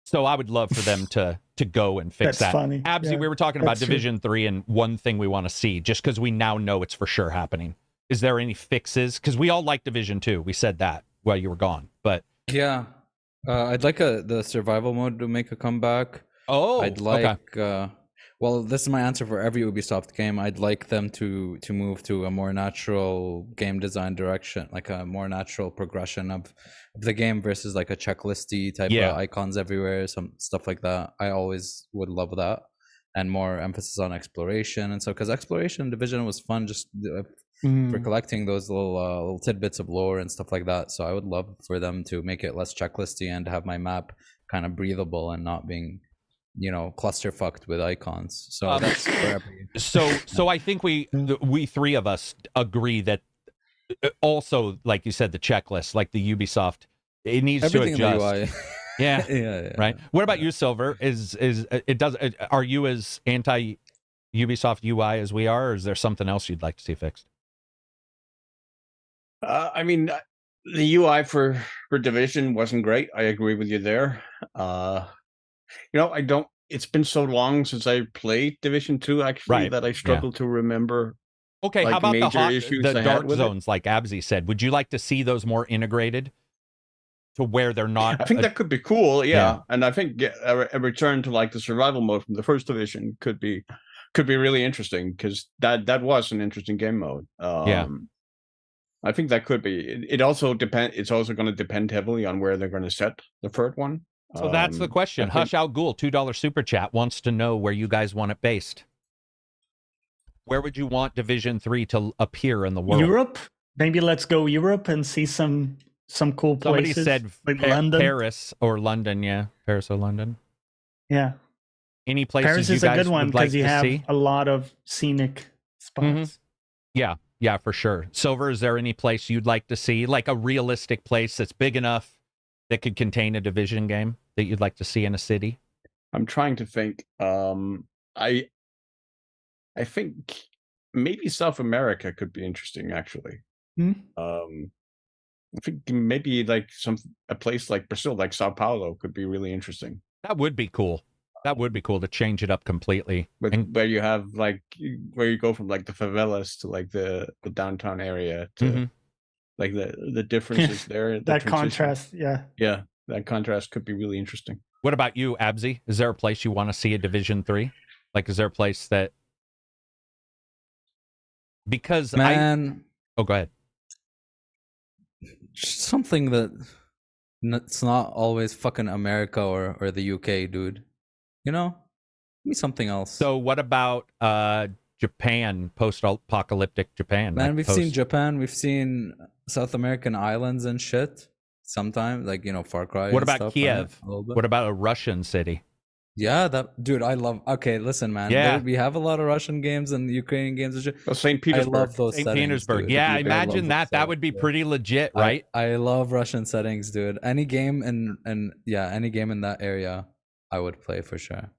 So I would love for them to go and fix that. Funny. Abzi, we were talking about Division 3 and one thing we want to see, just because we now know it's for sure happening. Is there any fixes? Because we all like Division 2. We said that while you were gone. But yeah, I'd like the survival mode to make a comeback. Oh, I'd like. Well, this is my answer for every Ubisoft game. I'd like them to move to a more natural game design direction, like a more natural progression of the game versus like a checklisty type of icons everywhere, some stuff like that. I always would love that, and more emphasis on exploration. And so, because exploration in Division was fun, just for collecting those little tidbits of lore and stuff like that. So I would love for them to make it less checklisty and have my map kind of breathable and not being, cluster fucked with icons. So that's for every. So I think we 3 of us agree that also, like you said, the checklist, like the Ubisoft, it needs everything to adjust. In the UI. Yeah. Right. What about you, Silver? Are you as anti Ubisoft UI as we are, or is there something else you'd like to see fixed? I mean, the UI for Division wasn't great. I agree with you there. It's been so long since I played Division 2 actually that I struggle to remember. Okay, how about the dark zones, like Abzi said? Would you like to see those more integrated to where they're not? I think that could be cool, and I think a return to like the survival mode from the first Division could be really interesting, because that was an interesting game mode. I think that could be. It also depend. It's also going to depend heavily on where they're going to set the third one. So that's the question. Hush Out Ghoul, $2 super chat, wants to know where you guys want it based. Where would you want Division 3 to appear in the world? Europe? Maybe let's go Europe and see some cool places. Somebody said like London. Paris or London, Paris or London. Yeah. Any places Paris you is a guys good one would like because you to have see? a lot of scenic spots. Yeah, for sure. Silver, is there any place you'd like to see, like a realistic place that's big enough that could contain a Division game that you'd like to see in a city? I'm trying to think. I think maybe South America could be interesting, actually. Hmm? I think maybe like a place like Brazil, like Sao Paulo, could be really interesting. That would be cool. That would be cool to change it up completely. Where you have like where you go from like the favelas to like the downtown area to like the differences there. That contrast, yeah. Yeah, that contrast could be really interesting. What about you, Abzi? Is there a place you want to see a Division 3? Like, is there a place that... Because Man, Oh, go ahead. something that it's not always fucking America or the UK, dude. You know? Give me something else. So what about Japan, post-apocalyptic Japan? Man, like we've seen Japan, we've seen South American islands and shit. Sometimes, like, you know, Far Cry. What and about stuff, Kiev? right? What about a Russian city? Yeah, that dude, I love. Okay, listen, man. Yeah. We have a lot of Russian games and Ukrainian games and shit. Well, St. I Petersburg. love those St. settings, Petersburg. dude. Yeah, Dude, I love imagine that. those That would be settings, pretty legit, right? I love Russian settings, dude. Any game any game in that area, I would play for sure.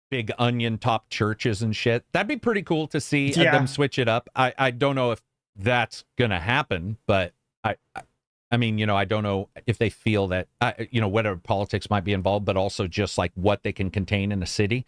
Big onion top churches and shit. That'd be pretty cool to see Yeah. them switch it up. I don't know if that's gonna happen, but I mean, you know, I don't know if they feel that, you know, whatever politics might be involved, but also just like what they can contain in a city.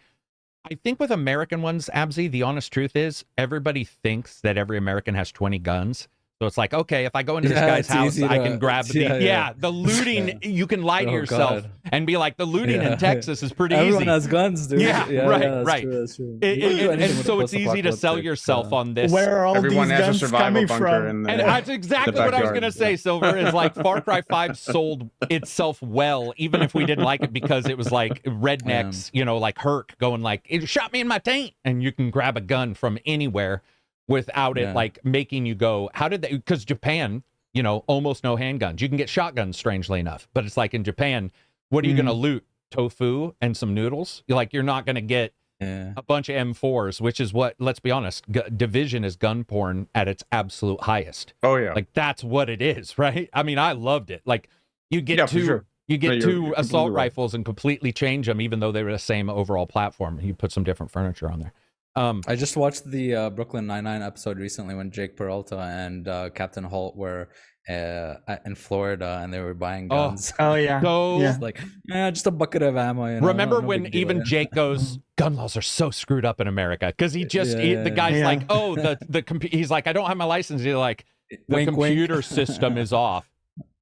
I think with American ones, Abzi, the honest truth is everybody thinks that every American has 20 guns. So it's like, okay, if I go into this guy's it's house, easy I to- can grab the, the looting. You can lie to Oh, yourself God. and be like, the looting Yeah. in Texas is pretty Everyone easy. has guns, dude. Yeah, right, that's right. True, that's true. And You can do anything so with a it's easy to sell post-apocalyptic, yourself on this. Where are all Everyone these has a guns survival coming bunker from? in the, And that's exactly what I was backyard. going to say, Silver, is like Far Cry 5 sold itself well, even if we didn't like it, because it was like rednecks, you know, like Herc going like, it shot me in my taint. And you can grab a gun from anywhere without it like making you go, how did they? Because Japan, you know, almost no handguns. You can get shotguns, strangely enough. But it's like in Japan, what are you going to loot? Tofu and some noodles? You're not going to get a bunch of M4s, which is what, let's be honest, Division is gun porn at its absolute highest. Oh yeah, Like that's what it is, right? I mean, I loved it. Like you get for sure. you get No, you're assault completely right. rifles and completely change them, even though they were the same overall platform. You put some different furniture on there. I just watched the Brooklyn Nine-Nine episode recently when Jake Peralta and Captain Holt were in Florida and they were buying guns. Oh yeah. So Yeah. Like, just a bucket of ammo. You know? remember no when big deal, even yeah. Jake goes, gun laws are so screwed up in America, because he just the guy's Yeah. like, oh, he's like, I don't have my license. He's like, the Wink, wink. computer system is off.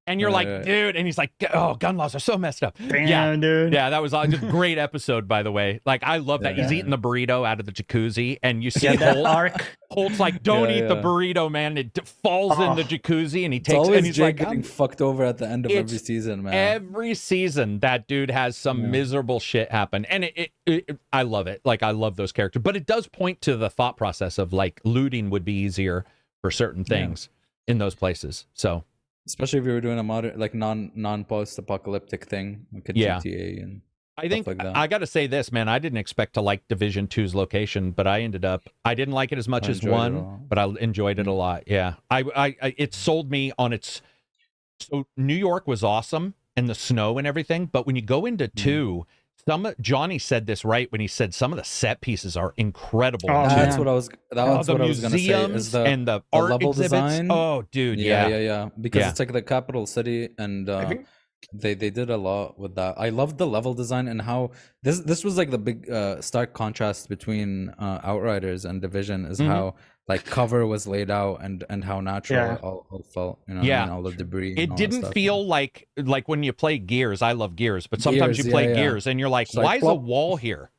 And you're like, Right. dude, and he's like, oh, gun laws are so messed up. Damn, dude. Yeah, that was a great episode, by the way. Like, I love that. He's Yeah. eating the burrito out of the jacuzzi, and you see Yeah, that Holt. arc. Holt's like, don't Yeah, eat the yeah. burrito, man. It falls in the jacuzzi, and he It's takes always and he's Jake like, getting fucked over at the end of It's every season, man. every season that dude has some miserable shit happen, and I love it. Like, I love those characters, but it does point to the thought process of like looting would be easier for certain things in those places. So Especially if you were doing a modern, like non post apocalyptic thing, like a Yeah. GTA and I think like that. I got to say this, man. I didn't expect to like Division 2's location, but I didn't like it as much I as enjoyed it a one, lot. but I enjoyed it a lot. Yeah, it sold me on its. So New York was awesome and the snow and everything, but when you go into two, Johnny said this right when he said some of the set pieces are incredible. Oh, That's man. what I was. That's the what I was gonna say. museums Is the and the the art level exhibits. design. Oh, dude, yeah. Because Yeah. it's like the capital city, and I think they did a lot with that. I loved the level design and how this was like the big stark contrast between Outriders and Division is how like cover was laid out and how natural Yeah. it all felt. You know, Yeah. all the debris. and It all that didn't stuff. feel like when you play Gears. I love Gears, but sometimes Gears, you play yeah. Gears and you're like, It's like, why is a plop. wall here?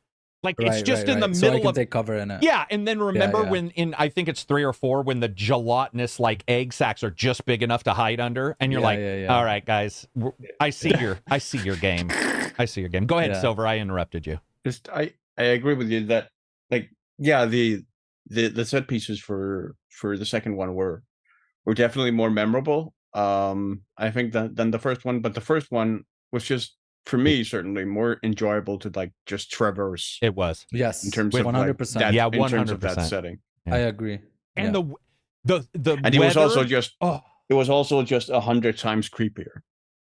Like it's Right, just right, in the right. So I middle can of take cover in it. Yeah, and then remember yeah. when in I think it's 3 or 4 when the gelatinous like egg sacs are just big enough to hide under, and you're Yeah, like, yeah. all right, guys, I see your game. I see your game. Go ahead, Yeah. Silver. I interrupted you. just I agree with you that like the set pieces for the second one were definitely more memorable. I think than the first one, but the first one was just for me certainly more enjoyable to like just traverse It was. Yes, in terms With of 100%. like that, Yeah, in terms of 100%. that setting. Yeah. I agree. And Yeah. the And it was also weather- just oh, it was also just 100 times creepier.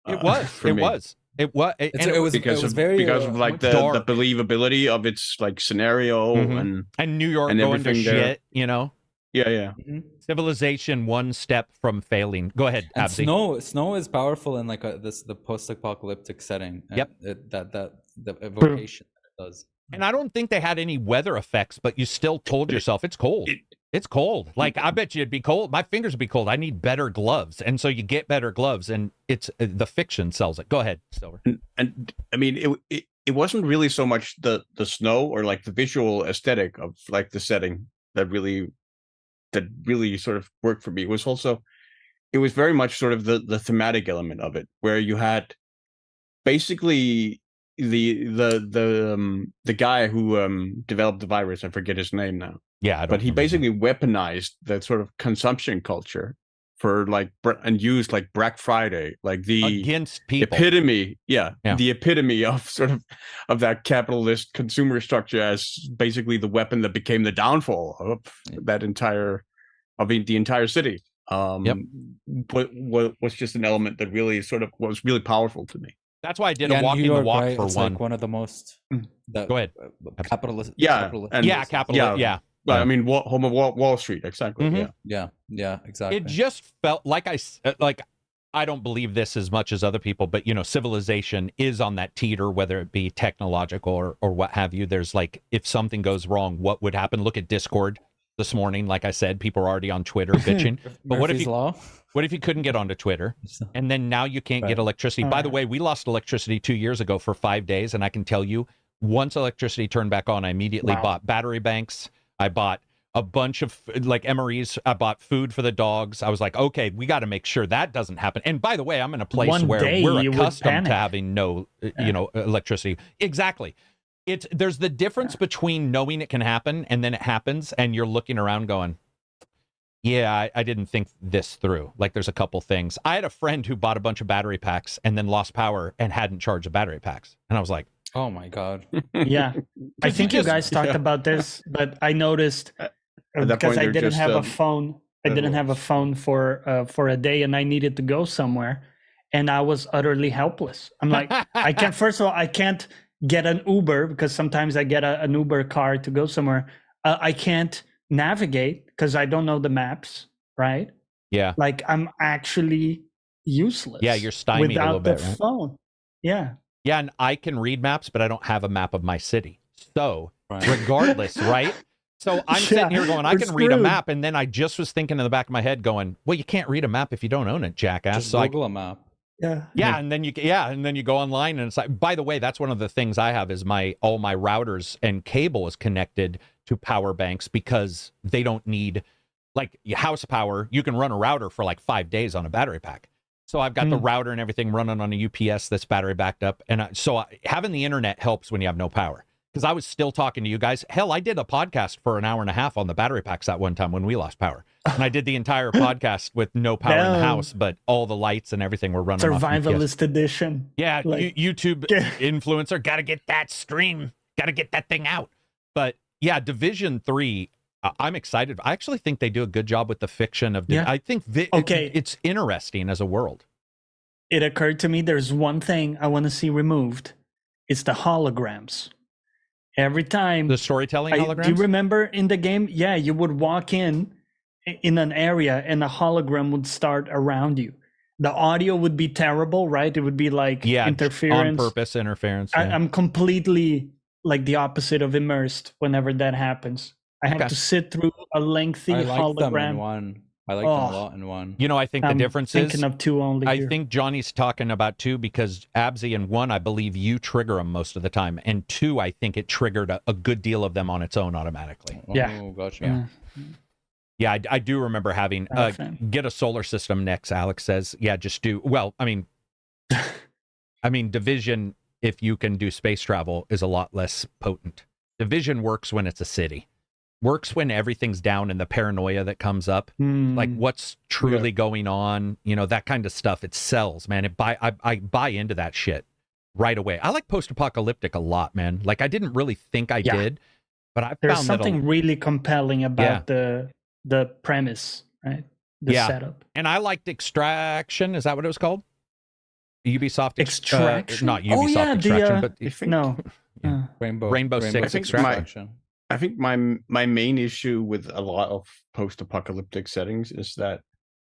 it was. For It me. was. It was. And It was because of very like much the dark. believability of its like scenario Mhm. and New York and going to everything there. shit. You know, yeah. Mhm. civilization one step from failing. Go ahead, And Abzi. snow is powerful in like the post-apocalyptic setting. And Yep. The evocation that it does. And I don't think they had any weather effects, but you still told yourself it's cold. It's cold. Like, I bet you it'd be cold. My fingers would be cold. I need better gloves. And so you get better gloves, and it's the fiction sells it. Go ahead, Silver. And I mean it wasn't really so much the snow or like the visual aesthetic of like the setting that really sort of worked for me. It was very much sort of the thematic element of it, where you had basically the guy who developed the virus. I forget his name now. Yeah, I don't But he remember. basically weaponized that sort of consumption culture for like and used like Black Friday, like the against people. epitome, Yeah. the epitome of sort of that capitalist consumer structure as basically the weapon that became the downfall of that entire the entire city. Yep. Was just an element that really sort of was really powerful to me. That's why I did a New walking the York, walk right? for It's one. like one of the most Go ahead. capitalist. Yeah, capitalist and- Yeah, capital. Yeah. But Yeah. I mean, home of Wall Street, exactly. Mhm. Yeah. Exactly. It just felt like I don't believe this as much as other people, but you know, civilization is on that teeter, whether it be technological or what have you. There's like, if something goes wrong, what would happen? Look at Discord this morning. Like I said, people are already on Twitter bitching. But what if Murphy's you Law? what if you couldn't get onto Twitter and then now you can't get Right. electricity? By the way, we lost electricity 2 years ago for 5 days, and I can tell you, once electricity turned back on, I immediately bought battery banks. I bought a bunch of like MREs. I bought food for the dogs. I was like, okay, we got to make sure that doesn't happen. And by the way, I'm in a place One where day we're you would accustomed to panic. having no, electricity. Exactly. There's the difference between knowing it can happen and then it happens, and you're looking around going, yeah, I didn't think this through. Like, there's a couple things. I had a friend who bought a bunch of battery packs and then lost power and hadn't charged the battery packs. And I was like, Oh my god. Yeah, I think you just- guys talked about this, but I noticed that because point, I they're didn't just, have a phone. I didn't have a networks. phone for a day, and I needed to go somewhere, and I was utterly helpless. I'm like, I can't. First of all, I can't get an Uber because sometimes I get an Uber car to go somewhere. I can't navigate because I don't know the maps. Right? yeah. Like I'm actually useless. Yeah, you're stymied a without little bit, the right? phone. Yeah. Yeah, and I can read maps, but I don't have a map of my city. So, Right. regardless, right? So I'm Yeah, sitting here going, I we're can read a screwed. map, and then I just was thinking in the back of my head going, well, you can't read a map if you don't own it, jackass. Just So I, Google a map. Yeah. yeah, and then you go online, and it's like, by the way, that's one of the things I have is all my routers and cable is connected to power banks because they don't need like house power. You can run a router for like 5 days on a battery pack. So I've got the router and everything running on a UPS that's battery backed up. And having the internet helps when you have no power. Because I was still talking to you guys. Hell, I did a podcast for an hour and a half on the battery packs that one time when we lost power. And I did the entire podcast with no power in the Damn. house, but all the lights and everything were running off UPS. Survivalist edition. Yeah, Like- YouTube influencer, got to get that stream, got to get that thing out. But yeah, Division 3, I'm excited. I actually think they do a good job with the fiction of. Yeah. I think Okay. it's interesting as a world. It occurred to me there's one thing I want to see removed. It's the holograms. Every time The storytelling holograms. do you remember in the game? Yeah, you would walk in an area and a hologram would start around you. The audio would be terrible, right? It would be like Yeah, interference. on purpose interference. I, yeah. I'm completely like the opposite of immersed whenever that happens. I have Okay. to sit through a lengthy I like them in hologram. one. I like them a Oh. lot in one. You know, I think the I'm difference thinking is of two only. I here. think Johnny's talking about 2 because Absy in 1, I believe you trigger them most of the time, and 2, I think it triggered a good deal of them on its own automatically. Yeah. Oh, gotcha. Yeah. Yeah, I do remember having Not a fan. get a solar system next. Alex says, yeah, just do. Well, I mean, Division, if you can do space travel, is a lot less potent. Division works when it's a city. Works when everything's down and the paranoia that comes up, like Hmm. what's truly going on, that kind of stuff. It sells, man. I buy into that shit. right away. I like post-apocalyptic a lot, man. Like I didn't really think I did, but I There's found something really compelling about the premise, right? The setup. And I liked Extraction. Is that what it was called? Ubisoft Extraction? Not Ubisoft Extraction, but I think, Rainbow Six Extraction. I think my main issue with a lot of post-apocalyptic settings is that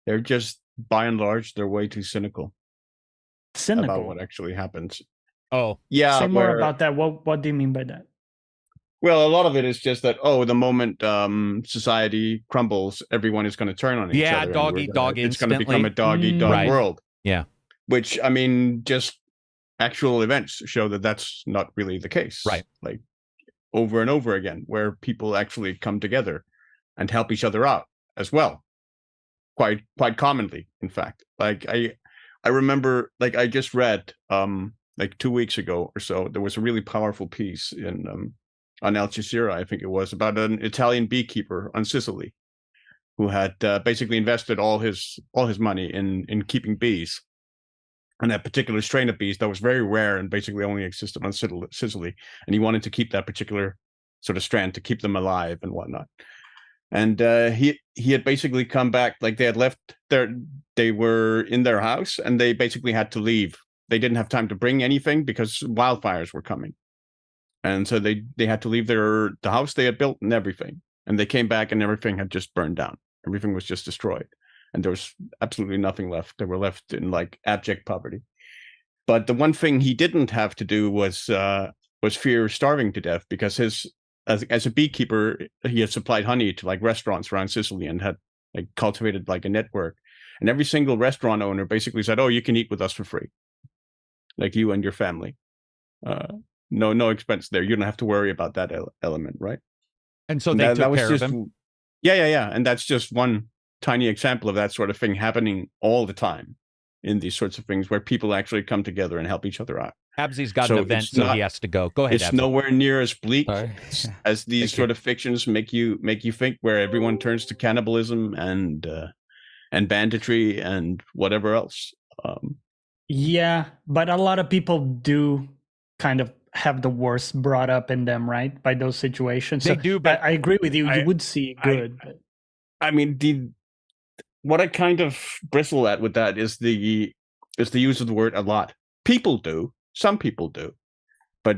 they're just, by and large, they're way too cynical about what actually happens. Oh, yeah. Say more about that. What do you mean by that? Well, a lot of it is just that, the moment society crumbles, everyone is going to turn on each other. Yeah, dog eat dog It's going instantly. to become a dog eat dog world. Yeah. Which, I mean, just actual events show that that's not really the case. Right. Like over and over again, where people actually come together and help each other out as well. Quite commonly, in fact. Like I remember, like I just read like 2 weeks ago or so, there was a really powerful piece in on Al Jazeera, I think it was, about an Italian beekeeper on Sicily who had basically invested all his money in keeping bees, and that particular strain of bees that was very rare and basically only existed on Sicily, and he wanted to keep that particular sort of strand to keep them alive and whatnot. And he had basically come back, like they had left they were in their house and they basically had to leave. They didn't have time to bring anything because wildfires were coming. And so they had to leave the house they had built and everything. And they came back and everything had just burned down. Everything was just destroyed. And there was absolutely nothing left. They were left in like abject poverty. But the one thing he didn't have to do was fear starving to death, because as a beekeeper, he had supplied honey to like restaurants around Sicily and had like cultivated like a network. And every single restaurant owner basically said, "Oh, you can eat with us for free, like you and your family. No expense there. You don't have to worry about that element, right?" And so they took care of him. Yeah. And that's just one tiny example of that sort of thing happening all the time in these sorts of things where people actually come together and help each other out. Absy's got an event, so he has to go. Go ahead. It's Absy. nowhere near as bleak as these sort of fictions make you think, where everyone turns to cannibalism and banditry and whatever else. Yeah, but a lot of people do kind of have the worst brought up in them, right? By those situations. They do, but I agree with you. You would see good. I mean, what I kind of bristle at with that is the use of the word "a lot." People do. Some people do. But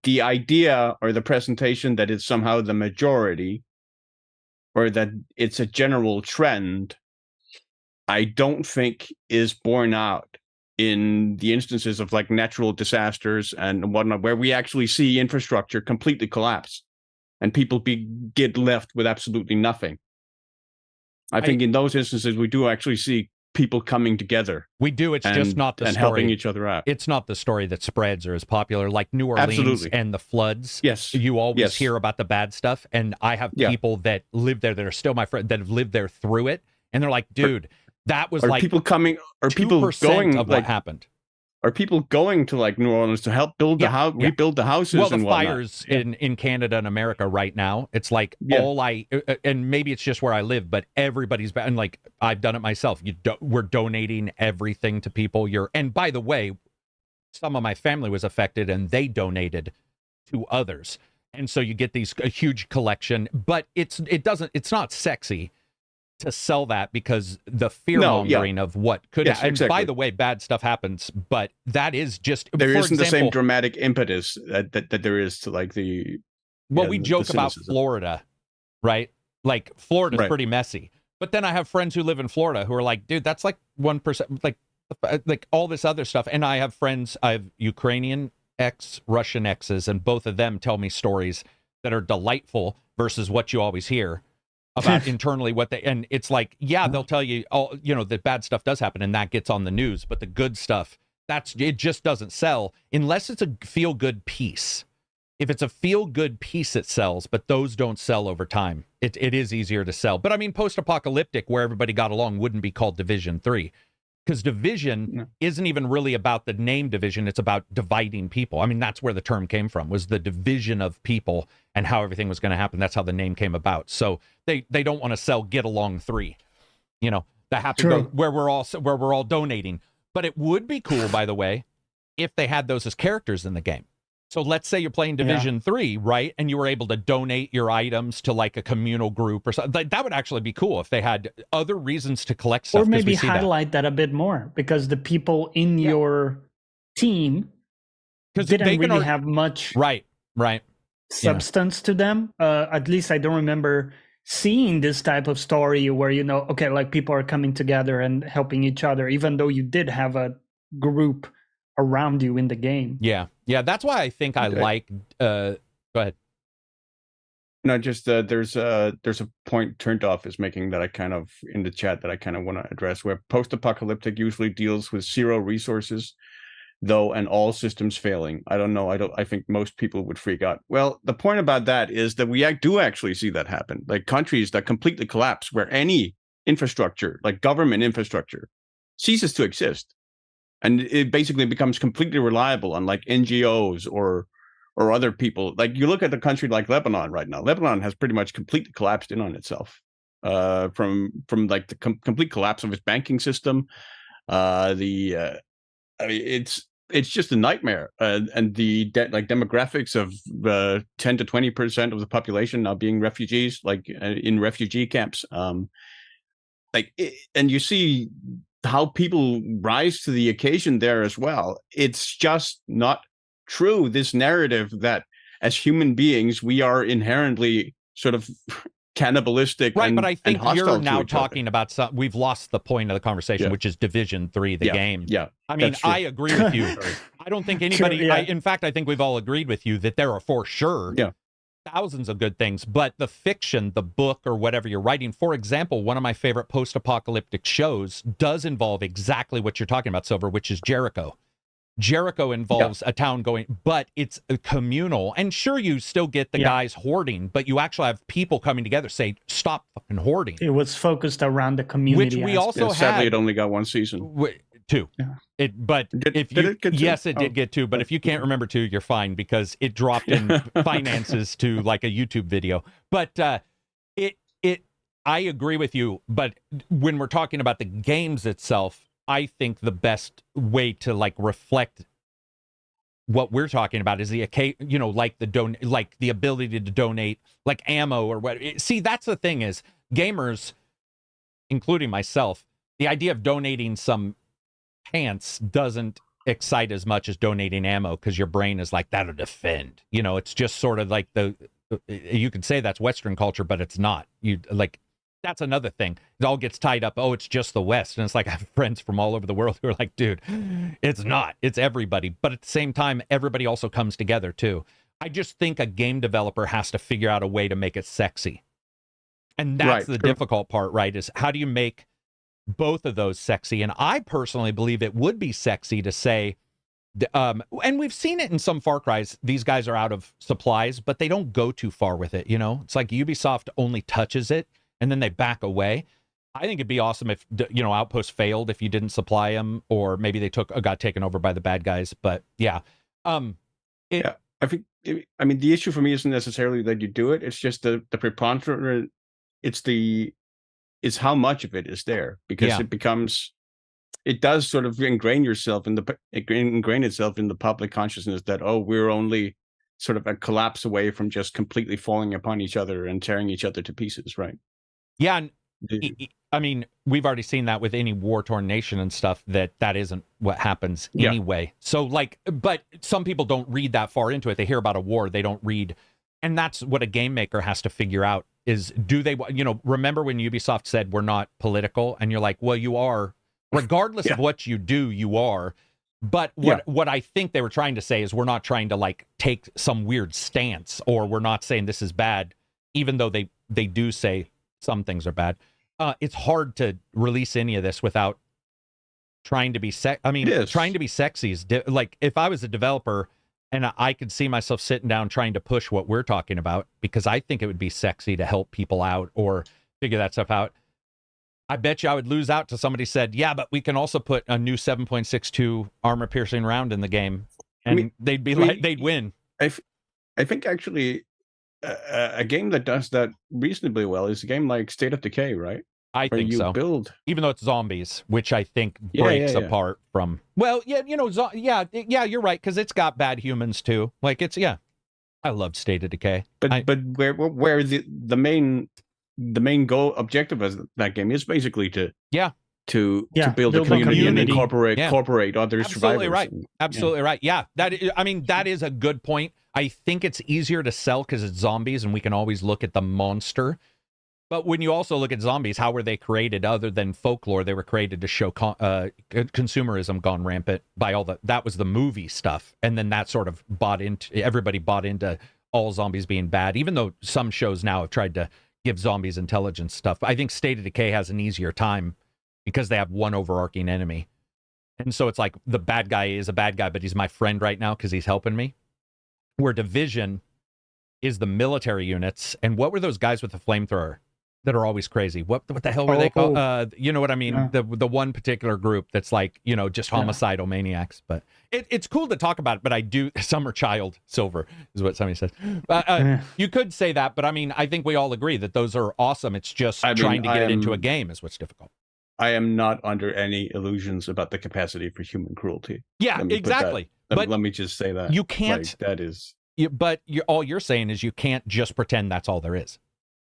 the idea or the presentation that it's somehow the majority or that it's a general trend, I don't think is borne out in the instances of like natural disasters and whatnot, where we actually see infrastructure completely collapse and people get left with absolutely nothing. I think in those instances, we do actually see people coming together. We do. It's just not the story. Helping each other out. It's not the story that spreads or is popular, like New Orleans and the floods. Yes. You always hear about the bad stuff. And I have people that live there that are still my friends that have lived there through it. And they're like, dude, that was like people coming, or people going of what happened. Are people going to like New Orleans to help build the house, rebuild the houses? Well, the and fires in Canada and America right now, it's like and maybe it's just where I live, but everybody's and like I've done it myself. We're donating everything to people. And by the way, some of my family was affected and they donated to others, and so you get a huge collection. But it's not sexy to sell that because the fear mongering of what could happen. And by the way, bad stuff happens, but that is just there isn't the same dramatic impetus that there is to like the we joke about Florida, right? Like Florida's pretty messy. But then I have friends who live in Florida who are like, dude, that's like 1%, like all this other stuff. And I have friends, I have Ukrainian Russian exes, and both of them tell me stories that are delightful versus what you always hear about internally and it's like, they'll tell you all, that bad stuff does happen and that gets on the news, but the good stuff, it just doesn't sell unless it's a feel good piece. If it's a feel good piece, it sells, but those don't sell over time. It is easier to sell. But I mean, post-apocalyptic, where everybody got along, wouldn't be called Division 3. Because Division isn't even really about the name Division. It's about dividing people. I mean, that's where the term came from, was the division of people and how everything was going to happen. That's how the name came about. So they don't want to sell Get Along 3, the happy go, where we're all donating. But it would be cool, by the way, if they had those as characters in the game. So let's say you're playing Division 3, right? And you were able to donate your items to like a communal group or something. That would actually be cool if they had other reasons to collect stuff. Or maybe highlight that a bit more, because the people in your team didn't really have much right substance to them. At least I don't remember seeing this type of story where, you know, okay, like people are coming together and helping each other, even though you did have a group around you in the game. Yeah, that's why I think I like go ahead. No, just there's a point Turned Off is making that I kind of in the chat that I kind of want to address, where post-apocalyptic usually deals with 0 resources, though, and all systems failing. I think most people would freak out. Well, the point about that is that we do actually see that happen, like countries that completely collapse, where any infrastructure, like government infrastructure, ceases to exist. And it basically becomes completely reliable on like NGOs or other people. Like you look at a country like Lebanon right now. Lebanon has pretty much completely collapsed in on itself, from like the complete collapse of its banking system. I mean, it's just a nightmare. And the demographics of 10 to 20% of the population now being refugees, like in refugee camps. And you see how people rise to the occasion there as well. It's just not true, this narrative that as human beings we are inherently sort of cannibalistic, right? And, but I think you're now talking about we've lost the point of the conversation, which is Division 3, the game. Yeah, I mean, I agree with you. I don't think anybody. In fact, I think we've all agreed with you that there are for sure thousands of good things, but the fiction, the book, or whatever you're writing, for example, one of my favorite post-apocalyptic shows does involve exactly what you're talking about, Silver, which is Jericho. Jericho involves a town going, but it's communal. And sure, you still get the guys hoarding, but you actually have people coming together say, stop fucking hoarding. It was focused around the community. Which we also had. Sadly, it only got 1 season. 2. Did it get 2? Yes, it did get 2. But if you can't remember 2, you're fine, because it dropped in finances to like a YouTube video. But I agree with you. But when we're talking about the games itself, I think the best way to like reflect what we're talking about is the like the ability to donate like ammo or what. See, that's the thing is gamers, including myself, the idea of donating some pants doesn't excite as much as donating ammo, because your brain is like, that'll defend. It's just sort of like you could say that's Western culture, but it's not. That's another thing. It all gets tied up. Oh, it's just the West. And it's like I have friends from all over the world who are like, dude, it's not. It's everybody. But at the same time, everybody also comes together too. I just think a game developer has to figure out a way to make it sexy. And that's the difficult part, right? Is how do you make both of those sexy? And I personally believe it would be sexy to say, and we've seen it in some Far Cry's, these guys are out of supplies, but they don't go too far with it. It's like Ubisoft only touches it and then they back away. I think it'd be awesome if, Outpost failed if you didn't supply them, or maybe they got taken over by the bad guys. But I think, I mean, the issue for me isn't necessarily that you do it. It's just the preponderant. It's how much of it is there, because it does sort of ingrain itself in the public consciousness that, we're only sort of a collapse away from just completely falling upon each other and tearing each other to pieces, right? Yeah, and I mean, we've already seen that with any war-torn nation and stuff, that isn't what happens anyway. So, but some people don't read that far into it. They hear about a war, they don't read. And that's what a game maker has to figure out is, do they, remember when Ubisoft said we're not political? And you're like, well, you are. Regardless of what you do, you are. But what I think they were trying to say is we're not trying to take some weird stance, or we're not saying this is bad, even though they do say some things are bad. It's hard to release any of this without trying to be trying to be sexy is like, if I was a developer and I could see myself sitting down trying to push what we're talking about, because I think it would be sexy to help people out or figure that stuff out. I bet you I would lose out to somebody said, yeah, but we can also put a new 7.62 armor piercing round in the game. And they'd win. I think actually a game that does that reasonably well is a game like State of Decay, right? I Or think you so. build. Even though it's zombies, which I think Yeah, breaks yeah, yeah. apart from. Well, yeah, you know, yeah, you're right, because it's got bad humans too. Like it's I loved State of Decay. But where the main goal objective of that game is basically to build a build a community and community. incorporate other Absolutely survivors. right. And, Absolutely right. Yeah, that is a good point. I think it's easier to sell because it's zombies and we can always look at the monster. But when you also look at zombies, how were they created other than folklore? They were created to show consumerism gone rampant by that was the movie stuff. And then that sort of everybody bought into all zombies being bad, even though some shows now have tried to give zombies intelligence stuff. I think State of Decay has an easier time because they have one overarching enemy. And so it's like the bad guy is a bad guy, but he's my friend right now because he's helping me. Where Division is the military units. And what were those guys with the flamethrower that are always crazy? What the hell were they called? You know what I mean? Yeah. The one particular group that's like, you know, just homicidal maniacs. But it's cool to talk about it, but I do. Summer Child Silver is what somebody says. You could say that, but I mean, I think we all agree that those are awesome. It's just trying to get it into a game is what's difficult. I am not under any illusions about the capacity for human cruelty. Yeah, exactly. But let me just say that. You can't. Like, that is. But all you're saying is you can't just pretend that's all there is.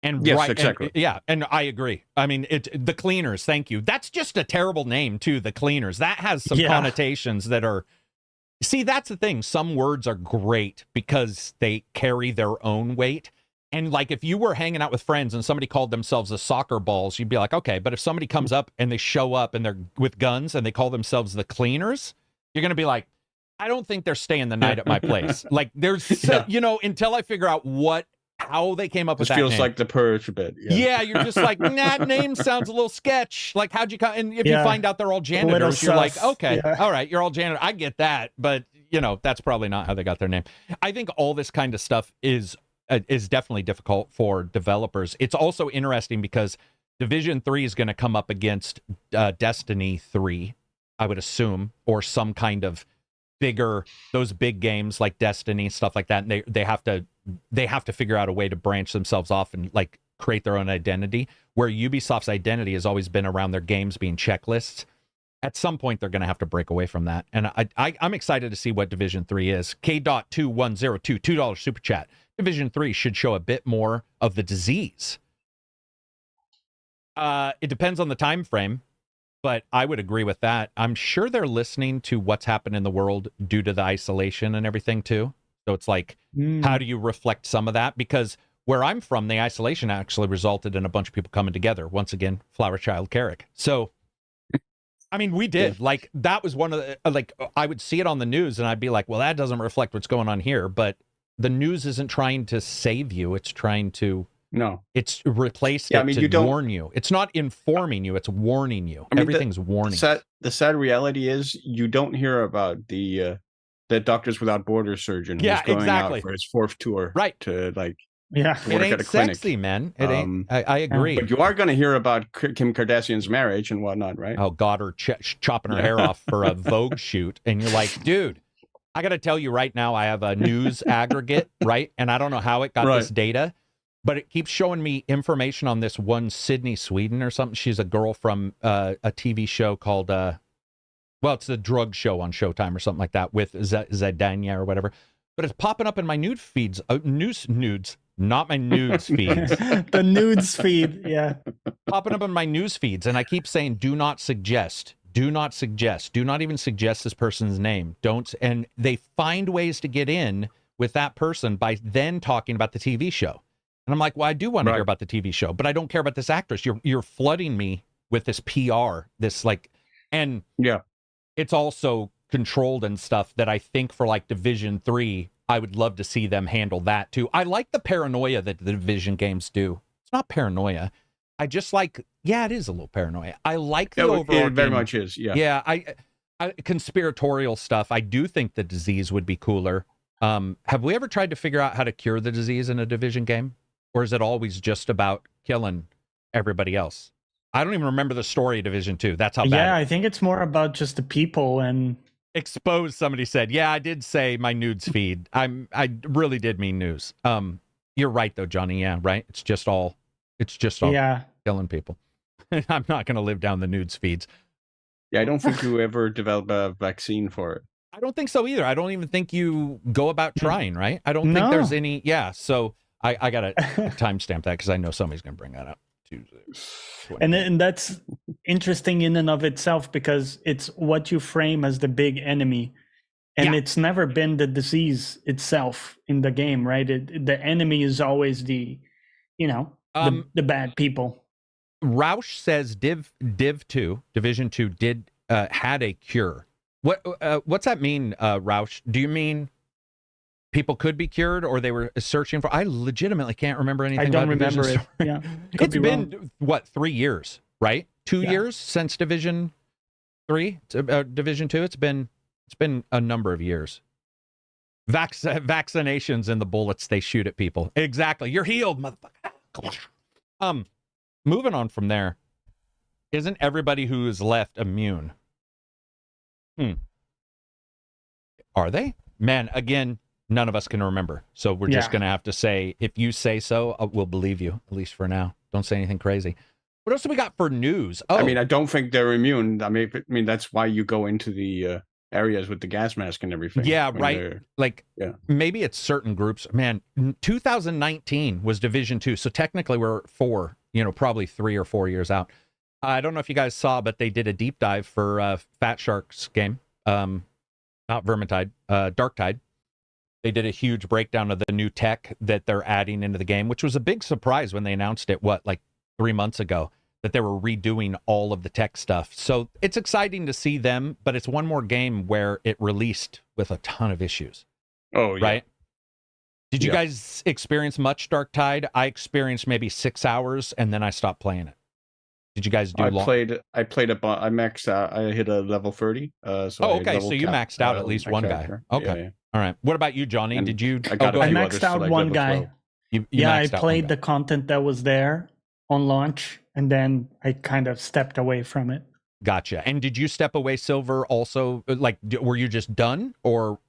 And yes, exactly. And I agree. I mean, the Cleaners, thank you. That's just a terrible name, too, the Cleaners. That has some connotations that are... See, that's the thing. Some words are great because they carry their own weight. And like if you were hanging out with friends and somebody called themselves the Soccer Balls, you'd be like, okay. But if somebody comes up and they show up and they're with guns and they call themselves the Cleaners, you're going to be like, I don't think they're staying the night at my place. Like there's, you know, until I figure out how they came up with that name. This feels like The Purge a bit. Yeah, you're just like, that name sounds a little sketch. Like, how'd you come? And if you find out they're all janitors, you're like, okay, all right, you're all janitors. I get that. But, you know, that's probably not how they got their name. I think all this kind of stuff is definitely difficult for developers. It's also interesting because Division 3 is going to come up against Destiny 3, I would assume, or some kind of those big games like Destiny, stuff like that. And they have to figure out a way to branch themselves off and like create their own identity, where Ubisoft's identity has always been around their games being checklists. At some point, they're going to have to break away from that. And I'm excited to see what Division 3 is. K.2102, $2 super chat. Division 3 should show a bit more of the disease. It depends on the time frame, but I would agree with that. I'm sure they're listening to what's happened in the world due to the isolation and everything too. So it's like, how do you reflect some of that? Because where I'm from, the isolation actually resulted in a bunch of people coming together. Once again, Flower Child Karak. So, I mean, we did. Like, that was one of the, like, I would see it on the news and I'd be like, well, that doesn't reflect what's going on here. But the news isn't trying to save you. It's trying to... No. It's replaced it to warn you. It's not informing you. It's warning you. I mean, everything's warning. The sad reality is you don't hear about the Doctors Without Borders surgeon who's going out for his 4th tour. Right. To, like, it ain't at a clinic. Sexy, man. It ain't. I agree. But you are going to hear about Kim Kardashian's marriage and whatnot, right? Oh, God, her chopping her hair off for a Vogue shoot. And you're like, dude, I got to tell you right now, I have a news aggregate, right? And I don't know how it got this data, but it keeps showing me information on this one Sydney Sweden or something. She's a girl from a TV show called, it's the drug show on Showtime or something like that with Zidania or whatever. But it's popping up in my nude feeds, nudes, not my nudes feeds. The nudes feed, yeah. Popping up in my news feeds, and I keep saying, do not suggest. Do not suggest. Do not even suggest this person's name. Don't. And they find ways to get in with that person by then talking about the TV show. And I'm like, well, I do want to hear about the TV show, but I don't care about this actress. You're flooding me with this PR, this like, and it's also controlled and stuff that I think for like Division 3, I would love to see them handle that too. I like the paranoia that the Division games do. It's not paranoia. I just like, it is a little paranoia. I like the overall. It very much is, Yeah, I conspiratorial stuff. I do think the disease would be cooler. Have we ever tried to figure out how to cure the disease in a Division game? Or is it always just about killing everybody else? I don't even remember the story of Division 2. That's how bad. Yeah, I think it's more about just the people and... Exposed, somebody said. Yeah, I did say my nudes feed. I really did mean news. You're right though, Johnny. Yeah, right. It's just all killing people. I'm not going to live down the nudes feeds. Yeah, I don't think you ever develop a vaccine for it. I don't think so either. I don't even think you go about trying, right? I don't think there's any. Yeah, so I got to timestamp that because I know somebody's going to bring that up. Tuesday. And that's interesting in and of itself because it's what you frame as the big enemy. And it's never been the disease itself in the game, right? The enemy is always the bad people. Roush says Div 2, Division 2 had a cure. What's that mean, Roush? Do you mean people could be cured or they were searching for? I legitimately can't remember anything. I don't about remember Division it. Yeah, it's been what, 3 years, right? 2 years since Division 3, Division 2. It's been a number of years. Vaccinations and the bullets they shoot at people. Exactly. You're healed, motherfucker. Moving on from there, isn't everybody who is left immune? Are they? Man, again, none of us can remember. So we're just going to have to say, if you say so, we'll believe you, at least for now. Don't say anything crazy. What else do we got for news? Oh, I mean, I don't think they're immune. I mean, that's why you go into the areas with the gas mask and everything. Yeah, right. Like, maybe it's certain groups. Man, 2019 was Division 2. So technically we're probably 3 or 4 years out. I don't know if you guys saw, but they did a deep dive for Fat Shark's game. Not Vermintide, Darktide. They did a huge breakdown of the new tech that they're adding into the game, which was a big surprise when they announced it, 3 months ago, that they were redoing all of the tech stuff. So it's exciting to see them, but it's one more game where it released with a ton of issues. Oh, yeah. Right? Did you guys experience much Darktide? I experienced maybe 6 hours, and then I stopped playing it. Did you guys do I played I maxed out. I hit a level 30. So you maxed out at least one character. Guy. Okay. Yeah. All right. What about you, Johnny? And did you? I maxed out one guy. I played the content that was there on launch, and then I kind of stepped away from it. Gotcha. And did you step away, Silver, also? Like, were you just done or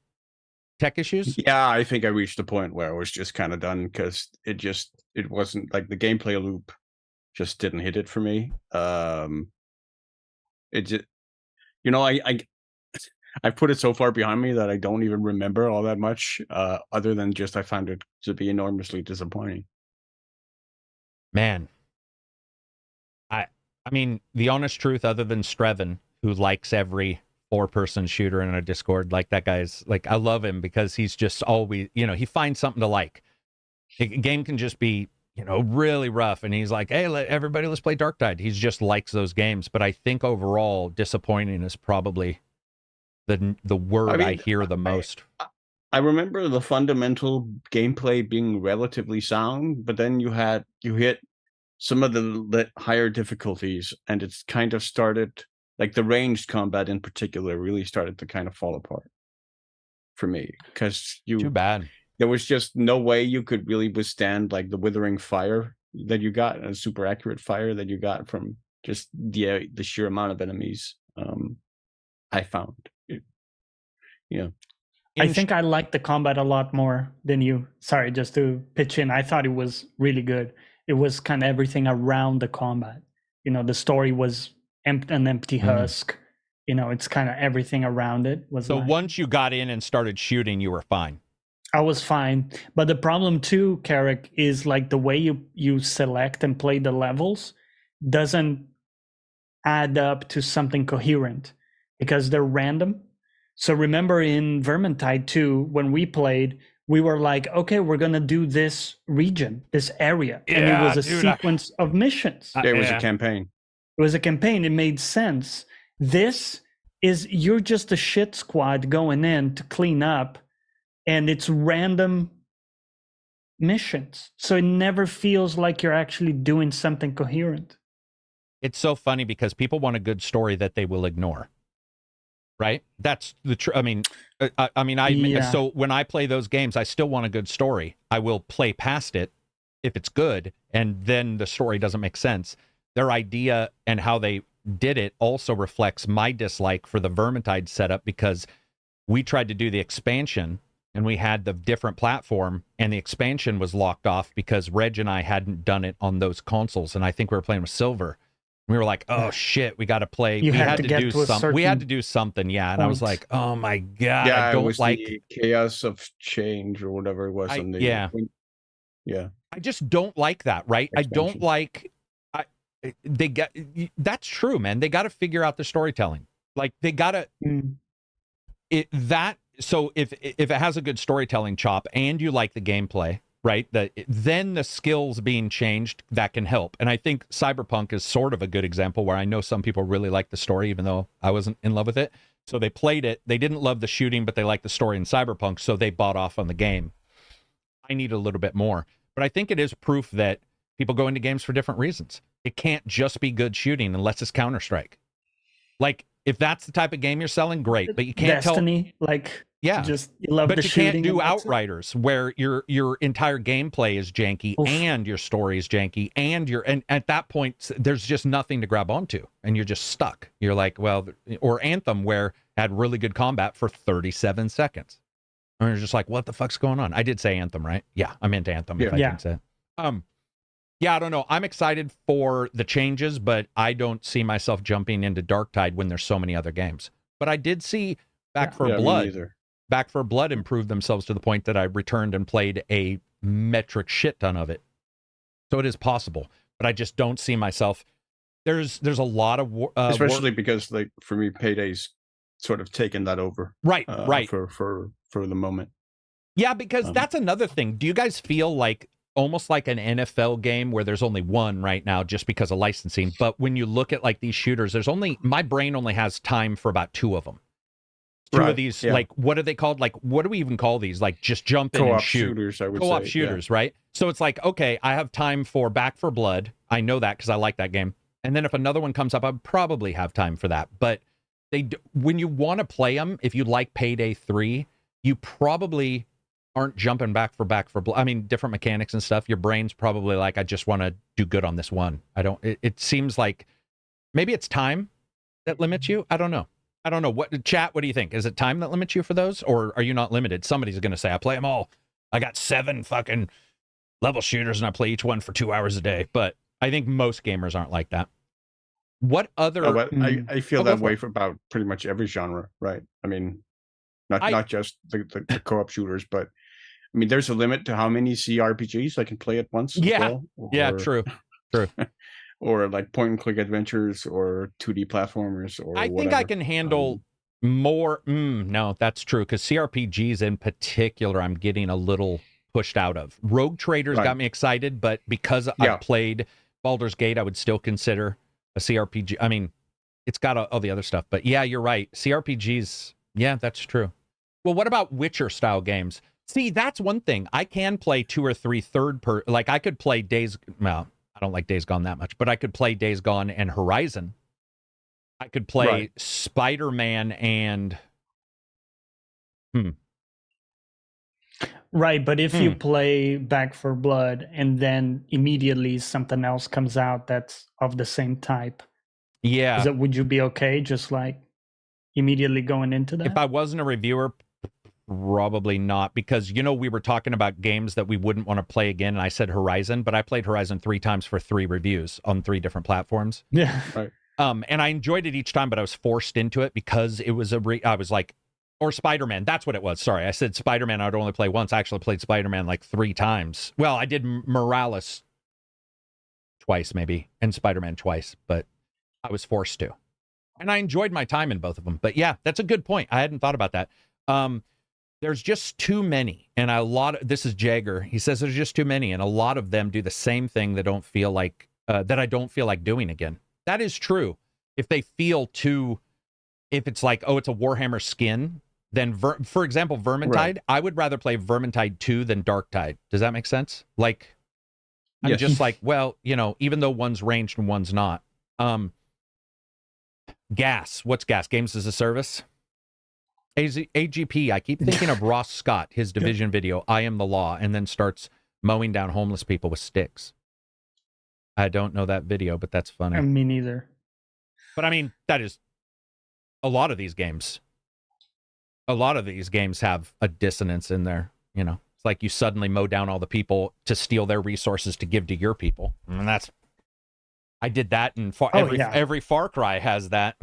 tech issues? Yeah, I think I reached a point where I was just kind of done because it wasn't like the gameplay loop just didn't hit it for me. It just, I put it so far behind me that I don't even remember all that much, other than just I found it to be enormously disappointing. Man, I mean, the honest truth, other than Streven, who likes every 4-person shooter in a Discord, like that guy's, like, I love him because he's just always, he finds something to like. A game can just be, really rough, and he's like, hey, let's play Darktide. He just likes those games. But I think overall, disappointing is probably the word I hear the most. I remember the fundamental gameplay being relatively sound, but then you hit some of the higher difficulties, and it's kind of started, like the ranged combat in particular, really started to kind of fall apart for me because too bad. There was just no way you could really withstand like the withering fire that you got, a super accurate fire that you got from just the sheer amount of enemies. I found it. I think I liked the combat a lot more than you. Sorry, just to pitch in. I thought it was really good. It was kind of everything around the combat. The story was an empty husk. It's kind of everything around it was. So once you got in and started shooting, you were fine. I was fine. But the problem too, Karak, is like the way you select and play the levels doesn't add up to something coherent because they're random. So remember in Vermintide 2, when we played, we were like, okay, we're going to do this region, this area. And it was a sequence of missions. It was a campaign. It was a campaign. It made sense. This is, you're just a shit squad going in to clean up, and it's random missions. So it never feels like you're actually doing something coherent. It's so funny because people want a good story that they will ignore. Right? That's the truth. So when I play those games, I still want a good story. I will play past it if it's good, and then the story doesn't make sense. Their idea and how they did it also reflects my dislike for the Vermintide setup, because we tried to do the expansion and we had the different platform, and the expansion was locked off because Reg and I hadn't done it on those consoles, and I think we were playing with Silver. We were like, oh shit, we got to play. You we had had to to get do to a something. We had certain to do something, yeah. And I was point. like, oh my god, Yeah, I it don't was like. the chaos of change or whatever it was on the yeah. I just don't like that, right? I don't expansion. like. They got that's true, man. They got to figure out the storytelling. Like they got to So if it has a good storytelling chop and you like the gameplay, right? Then the skills being changed, that can help. And I think Cyberpunk is sort of a good example where I know some people really like the story, even though I wasn't in love with it. So they played it. They didn't love the shooting, but they liked the story in Cyberpunk, so they bought off on the game. I need a little bit more. But I think it is proof that people go into games for different reasons. It can't just be good shooting unless it's Counter-Strike. Like, if that's the type of game you're selling, great. But you can't Destiny, like, yeah, just you love but the you shooting. can't do and that's it. Outriders where your entire gameplay is janky Oof. and your story is janky and at that point there's just nothing to grab onto and you're just stuck. You're like, well, or Anthem where it had really good combat for 37 seconds. And you're just like, what the fuck's going on? I did say Anthem, right? Yeah, I meant Anthem. If I didn't say it. Yeah, I don't know. I'm excited for the changes, but I don't see myself jumping into Darktide when there's so many other games. But I did see Back 4 Blood. Back 4 Blood improved themselves to the point that I returned and played a metric shit ton of it. So it is possible, but I just don't see myself. There's a lot of especially because, like, for me, Payday's sort of taken that over. Right. For the moment. Yeah, because that's another thing. Do you guys feel like almost like an NFL game where there's only one right now just because of licensing? But when you look at like these shooters, my brain only has time for about two of them. Two of these, like, what are they called? Like, what do we even call these? Like, just jump in and shoot. Shooters, I would Co-op say, shooters, right? So it's like, okay, I have time for Back 4 Blood. I know that because I like that game. And then if another one comes up, I'd probably have time for that. But when you want to play them, if you like Payday 3, you probably aren't jumping Back 4 Blood. I mean, different mechanics and stuff. Your brain's probably like, I just want to do good on this one. It seems like maybe it's time that limits you. I don't know. What chat? What do you think? Is it time that limits you for those, or are you not limited? Somebody's going to say, I play them all. I got 7 fucking level shooters and I play each one for 2 hours a day. But I think most gamers aren't like that. What other? I feel that way for about pretty much every genre, right? I mean, not just the co-op shooters, but I mean, there's a limit to how many CRPGs I can play at once. Yeah, true. Or like point-and-click adventures or 2D platformers or I think I can handle more. No, that's true, because CRPGs in particular, I'm getting a little pushed out of. Rogue Traders got me excited, but because I played Baldur's Gate, I would still consider a CRPG. I mean, it's got all the other stuff, but yeah, you're right. CRPGs, yeah, that's true. Well, what about Witcher-style games? See, that's one thing. I can play 2 or 3 like I could play I don't like Days Gone that much, but I could play Days Gone and Horizon. I could play Spider-Man and Right, but if you play Back 4 Blood and then immediately something else comes out that's of the same type, would you be okay just like immediately going into that? If I wasn't a reviewer, probably not, because we were talking about games that we wouldn't want to play again, and I said Horizon, but I played Horizon 3 times for 3 reviews on 3 different platforms. Yeah. Right. And I enjoyed it each time, but I was forced into it because it was I was like, or Spider-Man, that's what it was. Sorry, I said Spider-Man I'd only play once. I actually played Spider-Man like 3 times. Well, I did Morales twice maybe, and Spider-Man twice, but I was forced to. And I enjoyed my time in both of them. But yeah, that's a good point. I hadn't thought about that. There's just too many, and this is Jagger. He says there's just too many, and a lot of them do the same thing that don't feel like that I don't feel like doing again. That is true. If they feel if it's like, oh, it's a Warhammer skin, then for example, Vermintide, I would rather play Vermintide 2 than Darktide. Does that make sense? Like, I'm just like, well, even though one's ranged and one's not. Gas. What's Gas? Games as a Service? AGP, I keep thinking of Ross Scott, his Division video, I Am the Law, and then starts mowing down homeless people with sticks. I don't know that video, but that's funny. Me neither. But I mean, that is a lot of these games. A lot of these games have a dissonance in there. It's like you suddenly mow down all the people to steal their resources to give to your people. And I did that, and yeah. every Far Cry has that.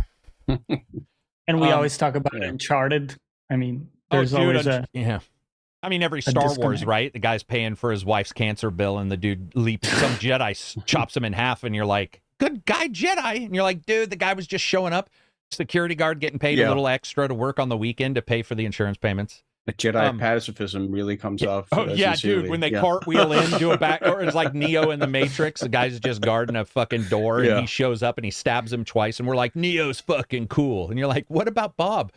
And we always talk about Uncharted. I mean, there's always yeah. I mean, every Star Wars, disconnect. right? The guy's paying for his wife's cancer bill, and the dude leaps some Jedi, chops him in half, and you're like, "Good guy, Jedi." And you're like, "Dude, the guy was just showing up. Security guard getting paid a little extra to work on the weekend to pay for the insurance payments." The Jedi pacifism really comes off. Oh yeah, dude! When they cartwheel in, do a back, or it's like Neo in the Matrix. The guy's just guarding a fucking door, and he shows up and he stabs him twice, and we're like, "Neo's fucking cool." And you're like, "What about Bob?"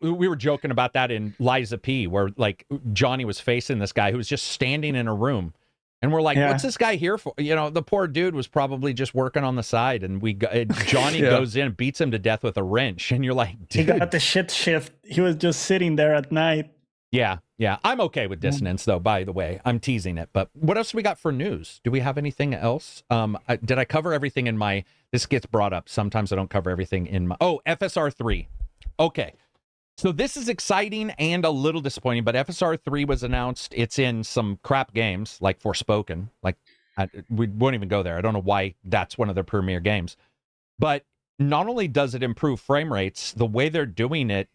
We were joking about that in Liza P, where like Johnny was facing this guy who was just standing in a room, and we're like, "What's this guy here for?" You know, the poor dude was probably just working on the side, and Johnny goes in, beats him to death with a wrench, and you're like, "Dude." He got the shit shift. He was just sitting there at night. Yeah. I'm okay with dissonance, though. By the way, I'm teasing it. But what else do we got for news? Do we have anything else? Did I cover everything in my? This gets brought up sometimes. I don't cover everything in my. Oh, FSR 3. Okay. So this is exciting and a little disappointing, but FSR 3 was announced. It's in some crap games like Forspoken. Like, we won't even go there. I don't know why that's one of their premier games. But not only does it improve frame rates, the way they're doing it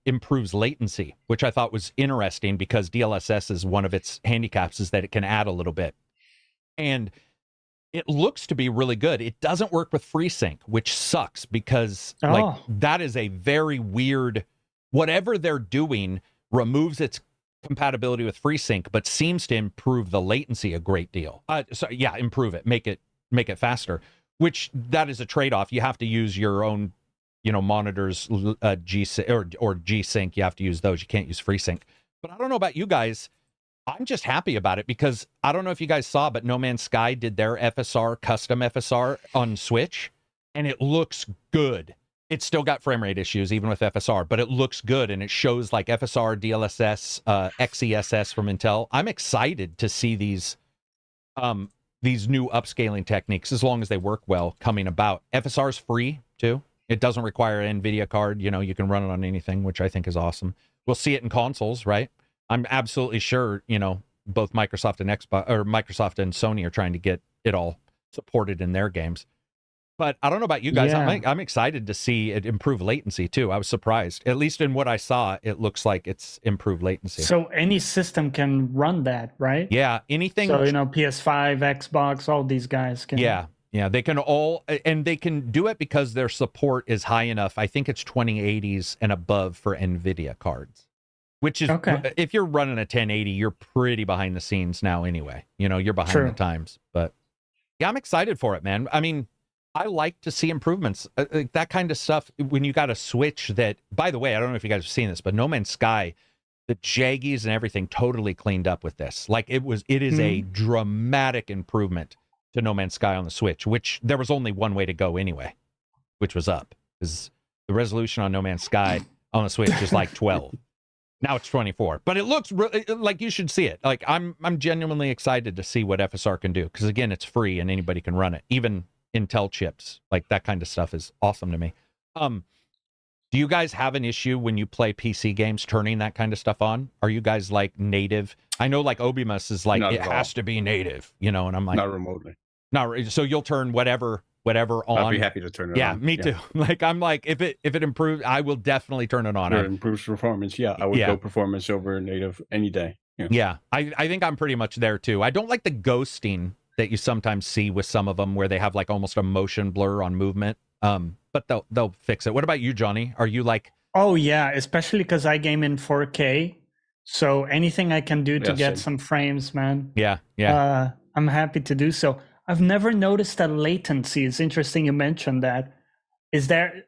improves latency, which I thought was interesting because DLSS is one of its handicaps is that it can add a little bit. And it looks to be really good. It doesn't work with FreeSync, which sucks because like that is a very weird. Whatever they're doing removes its compatibility with FreeSync, but seems to improve the latency a great deal. Improve it, make it faster. Which that is a trade-off. You have to use your own, monitors, G or G-Sync. You have to use those. You can't use FreeSync. But I don't know about you guys. I'm just happy about it because I don't know if you guys saw, but No Man's Sky did their FSR, custom FSR on Switch, and it looks good. It's still got frame rate issues, even with FSR, but it looks good, and it shows like FSR, DLSS, XESS from Intel. I'm excited to see these new upscaling techniques, as long as they work well, coming about. FSR is free, too. It doesn't require an NVIDIA card. You can run it on anything, which I think is awesome. We'll see it in consoles, right? I'm absolutely sure, both Microsoft and Microsoft and Sony are trying to get it all supported in their games. But I don't know about you guys. Yeah. I'm excited to see it improve latency, too. I was surprised. At least in what I saw, it looks like it's improved latency. So any system can run that, right? Yeah, anything. So, PS5, Xbox, all these guys can. Yeah, they can all, and they can do it because their support is high enough. I think it's 2080s and above for NVIDIA cards, which is, if you're running a 1080, you're pretty behind the scenes now anyway. You're behind the times. But yeah, I'm excited for it, man. I mean, I like to see improvements, that kind of stuff. When you got a Switch that, by the way, I don't know if you guys have seen this, but No Man's Sky, the jaggies and everything totally cleaned up with this. Like it is a dramatic improvement to No Man's Sky on the Switch, which there was only one way to go anyway, which was up. Because the resolution on No Man's Sky on the Switch is like 12. Now it's 24, but it looks like you should see it. Like I'm genuinely excited to see what FSR can do. Because again, it's free and anybody can run it. Even Intel chips, like that kind of stuff is awesome to me. Do you guys have an issue when you play PC games turning that kind of stuff on? Are you guys like native? I know like Obimus is like, it has to be native, and I'm like, not remotely. So you'll turn whatever on. I'll be happy to turn it on. Yeah, me too. Like I'm like, if it improves, I will definitely turn it on. If it improves performance. Yeah, I would go performance over native any day. Yeah, I think I'm pretty much there too. I don't like the ghosting that you sometimes see with some of them where they have like almost a motion blur on movement. But they'll fix it. What about you, Johnny? Are you like? Oh yeah, especially because I game in 4K. So anything I can do to get some frames, man. Yeah. I'm happy to do so. I've never noticed that latency. It's interesting you mentioned that.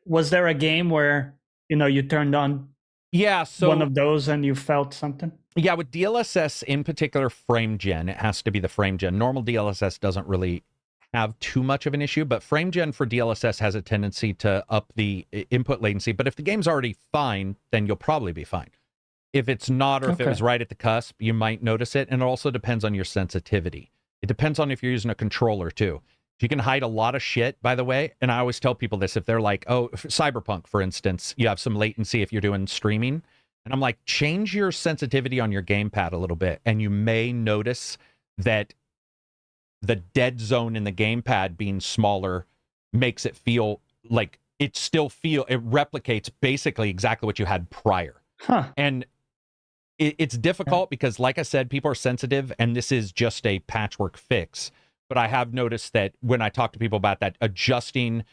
Was there a game where you turned on one of those and you felt something? Yeah, with DLSS in particular, frame gen, it has to be the frame gen. Normal DLSS doesn't really have too much of an issue, but frame gen for DLSS has a tendency to up the input latency. But if the game's already fine, then you'll probably be fine. If it's not, or if it was right at the cusp, you might notice it. And it also depends on your sensitivity. It depends on if you're using a controller too. You can hide a lot of shit, by the way. And I always tell people this, if they're like, oh, Cyberpunk, for instance, you have some latency if you're doing streaming. And I'm like, change your sensitivity on your gamepad a little bit. And you may notice that the dead zone in the gamepad being smaller makes it feel like it replicates basically exactly what you had prior. Huh. And it's difficult because, like I said, people are sensitive, and this is just a patchwork fix. But I have noticed that when I talk to people about that, adjusting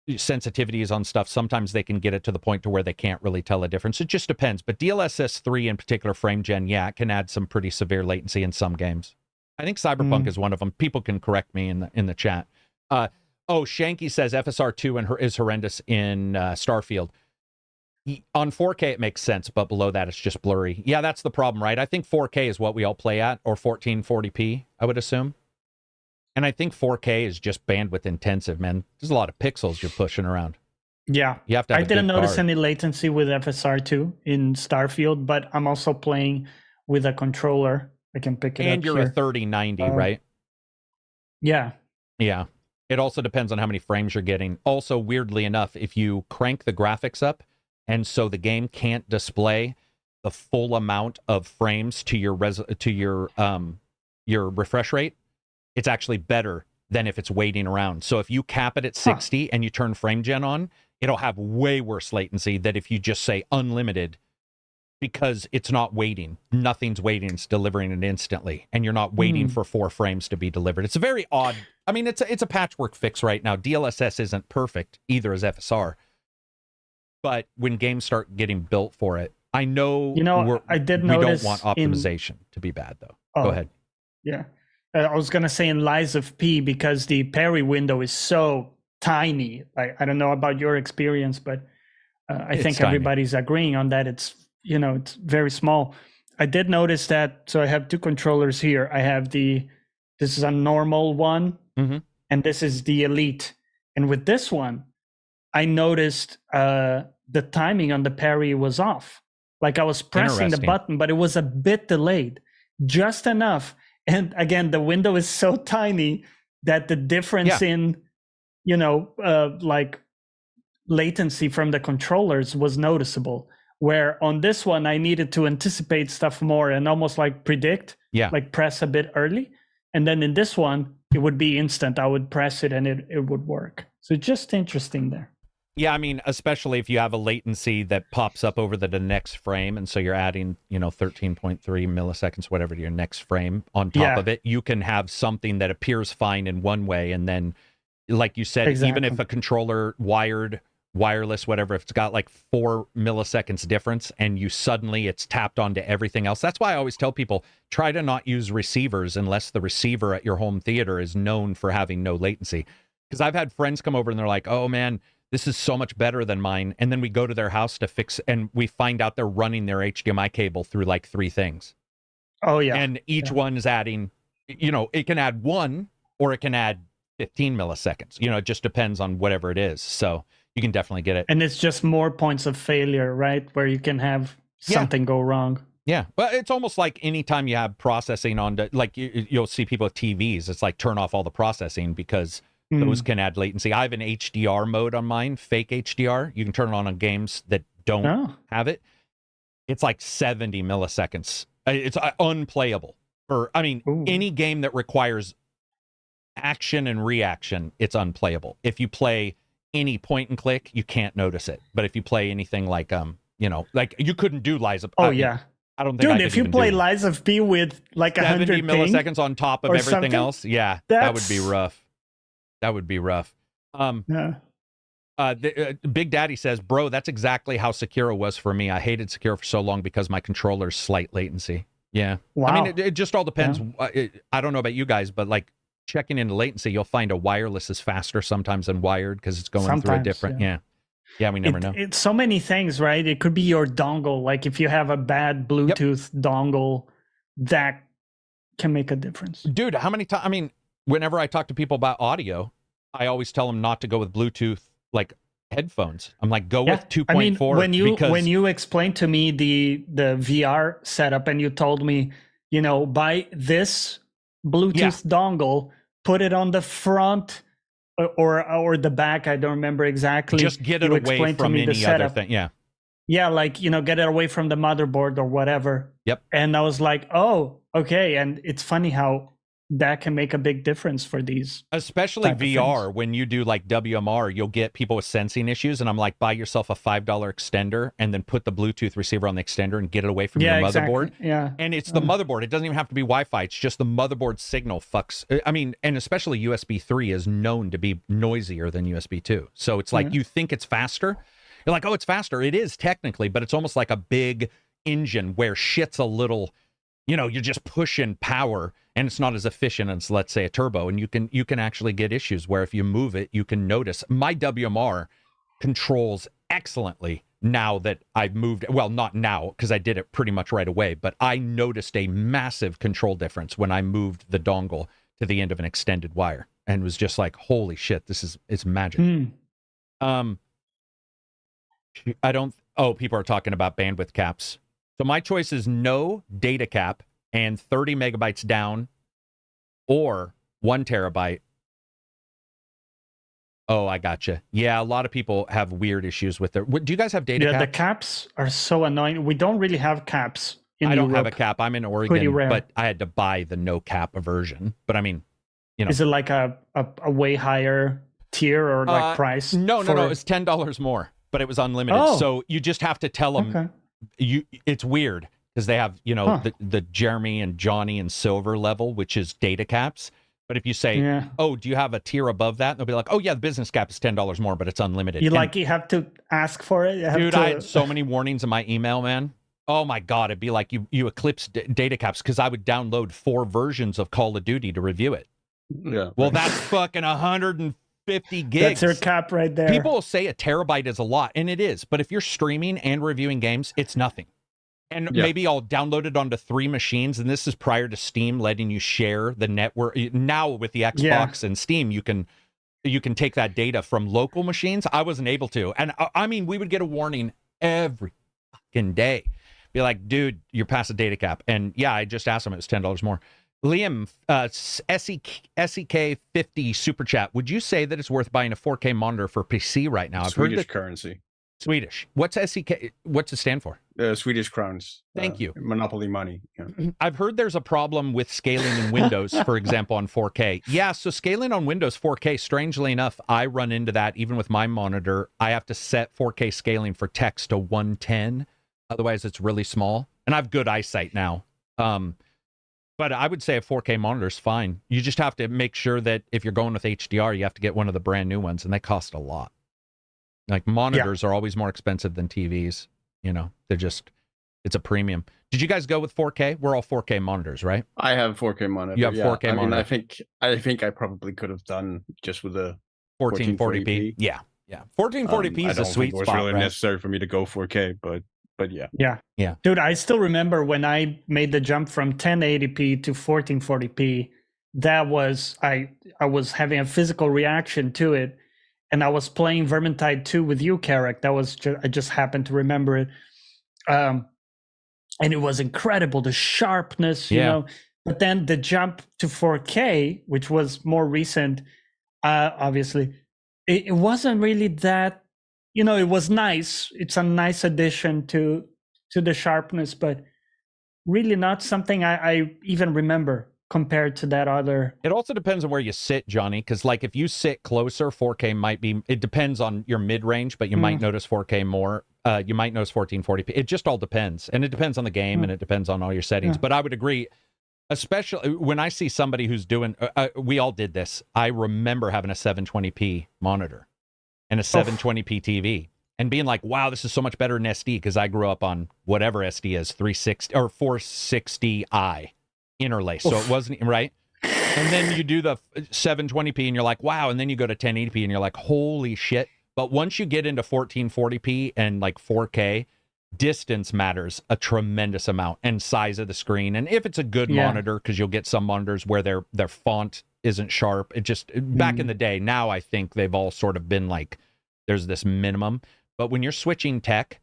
sensitivities on stuff, sometimes they can get it to the point to where they can't really tell a difference. It just depends. But DLSS 3 in particular, frame gen, yeah, it can add some pretty severe latency in some games. I think Cyberpunk is one of them. People can correct me in the chat. Shanky says FSR 2 is horrendous in Starfield. On 4K, it makes sense, but below that, it's just blurry. Yeah, that's the problem, right? I think 4K is what we all play at, or 1440p, I would assume. And I think 4K is just bandwidth intensive, man. There's a lot of pixels you're pushing around. Yeah. You have to have I didn't notice card. any latency with FSR2 in Starfield, but I'm also playing with a controller. I can pick it up. And you're here. a 3090, right? Yeah. Yeah. It also depends on how many frames you're getting. Also, weirdly enough, if you crank the graphics up, and so the game can't display the full amount of frames to your refresh rate, it's actually better than if it's waiting around. So if you cap it at 60 and you turn frame gen on, it'll have way worse latency than if you just say unlimited, because it's not waiting. Nothing's waiting. It's delivering it instantly, and you're not waiting for 4 frames to be delivered. It's a very odd. I mean, it's a patchwork fix right now. DLSS isn't perfect either as FSR. But when games start getting built for it, I know, I did we notice don't want optimization to be bad, though. Go ahead. Yeah. I was going to say in Lies of P, because the parry window is so tiny. I don't know about your experience, but I think everybody's agreeing on that. It's very small. I did notice that. So I have 2 controllers here. I have this is a normal one, and this is the Elite. And with this one, I noticed the timing on the parry was off. Like I was pressing the button, but it was a bit delayed, just enough. And again, the window is so tiny that the difference in, like latency from the controllers was noticeable. Where on this one, I needed to anticipate stuff more and almost like predict, like press a bit early. And then in this one, it would be instant. I would press it and it would work. So just interesting there. Yeah, I mean, especially if you have a latency that pops up over the next frame, and so you're adding, 13.3 milliseconds, whatever, to your next frame on top of it, you can have something that appears fine in one way, and then, like you said, even if a controller wireless, whatever, if it's got like 4 milliseconds difference, and it's tapped onto everything else. That's why I always tell people, try to not use receivers unless the receiver at your home theater is known for having no latency. Because I've had friends come over and they're like, oh man, this is so much better than mine. And then we go to their house to fix, and we find out they're running their HDMI cable through like 3 things. Oh, yeah. And each one is adding, it can add 1 or it can add 15 milliseconds. It just depends on whatever it is. So you can definitely get it. And it's just more points of failure, right? Where you can have something go wrong. Yeah. Well, it's almost like anytime you have processing on, like you'll see people with TVs, it's like turn off all the processing because those can add latency. I have an HDR mode on mine, fake HDR. You can turn it on games that don't have it. It's like 70 milliseconds. It's unplayable for, any game that requires action and reaction, it's unplayable. If you play any point and click, you can't notice it. But if you play anything like, like you couldn't do Lies of P. Oh, yeah. I don't think I could if you play Lies of P with like 100 milliseconds on top of everything else, that would be rough. That would be rough. Big Daddy says, bro, that's exactly how Sekiro was for me. I hated Sekiro for so long because my controller's slight latency. Yeah. Wow. I mean, it just all depends. Yeah. I don't know about you guys, but like checking into latency, you'll find a wireless is faster sometimes than wired because it's going through a different. Yeah, we never know. It's so many things, right? It could be your dongle. Like if you have a bad Bluetooth dongle, that can make a difference. Dude, how many times? Whenever I talk to people about audio, I always tell them not to go with Bluetooth like headphones. I'm like, go with 2.4. When you explained to me the VR setup and you told me, buy this Bluetooth dongle, put it on the front or the back, I don't remember exactly. Just get it away from any other thing. Yeah, like, get it away from the motherboard or whatever. Yep. And I was like, oh, okay. And it's funny how that can make a big difference for these. Especially type of VR, things. when you do like WMR, you'll get people with sensing issues, and I'm like, buy yourself a $5 extender and then put the Bluetooth receiver on the extender and get it away from your motherboard. Exactly. Yeah. And it's the motherboard. It doesn't even have to be Wi-Fi. It's just the motherboard signal fucks. I mean, and especially USB 3 is known to be noisier than USB 2. So it's like you think it's faster. You're like, oh, it's faster. It is technically, but it's almost like a big engine where shit's a little, you're just pushing power, and it's not as efficient as, let's say, a turbo. And you can actually get issues where if you move it, you can notice. My WMR controls excellently now that I've moved. Well, not now, because I did it pretty much right away, but I noticed a massive control difference when I moved the dongle to the end of an extended wire, and was just like, holy shit, it's magic. People are talking about bandwidth caps. So my choice is no data cap and 30 megabytes down, or 1 terabyte. Oh, I gotcha. Yeah, a lot of people have weird issues with it. Do you guys have data Yeah, cap? the caps are so annoying. We don't really have caps in I don't Europe. have a cap. I'm in Pretty Oregon, rare. but I had to buy the no cap version. But I mean, Is it like a way higher tier or like price? No. It's $10 more, but it was unlimited. Oh. So you just have to tell them. Okay. It's weird because they have the Jeremy and Johnny and Silver level, which is data caps. But if you say, oh, do you have a tier above that? They'll be like, oh yeah, the business cap is $10 more, but it's unlimited. You have to ask for it. I had so many warnings in my email, man. Oh my God, it'd be like you eclipse data caps, because I would download 4 versions of Call of Duty to review it. Yeah. Well, that's fucking 150 gigs. That's your cap right there. People will say a terabyte is a lot, and it is. But if you're streaming and reviewing games, it's nothing. And maybe I'll download it onto 3 machines, and this is prior to Steam letting you share the network. Now with the Xbox and Steam, you can take that data from local machines. I wasn't able to. And I mean, we would get a warning every fucking day. Be like, dude, you're past the data cap. And yeah, I just asked him, it was $10 more. Liam, SEK 50 super chat. Would you say that it's worth buying a 4K monitor for PC right now? I've Swedish heard currency. Swedish. What's SEK? What's it stand for? Swedish crowns. Thank you. Monopoly money. Yeah. I've heard there's a problem with scaling in Windows, for example, on 4K. Yeah, so scaling on Windows 4K, strangely enough, I run into that even with my monitor. I have to set 4K scaling for text to 110. Otherwise, it's really small. And I have good eyesight now. But I would say a 4K monitor is fine. You just have to make sure that if you're going with HDR, you have to get one of the brand new ones, and they cost a lot. Like monitors are always more expensive than TVs. It's a premium. Did you guys go with 4K? We're all 4K monitors, right? I have 4K monitor. You have 4K monitor. I think I probably could have done just with a 1440p. Yeah. 1440p is a sweet spot. It was really right? necessary for me to go 4K, but yeah. Yeah. Dude, I still remember when I made the jump from 1080p to 1440p. That was I was having a physical reaction to it. And I was playing Vermintide 2 with you, Karak. That was I just happened to remember it. And it was incredible, the sharpness, you know. But then the jump to 4K, which was more recent, obviously, it wasn't really that, it was nice. It's a nice addition to the sharpness, but really not something I even remember compared to that other. It also depends on where you sit, Johnny, because like if you sit closer, 4K might be, it depends on your mid-range, but you might notice 4K more. You might notice 1440p. It just all depends. And it depends on the game and it depends on all your settings. But I would agree, especially when I see somebody who's doing, we all did this. I remember having a 720p monitor and a 720p TV and being like, wow, this is so much better than SD, because I grew up on whatever SD is, 360 or 460i. Interlace, so it wasn't right. And then you do the 720p and you're like, wow, and then you go to 1080p and you're like, holy shit. But once you get into 1440p and like 4K, distance matters a tremendous amount, and size of the screen. And if it's a good monitor, because you'll get some monitors where their font isn't sharp. It just back in the day. Now I think they've all sort of been like, there's this minimum. But when you're switching tech,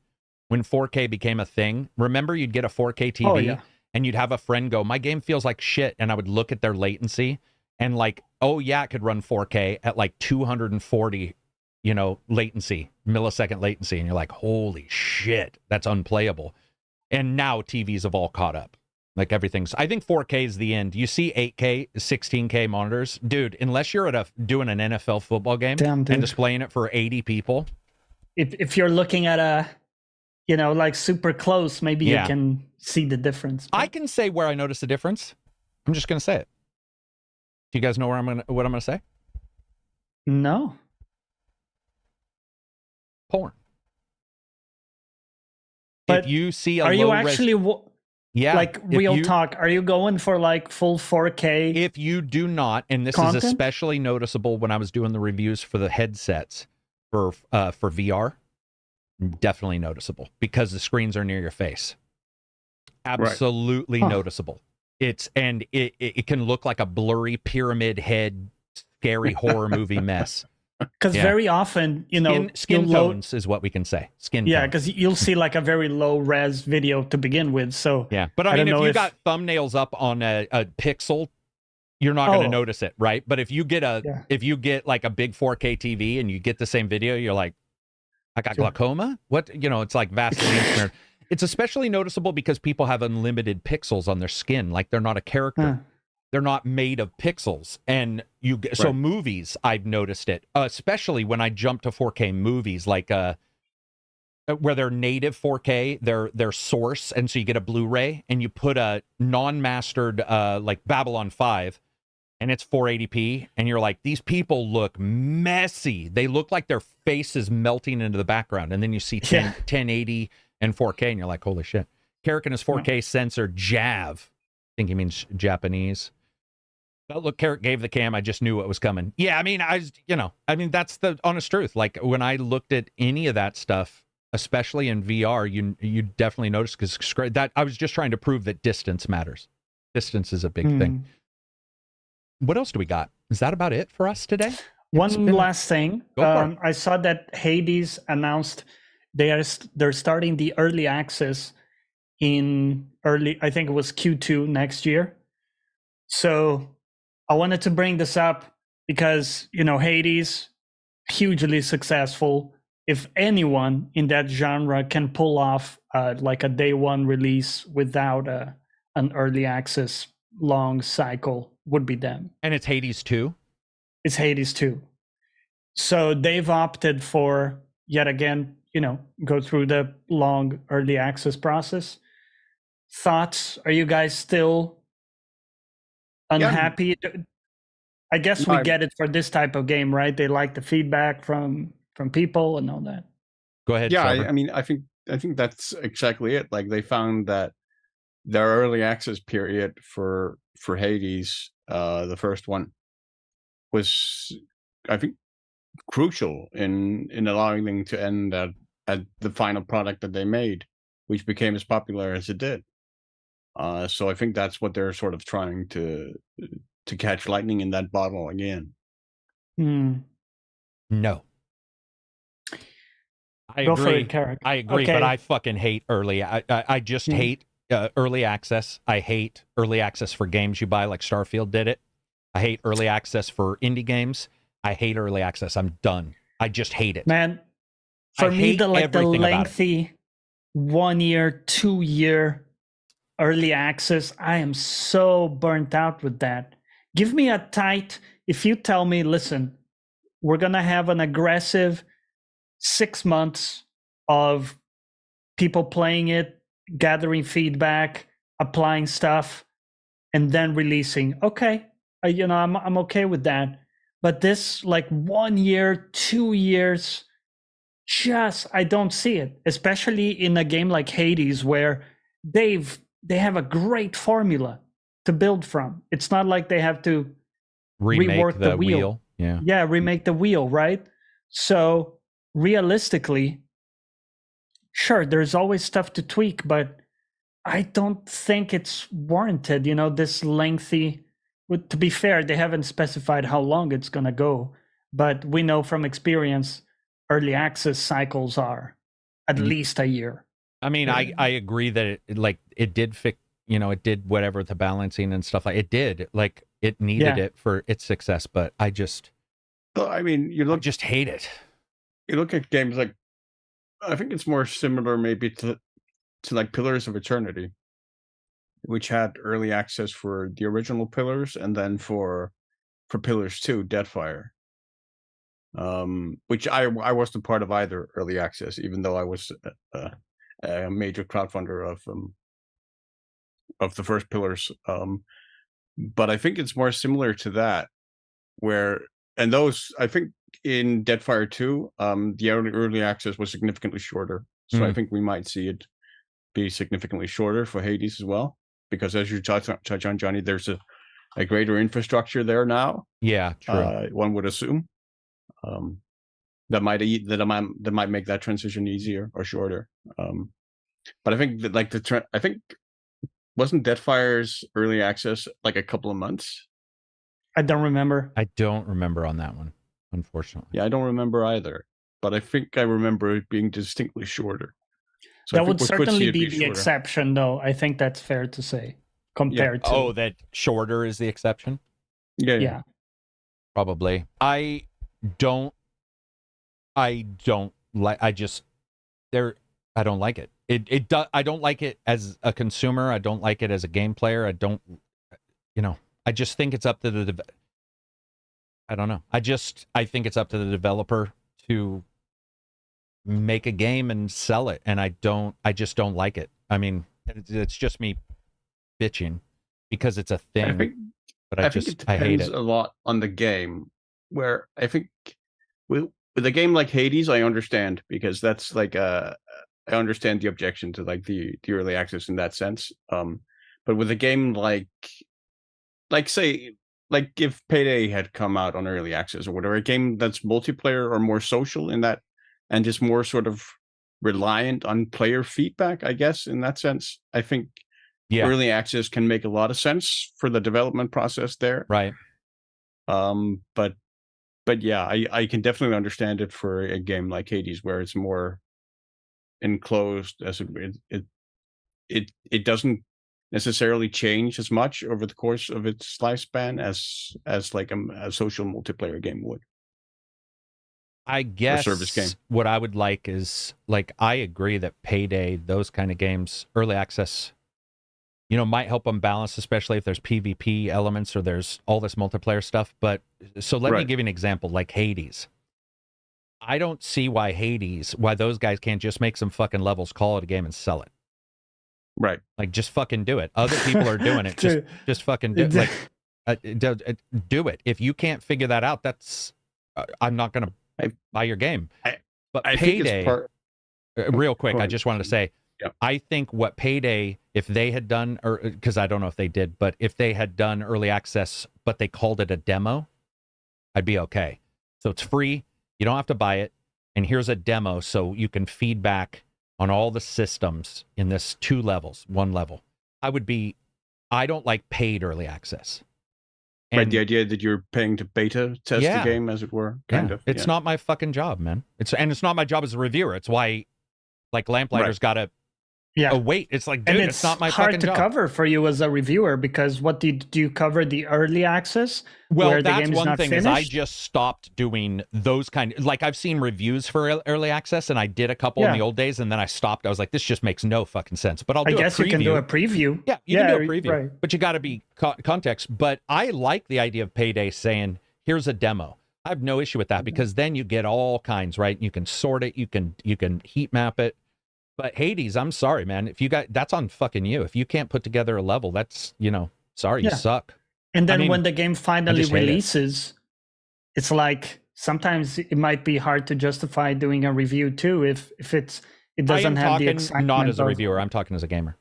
when 4K became a thing, remember you'd get a 4K TV and you'd have a friend go, my game feels like shit. And I would look at their latency and like, oh yeah, it could run 4K at like 240, latency, millisecond latency. And you're like, holy shit, that's unplayable. And now TVs have all caught up. Like everything's, I think 4K is the end. You see 8K, 16K monitors, dude. Unless you're doing an NFL football game Damn, dude. and displaying it for 80 people, If you're looking at a, like super close, maybe you can see the difference. I can say where I notice the difference. I'm just gonna say it. Do you guys know what I'm gonna say? No. Porn. But if you see a are low you actually like real talk? Are you going for like full 4K? If you do not, and this is especially noticeable when I was doing the reviews for the headsets for VR, definitely noticeable because the screens are near your face. Absolutely noticeable. It can look like a blurry pyramid head, scary horror movie mess. Because very often, skin tones is what we can say. Skin tones. because you'll see like a very low res video to begin with. So yeah, but I mean, if you got thumbnails up on a pixel, you're not going to notice it, right? But if you get like a big 4K TV and you get the same video, you're like, I got glaucoma. What it's like Vaseline. It's especially noticeable because people have unlimited pixels on their skin, like they're not a character. They're not made of pixels. And so movies, I've noticed it, especially when I jump to 4K movies, like where they're native 4K, they're source, and so you get a Blu-ray, and you put a non-mastered like Babylon 5, and it's 480p, and you're like, these people look messy. They look like their face is melting into the background, and then you see 1080 and 4K, and you're like, holy shit. Karak and his 4K sensor, Jav. I think he means Japanese. But look, Karak gave the cam. I just knew what was coming. Yeah, I mean, that's the honest truth. Like when I looked at any of that stuff, especially in VR, you definitely notice because that I was just trying to prove that distance matters. Distance is a big thing. What else do we got? Is that about it for us today? One last thing. I saw that Hades announced they're starting the early access in I think it was Q2 next year. So I wanted to bring this up because, Hades, hugely successful. If anyone in that genre can pull off like a day one release without an early access long cycle, would be them. And it's Hades 2? It's Hades 2. So they've opted for, yet again, go through the long early access process. Thoughts? Are you guys still unhappy? I guess we get it for this type of game, right? They like the feedback from people and all that. Go ahead. Yeah, I mean, I think that's exactly it. Like they found that their early access period for Hades, the first one, was, I think, crucial in allowing them to end at the final product that they made, which became as popular as it did. So I think that's what they're sort of trying to catch lightning in that bottle again. No. I Go agree. for it, Karak. I agree, okay. But I fucking hate early. I just hate early access. I hate early access for games you buy, like Starfield did it. I hate early access for indie games. I hate early access. I'm done. I just hate it. Man, for me, the lengthy 1 year, 2 year early access, I am so burnt out with that. Give me a tight, if you tell me, listen, we're going to have an aggressive 6 months of people playing it, gathering feedback, applying stuff, and then releasing. Okay, I'm okay with that. But this like 1 year, 2 years, I don't see it. Especially in a game like Hades, where they have a great formula to build from. It's not like they have to rework the wheel. Yeah, remake the wheel, right? So realistically, sure, there's always stuff to tweak, but I don't think it's warranted, this lengthy. To be fair, they haven't specified how long it's going to go, but we know from experience, early access cycles are at least a year. I mean, I agree that it did fix, it did whatever the balancing and stuff like it did. Like it needed it for its success, but I just, I mean, I just hate it. You look at games like, I think it's more similar maybe to like Pillars of Eternity, which had early access for the original Pillars, and then for Pillars 2, Deadfire. Which I wasn't part of either early access, even though I was a major crowdfunder of the first Pillars. But I think it's more similar to that, where and those I think in Deadfire 2, the early access was significantly shorter. So I think we might see it be significantly shorter for Hades as well, because as you touch on, Johnny, there's a greater infrastructure there now. Yeah, true. One would assume. That might make that transition easier or shorter. But I think that like I think wasn't Deadfire's early access like a couple of months? I don't remember. I don't remember on that one, unfortunately. Yeah, I don't remember either. But I think I remember it being distinctly shorter. So that would certainly be the exception, though. I think that's fair to say compared to. Oh, that shorter is the exception? Yeah. Probably. I don't like it. I don't like it as a consumer. I don't like it as a game player. I don't, I just think it's up to I don't know. I think it's up to the developer to make a game and sell it. And I just don't like it. I mean, it's just me bitching because it's a thing. I think it depends I hate it a lot on the game, where I think with a game like Hades, I understand, because that's like I understand the objection to like the early access in that sense. But with a game like say like if Payday had come out on early access or whatever, a game that's multiplayer or more social in that, and just more sort of reliant on player feedback, I guess, in that sense, I think early access can make a lot of sense for the development process there. Right. But yeah, I can definitely understand it for a game like Hades, where it's more enclosed, as it doesn't necessarily change as much over the course of its lifespan as like a social multiplayer game would. I guess service game. What I would like is, like, I agree that Payday, those kind of games, early access, might help them balance, especially if there's PvP elements or there's all this multiplayer stuff. But so let me give you an example, like Hades. I don't see why those guys can't just make some fucking levels, call it a game, and sell it. Right. Like, just fucking do it. Other people are doing it. just fucking do it. Like, do it. If you can't figure that out, that's I'm not going to buy your game. But I Payday, think it's real quick, I just wanted to say, Yep. I think what Payday, if they had done, or because I don't know if they did, but if they had done early access, but they called it a demo, I'd be okay. So it's free. You don't have to buy it. And here's a demo so you can feedback on all the systems in this 2 levels, 1 level. I don't like paid early access. And right, the idea that you're paying to beta test the game, as it were, kind of. It's not my fucking job, man. It's not my job as a reviewer. It's why, like, Lamplighters got to wait. It's like, dude, it's not my fucking job. It's hard to cover for you as a reviewer, because what do you cover? The early access? Well, where that's the game is one not thing finished? is I just stopped doing those kind of, like, I've seen reviews for early access, and I did a couple in the old days, and then I stopped. I was like, this just makes no fucking sense. But I guess you can do a preview. Yeah, you can do a preview, but you got to be context. But I like the idea of Payday saying, here's a demo. I have no issue with that, because then you get all kinds, right? You can sort it, you can heat map it. But Hades, I'm sorry, man. If you got, that's on fucking you. If you can't put together a level, that's, sorry, you suck. And then when the game finally releases, it's like sometimes it might be hard to justify doing a review too if it doesn't have the excitement. Not as a reviewer, I'm talking as a gamer.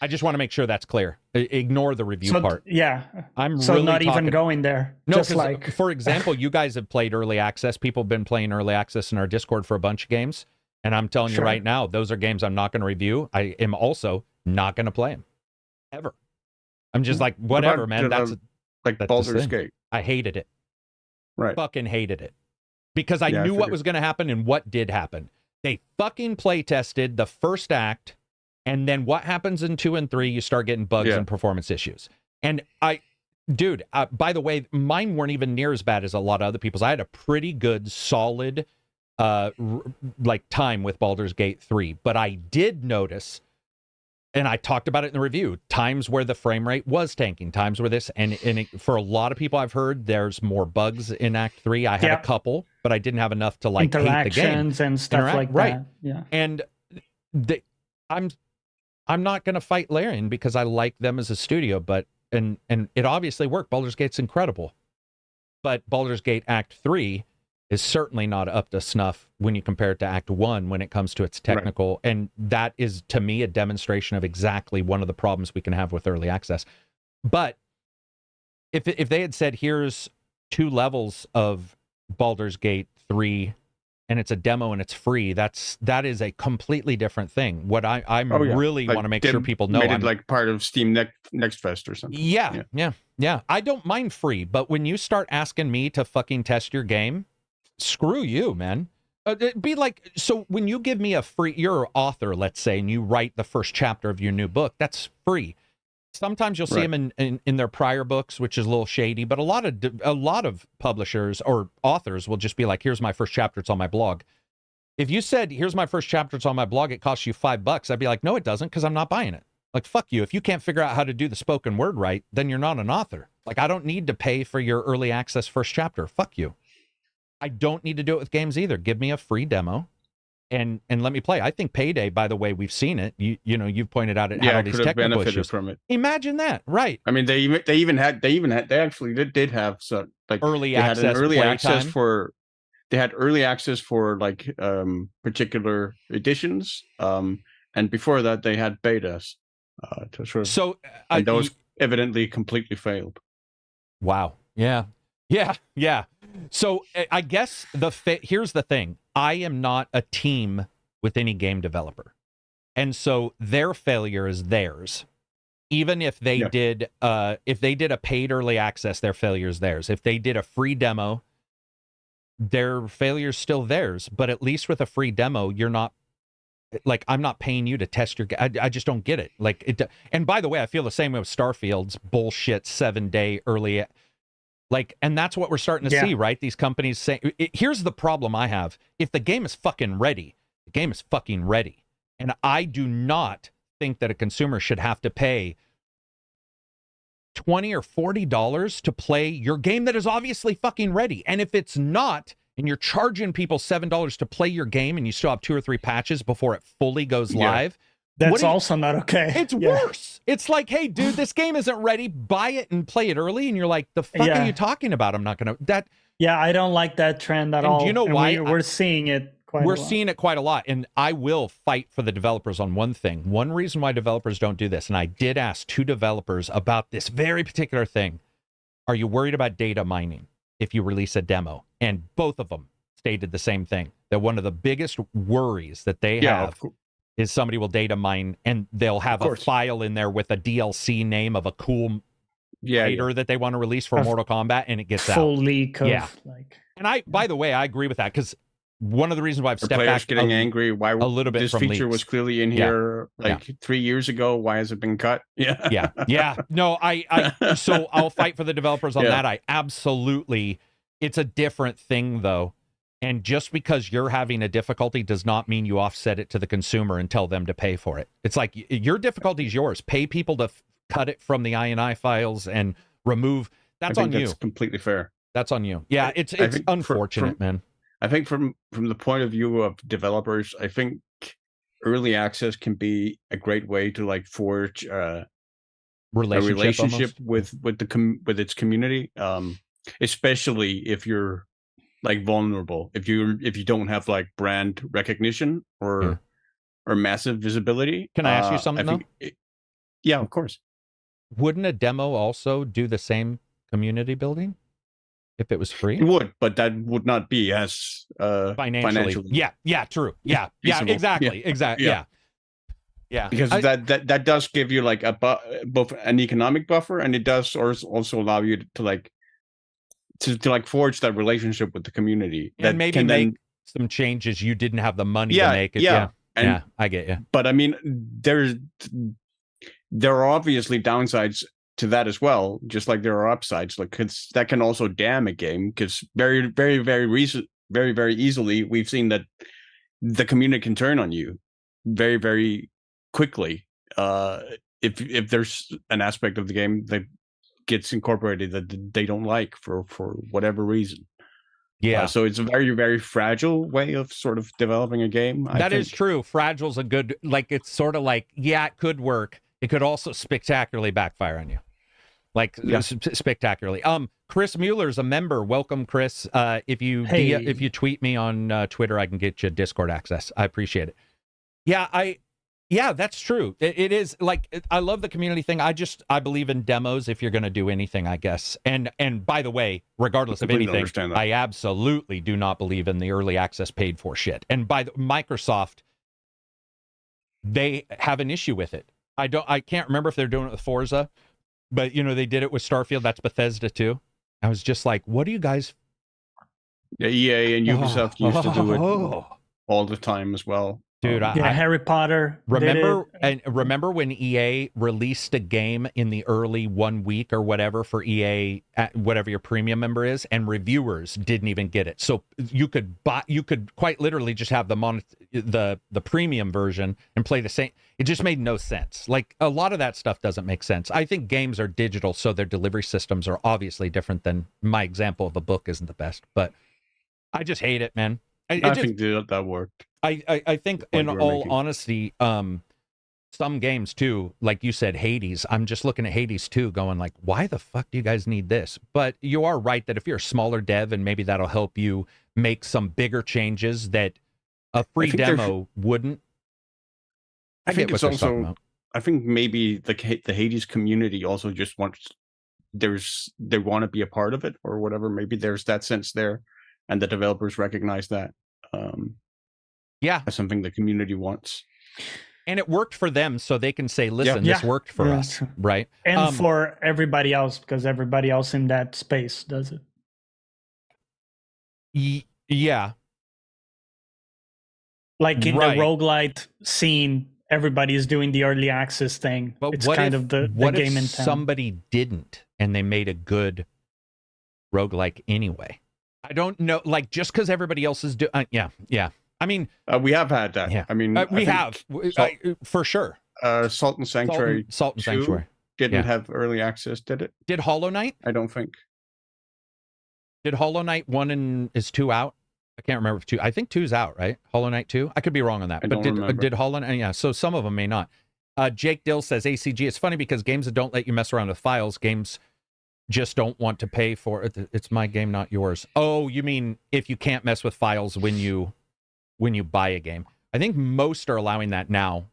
I just want to make sure that's clear. Ignore the review part. Yeah. I'm so really not talking, even going there. No, just like, for example, you guys have played early access. People have been playing early access in our Discord for a bunch of games. And I'm telling you right now, those are games I'm not going to review. I am also not going to play them. Ever. I'm just like, whatever, man. That's Baldur's Gate. I hated it. Right. Fucking hated it. Because I knew what was going to happen and what did happen. They fucking play tested the first act, and then what happens in 2 and 3, you start getting bugs and performance issues. And dude, by the way, mine weren't even near as bad as a lot of other people's. I had a pretty good, solid like time with Baldur's Gate 3, but I did notice and I talked about it in the review, times where the frame rate was tanking, times where this, and for a lot of people I've heard, there's more bugs in Act 3. I had a couple, but I didn't have enough to like hate the game. Interactions and stuff like that. Yeah. And I'm not going to fight Larian because I like them as a studio, but and it obviously worked. Baldur's Gate's incredible. But Baldur's Gate Act 3 is certainly not up to snuff when you compare it to Act 1 when it comes to its technical. Right. And that is, to me, a demonstration of exactly one of the problems we can have with early access. But if they had said, here's 2 levels of Baldur's Gate 3, and it's a demo and it's free, that is a completely different thing. What I really want to make sure people know, made it like part of Steam Next Fest or something. Yeah. I don't mind free, but when you start asking me to fucking test your game, screw you, man. It'd be like, so when you give me a free, you're an author, let's say, and you write the first chapter of your new book, that's free. Sometimes you'll see them in their prior books, which is a little shady, but a lot of publishers or authors will just be like, here's my first chapter, it's on my blog. If you said, here's my first chapter, it's on my blog, it costs you $5, I'd be like, no, it doesn't, because I'm not buying it. Like, fuck you. If you can't figure out how to do the spoken word right, then you're not an author. Like, I don't need to pay for your early access first chapter. Fuck you. I don't need to do it with games either. Give me a free demo and let me play. I think Payday, by the way, we've seen it. You know, you've pointed out it had all these technical issues from it. Imagine that, right? I mean, they actually did have some like early access. Had an early access for. They had early access for like particular editions, and before that they had betas. To sort of, so and those evidently completely failed. Wow. Yeah. So I guess here's the thing. I am not a team with any game developer. And so their failure is theirs. Even if they did a paid early access, their failure is theirs. If they did a free demo, their failure is still theirs. But at least with a free demo, you're not, like, I'm not paying you to test your I just don't get it. Like, it. And by the way, I feel the same way with Starfield's bullshit 7-day early. Like, and that's what we're starting to see, right? These companies say, here's the problem I have. If the game is fucking ready, the game is fucking ready. And I do not think that a consumer should have to pay $20 or $40 to play your game that is obviously fucking ready. And if it's not, and you're charging people $7 to play your game and you still have 2 or 3 patches before it fully goes live, that's also not okay. It's worse. It's like, hey, dude, this game isn't ready. Buy it and play it early. And you're like, the fuck are you talking about? I'm not going to. I don't like that trend at all. Do you know why? We're seeing it quite a lot. We're seeing it quite a lot. And I will fight for the developers on one thing. One reason why developers don't do this, and I did ask 2 developers about this very particular thing. Are you worried about data mining if you release a demo? And both of them stated the same thing, that one of the biggest worries that they have is somebody will data mine and they'll have a file in there with a DLC name of a cool fighter that they want to release for Mortal Kombat, and it gets full leak of And by the way, I agree with that, because one of the reasons why I've stepped back getting angry, why a little bit this from feature leaks. was clearly in here 3 years ago. Why has it been cut? No, so I'll fight for the developers on that. I absolutely, it's a different thing though. And just because you're having a difficulty does not mean you offset it to the consumer and tell them to pay for it. It's like, your difficulty is yours. Pay people to cut it from the INI files and remove. That's on you. That's completely fair. That's on you. Yeah, it's unfortunate, man. I think from the point of view of developers, I think early access can be a great way to like forge a relationship with its community, especially if you're like vulnerable, if you don't have like brand recognition or massive visibility. Can I ask you something though? Yeah, of course. Wouldn't a demo also do the same community building if it was free? It would, but that would not be as financially. Yeah, true. Yeah, exactly. Yeah. Because that does give you like both an economic buffer, and it does also allow you to like forge that relationship with the community, and maybe make some changes you didn't have the money to make it. Yeah, I get you. But I mean, there are obviously downsides to that as well, just like there are upsides. Like, that can also damn a game, because very, very, very easily we've seen that the community can turn on you very, very quickly if there's an aspect of the game that gets incorporated that they don't like for whatever reason. Yeah. So it's a very, very fragile way of sort of developing a game. That is true. Fragile's a good, like, it's sort of like, yeah, it could work. It could also spectacularly backfire on you. Like, spectacularly. Chris Mueller's a member. Welcome, Chris. If you tweet me on Twitter, I can get you Discord access. I appreciate it. Yeah, that's true. It is like, I love the community thing. I believe in demos if you're going to do anything, I guess. And by the way, regardless of anything, I absolutely do not believe in the early access paid for shit. And Microsoft, they have an issue with it. I can't remember if they're doing it with Forza, but they did it with Starfield. That's Bethesda too. I was just like, what do you guys? Yeah, EA and Ubisoft used to do it all the time as well. Dude, Harry Potter. Remember when EA released a game in the early 1 week or whatever for EA, whatever your premium member is, and reviewers didn't even get it. So you could quite literally just have the premium version and play the same. It just made no sense. Like, a lot of that stuff doesn't make sense. I think games are digital, so their delivery systems are obviously different than my example of a book isn't the best, but I just hate it, man. I think that worked. I think, in all honesty, some games too, like you said, Hades. I'm just looking at Hades 2 going like, why the fuck do you guys need this? But you are right that if you're a smaller dev, and maybe that'll help you make some bigger changes that a free demo wouldn't. I think it's also, I think maybe the Hades community also just they want to be a part of it or whatever. Maybe there's that sense there, and the developers recognize that. As something the community wants. And it worked for them, so they can say, listen, this worked for us, right? And for everybody else, because everybody else in that space does it. Yeah. Like in the roguelite scene, everybody is doing the early access thing. But it's what kind if, of the what game if in town. Somebody didn't, and they made a good roguelike anyway? I don't know, like, just because everybody else is doing, I mean, we have had that. Yeah. I mean, we have for sure. Salt and Sanctuary. Salt and Sanctuary didn't have early access, did it? Did Hollow Knight? I don't think. Did Hollow Knight 1 and is 2 out? I can't remember if 2. I think 2's out, right? Hollow Knight 2. I could be wrong on that. But did Hollow Knight? Yeah. So some of them may not. Jake Dill says ACG. It's funny because games that don't let you mess around with files, games just don't want to pay for it. It's my game, not yours. Oh, you mean if you can't mess with files when you buy a game? I think most are allowing that now,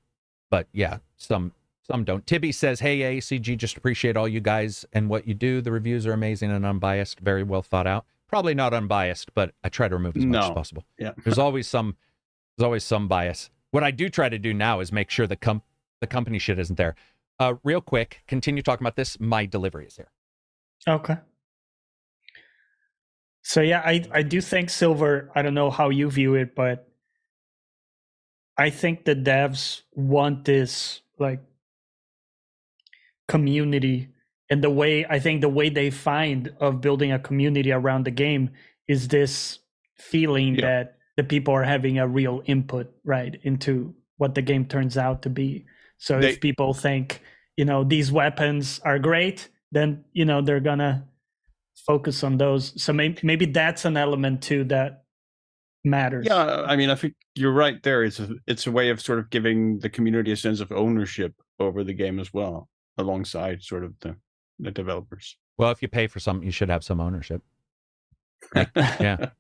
but yeah, some don't. Tibby says, hey, ACG, just appreciate all you guys and what you do. The reviews are amazing and unbiased, very well thought out. Probably not unbiased, but I try to remove as much as possible. Yeah. There's always some bias. What I do try to do now is make sure the company shit isn't there. Real quick, continue talking about this. My delivery is here. Okay. So yeah, I do think Silver, I don't know how you view it, but I think the devs want this like community, and the way they find of building a community around the game is this feeling that the people are having a real input, right, into what the game turns out to be. So if people think, these weapons are great, then, they're gonna focus on those. So maybe that's an element too that matters. Yeah, I mean, I think you're right there. It's a way of sort of giving the community a sense of ownership over the game as well, alongside sort of the developers. Well, if you pay for something, you should have some ownership. Yeah.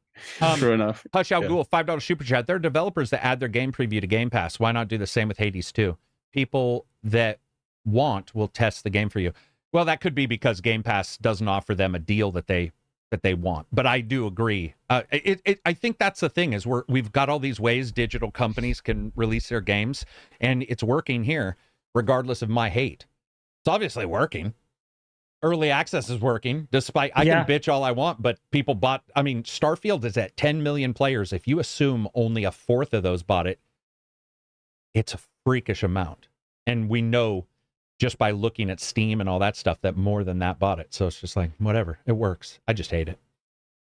True enough. Hush Al Ghul, $5 super chat. There are developers that add their game preview to Game Pass. Why not do the same with Hades 2? People that will test the game for you. Well, that could be because Game Pass doesn't offer them a deal that they want. But I do agree. I think that's the thing is we've got all these ways digital companies can release their games, and it's working here, regardless of my hate. It's obviously working. Early access is working, despite I can bitch all I want, but people bought. I mean, Starfield is at 10 million players. If you assume only a fourth of those bought it, it's a freakish amount. And we know just by looking at Steam and all that stuff that more than that bought it. So it's just like, whatever, it works. I just hate it.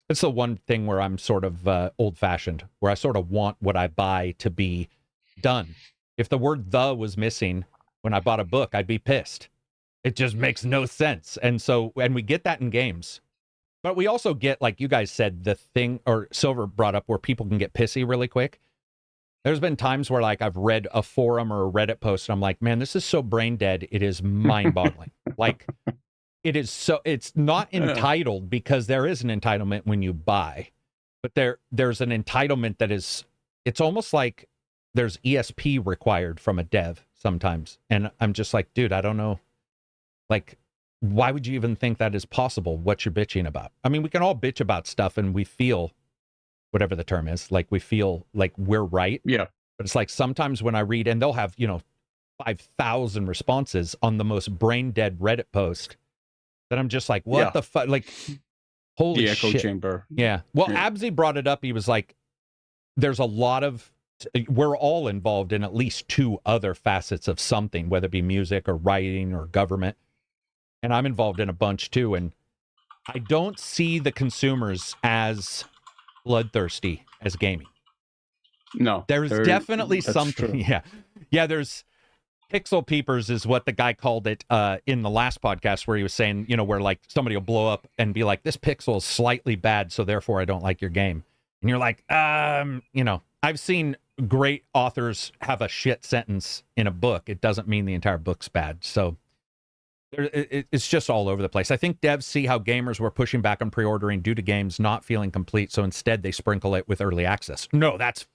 It's the one thing where I'm sort of old-fashioned, where I sort of want what I buy to be done. If the word "the" was missing when I bought a book, I'd be pissed. It just makes no sense. And we get that in games. But we also get, like you guys said, the thing, or Silver brought up, where people can get pissy really quick. There's been times where, like, I've read a forum or a Reddit post, and I'm like, man, this is so brain dead. It is mind-boggling. Like, it's not entitled, because there is an entitlement when you buy. But there's an entitlement that is, it's almost like there's ESP required from a dev sometimes. And I'm just like, dude, I don't know. Like, why would you even think that is possible? What you're bitching about? I mean, we can all bitch about stuff, and we feel, whatever the term is, like we feel like we're right. Yeah. But it's like sometimes when I read, and they'll have, 5,000 responses on the most brain dead Reddit post, that I'm just like, what the fuck? Like, holy the echo shit. chamber. Yeah. Well, Absy brought it up. He was like, there's a lot of, we're all involved in at least 2 other facets of something, whether it be music or writing or government. And I'm involved in a bunch too. And I don't see the consumers as bloodthirsty as gaming. No. There's definitely that's something. true. Yeah. Yeah. There's pixel peepers is what the guy called it in the last podcast, where he was saying, where like somebody will blow up and be like, this pixel is slightly bad, so therefore I don't like your game. And you're like, I've seen great authors have a shit sentence in a book. It doesn't mean the entire book's bad. So it's just all over the place. I think devs see how gamers were pushing back on pre-ordering due to games not feeling complete, so instead they sprinkle it with early access. No, that's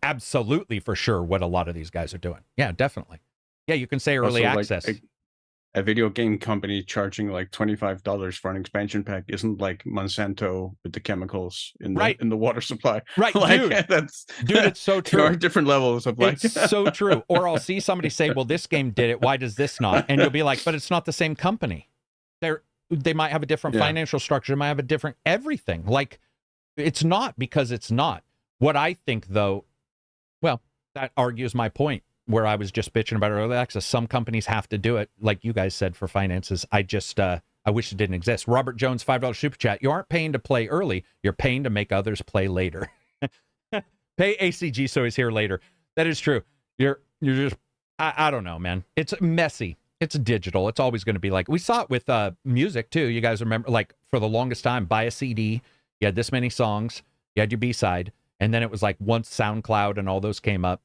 absolutely for sure what a lot of these guys are doing. Yeah, definitely. Yeah, you can say early Also, access. Like a video game company charging like $25 for an expansion pack isn't like Monsanto with the chemicals in the water supply. Right, like, dude. Dude, it's so true. There are different levels of like. It's so true. Or I'll see somebody say, well, this game did it. Why does this not? And you'll be like, but it's not the same company. They might have a different financial structure. They might have a different everything. Like, it's not, because it's not. What I think, though, well, that argues my point, where I was just bitching about early access. Some companies have to do it, like you guys said, for finances. I wish it didn't exist. Robert Jones, $5 super chat. You aren't paying to play early. You're paying to make others play later. Pay ACG so he's here later. That is true. You're just, I don't know, man. It's messy. It's digital. It's always going to be like, we saw it with music too. You guys remember, like, for the longest time, buy a CD. You had this many songs. You had your B-side. And then it was like once SoundCloud and all those came up,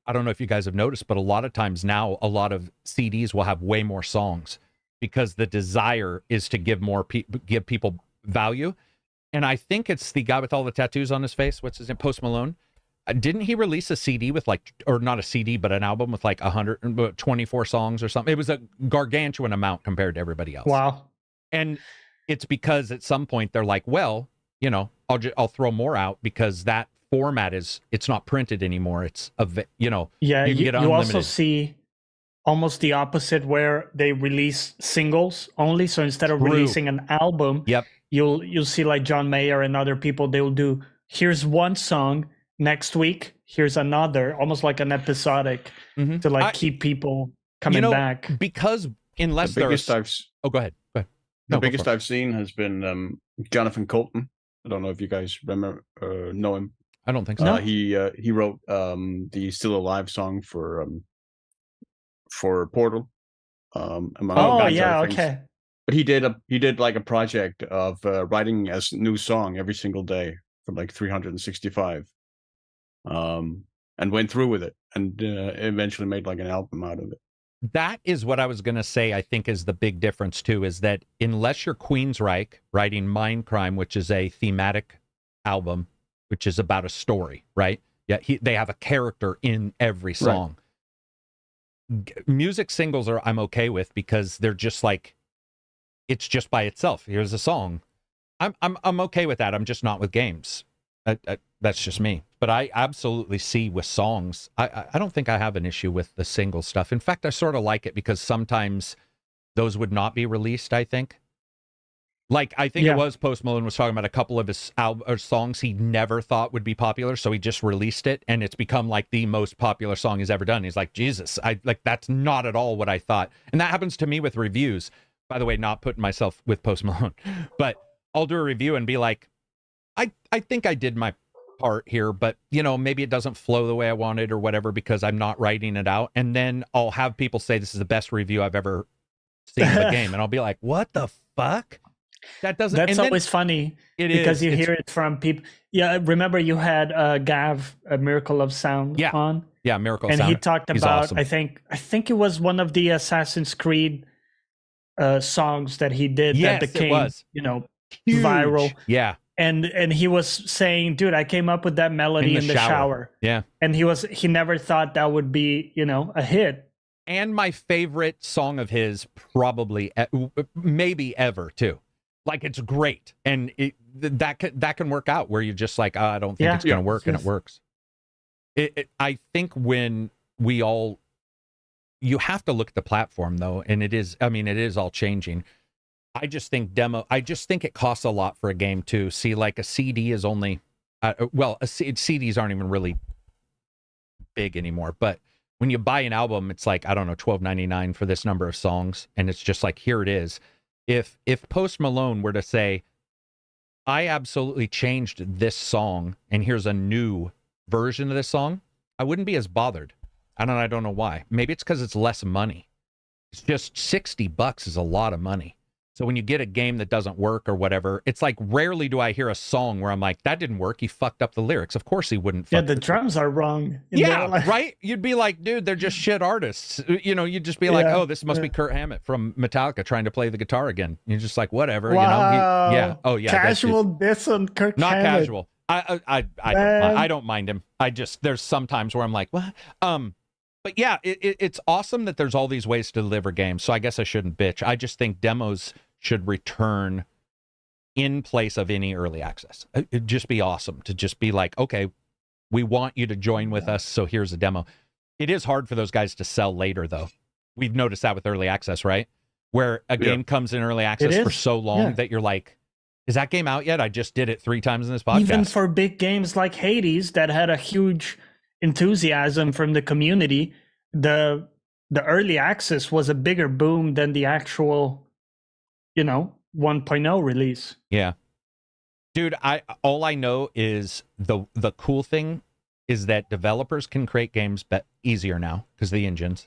I don't know if you guys have noticed, but a lot of times now, a lot of CDs will have way more songs, because the desire is to give give people value. And I think it's the guy with all the tattoos on his face. What's his name? Post Malone. Didn't he release a CD with like, or not a CD, but an album with like 124 songs or something? It was a gargantuan amount compared to everybody else. Wow. And it's because at some point they're like, well, I'll throw more out, because that format it's not printed anymore. It's you also see almost the opposite, where they release singles only. So instead of releasing an album, you'll see like John Mayer and other people, they'll do, here's one song, next week here's another, almost like an episodic, to like keep people coming back. Because unless the biggest go ahead. The biggest I've seen has been Jonathan Colton. I don't know if you guys remember know him. I don't think so. He wrote the "Still Alive" song for Portal. Among other things. Okay. But he did like a project of writing a new song every single day for like 365, and went through with it, and eventually made like an album out of it. That is what I was going to say, I think is the big difference too, is that unless you're Queensryche writing Mindcrime, which is a thematic album, which is about a story, right? Yeah, they have a character in every song. Right. Music singles I'm okay with, because they're just like, it's just by itself. Here's a song. I'm okay with that. I'm just not with games. That's just me. But I absolutely see with songs, I don't think I have an issue with the single stuff. In fact, I sort of like it, because sometimes those would not be released, I think. Like, I think it was Post Malone was talking about a couple of his songs he never thought would be popular, so he just released it, and it's become like the most popular song he's ever done. He's like, Jesus, that's not at all what I thought. And that happens to me with reviews. By the way, not putting myself with Post Malone, but I'll do a review and be like, I think I did my part here, but maybe it doesn't flow the way I wanted or whatever because I'm not writing it out. And then I'll have people say this is the best review I've ever seen of a game, and I'll be like, "What the fuck?" That doesn't. That's always funny because you hear it from people. Yeah, remember you had Gav, a Miracle of Sound, on. Yeah, Miracle and Sound. He talked He's about. awesome. I think it was one of the Assassin's Creed songs that he did that became Huge. viral. Yeah. And he was saying, dude, I came up with that melody in the shower. Yeah. And he never thought that would be, a hit. And my favorite song of his, probably, maybe ever, too. Like, it's great. And that can work out where you're just like, I don't think it's going to work, and it works. I think when you have to look at the platform, though, and it is all changing. I just think it costs a lot for a game to see, like a CD is only, CDs aren't even really big anymore. But when you buy an album, it's like, I don't know, $12.99 for this number of songs. And it's just like, here it is. If Post Malone were to say, I absolutely changed this song and here's a new version of this song, I wouldn't be as bothered. I don't know why. Maybe it's because it's less money. It's just $60 is a lot of money. So when you get a game that doesn't work or whatever, it's like rarely do I hear a song where I'm like, that didn't work. He fucked up the lyrics. Of course he wouldn't. Yeah, the drums are wrong. Right? You'd be like, dude, they're just shit artists. You'd just be like, oh, this must be Kurt Hammett from Metallica trying to play the guitar again. You're just like, whatever. Wow. Oh yeah. Casual diss on Kurt Not Hammett. casual. I don't mind him. There's some times where I'm like, what? But yeah, it's awesome that there's all these ways to deliver games. So I guess I shouldn't bitch. I just think demos should return in place of any early access. It'd just be awesome to just be like, okay, we want you to join with us, so here's a demo. It is hard for those guys to sell later, though. We've noticed that with early access, right? Where a game comes in early access for so long that you're like, is that game out yet? I just did it 3 times in this podcast. Even for big games like Hades that had a huge enthusiasm from the community, the early access was a bigger boom than the actual 1.0 release. Yeah. Dude, all I know is the cool thing is that developers can create games easier now because of the engines.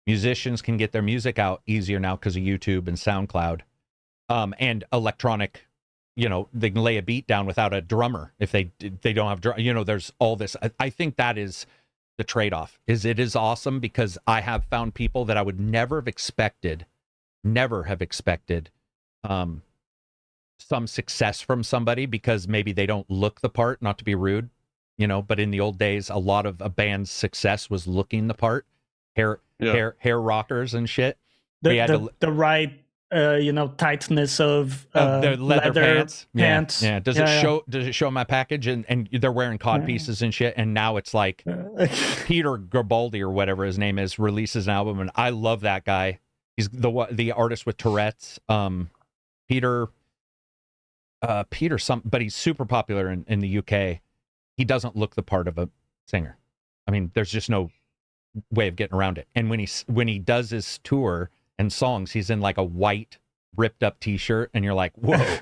Musicians can get their music out easier now because of YouTube and SoundCloud. And electronic, they can lay a beat down without a drummer if they don't have there's all this. I think that is the trade-off. It is awesome because I have found people that I would never have expected some success from somebody because maybe they don't look the part, not to be rude, but in the old days, a lot of a band's success was looking the part, hair rockers and shit. The right, tightness of the leather pants. Pants. Yeah. Does it show my package? And they're wearing cod pieces and shit. And now it's like Peter Garibaldi or whatever his name is releases an album, and I love that guy. He's the artist with Tourette's. Peter but he's super popular in the UK. He doesn't look the part of a singer. I mean, there's just no way of getting around it. And when he does his tour and songs, he's in like a white ripped up t-shirt and you're like, whoa.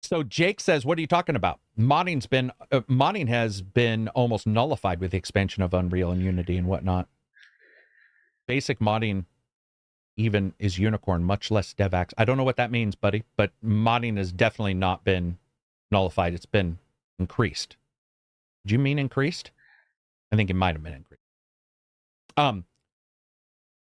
So Jake says, what are you talking about? Modding has been almost nullified with the expansion of Unreal and Unity and whatnot. Basic modding even is unicorn, much less DevX. I don't know what that means, buddy, but modding has definitely not been nullified. It's been increased. Do you mean increased? I think it might have been increased.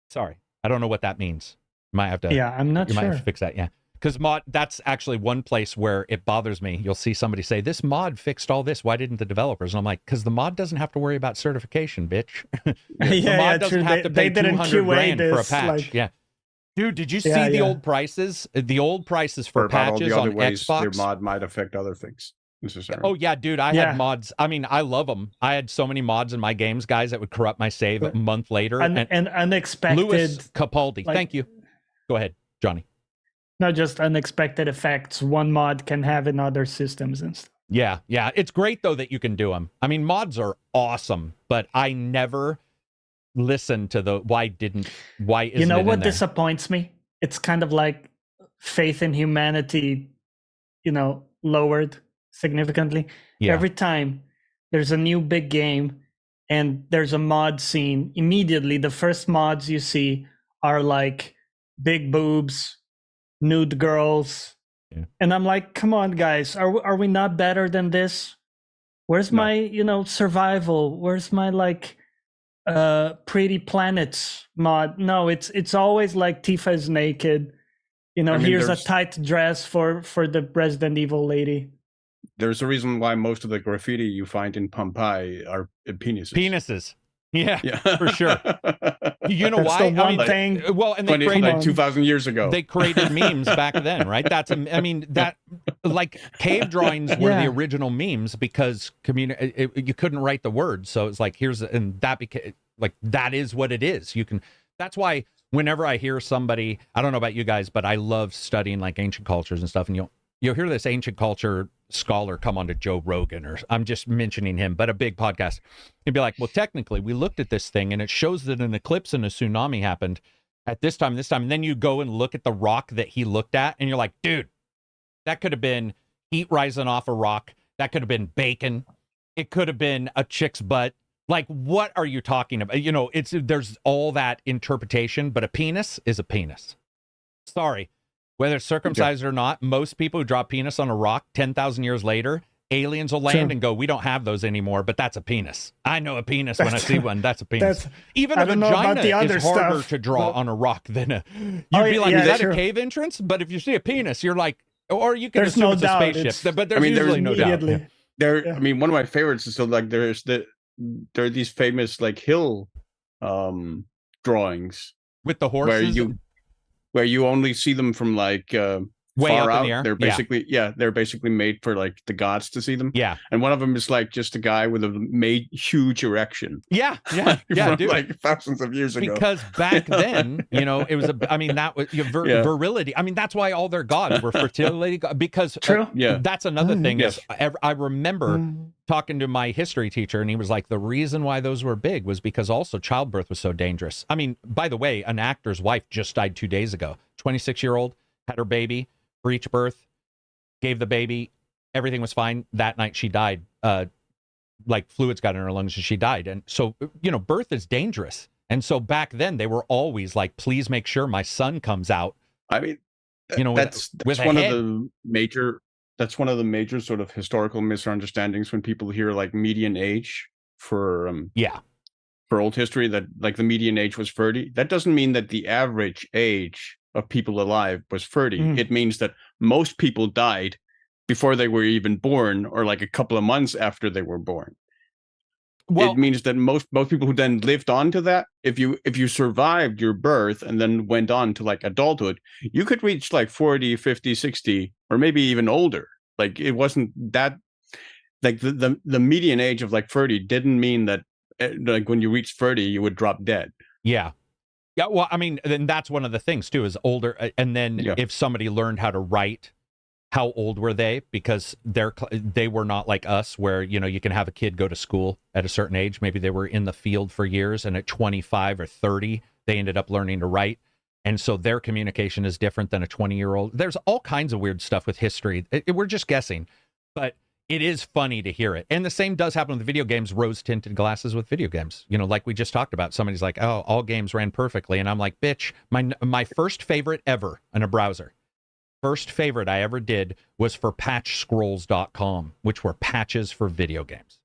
Sorry, I don't know what that means. You might have to. Yeah, I'm not sure. You might have to fix that. Yeah, because that's actually one place where it bothers me. You'll see somebody say, "This mod fixed all this. Why didn't the developers?" And I'm like, "Because the mod doesn't have to worry about certification, bitch. The mod doesn't have to pay $200,000 for a patch." Yeah. Dude, did you see the old prices? The old prices for patches on Xbox? Their mod might affect other things necessarily. Oh, yeah, dude. I had mods. I mean, I love them. I had so many mods in my games, guys, that would corrupt my save a month later. And unexpected. Louis Capaldi. Thank you. Go ahead, Johnny. Not just unexpected effects one mod can have in other systems and stuff. Yeah. It's great, though, that you can do them. I mean, mods are awesome, but I never listen to the why isn't it what disappoints me? It's kind of like faith in humanity, lowered. significantly. Yeah. Every time there's a new big game and there's a mod scene, immediately the first mods you see are like big boobs, nude girls. Yeah. And I'm like, come on, guys, are we not better than this? Where's No. my, survival? Where's my like pretty planets mod? No, it's always like Tifa is naked. I mean, Here's a there's- tight dress for the Resident Evil lady. There's a reason why most of the graffiti you find in Pompeii are penises. Penises. Yeah, Yeah, for sure. You know That's why? the one thing. Well, and they 20, created like 2,000 years ago. they created memes back then, right? I mean, that like cave drawings were the original memes because you couldn't write the words, so it's like that became like that is what it is. That's why whenever I hear somebody, I don't know about you guys, but I love studying like ancient cultures and stuff, and you'll hear this ancient culture scholar come on to Joe Rogan, or I'm just mentioning him, but a big podcast. He'd be like, well, technically we looked at this thing and it shows that an eclipse and a tsunami happened at this time. And then you go and look at the rock that he looked at and you're like, dude, that could have been heat rising off a rock. That could have been bacon. It could have been a chick's butt. Like, what are you talking about? There's all that interpretation, but a penis is a penis. Sorry. Whether it's circumcised or not, most people who drop penis on a rock 10,000 years later, aliens will land and go, we don't have those anymore, but that's a penis. I know a penis when I see one. That's a penis. Even a vagina is harder to draw on a rock than a... You'd be like, is that a cave entrance? But if you see a penis, you're like... Or you can assume it's a spaceship. But there's usually no doubt. I mean, one of my favorites is like there are these famous like hill drawings. With the horses? Where you only see them from like way far up out. in the air. They're basically they're basically made for like the gods to see them. Yeah. And one of them is like just a guy with a huge erection. Yeah, from, dude. like thousands of years ago. Because back then, it was that was virility. I mean, that's why all their gods were fertility because that's another thing is I remember talking to my history teacher and he was like, the reason why those were big was because also childbirth was so dangerous. I mean, by the way, an actor's wife just died 2 days ago. 26-year-old, had her baby, breech birth, gave the baby, everything was fine. That night she died. Like fluids got in her lungs and she died. And so, birth is dangerous. And so back then they were always like, please make sure my son comes out. I mean, that's with one of the major... That's one of the major sort of historical misunderstandings when people hear like median age for old history, that like the median age was 30. That doesn't mean that the average age of people alive was 30. It means that most people died before they were even born, or like a couple of months after they were born. Well, it means that most people who then lived on to that, if you survived your birth and then went on to like adulthood, you could reach like 40, 50, 60, or maybe even older. Like it wasn't that like the median age of like 30 didn't mean that like when you reach 30 you would drop dead. Yeah, well, I mean, then that's one of the things too, is older, and then if somebody learned how to write, how old were they? Because they were not like us, where you can have a kid go to school at a certain age. Maybe they were in the field for years, and at 25 or 30 they ended up learning to write, and so their communication is different than a 20-year-old. There's all kinds of weird stuff with history. We're just guessing, but it is funny to hear it. And the same does happen with video games. Rose-tinted glasses with video games. Like we just talked about. Somebody's like, "Oh, all games ran perfectly," and I'm like, "Bitch, my first favorite ever in a browser." First favorite I ever did was for patchscrolls.com, which were patches for video games.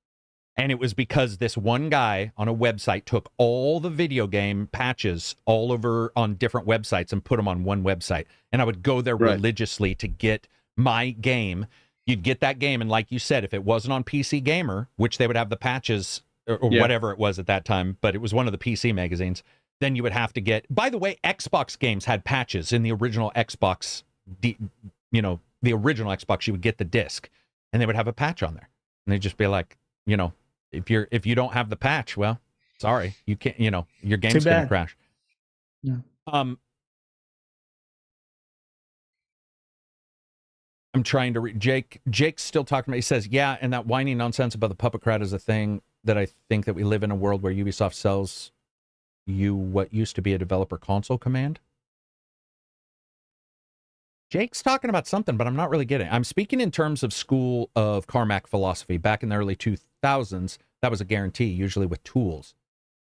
And it was because this one guy on a website took all the video game patches all over on different websites and put them on one website. And I would go there religiously to get my game. You'd get that game. And like you said, if it wasn't on PC Gamer, which they would have the patches or whatever it was at that time, but it was one of the PC magazines, then you would have to get... By the way, Xbox games had patches in the original Xbox... the original Xbox. You would get the disc and they would have a patch on there, and they'd just be like, if you don't have the patch, well, sorry, you can't, your game's gonna crash. I'm trying to read Jake's still talking about, he says, and that whiny nonsense about the puppet crowd is a thing that I think that we live in a world where Ubisoft sells you what used to be a developer console command. Jake's talking about something, but I'm not really getting it. I'm speaking in terms of school of Carmack philosophy. Back in the early 2000s, that was a guarantee, usually with tools.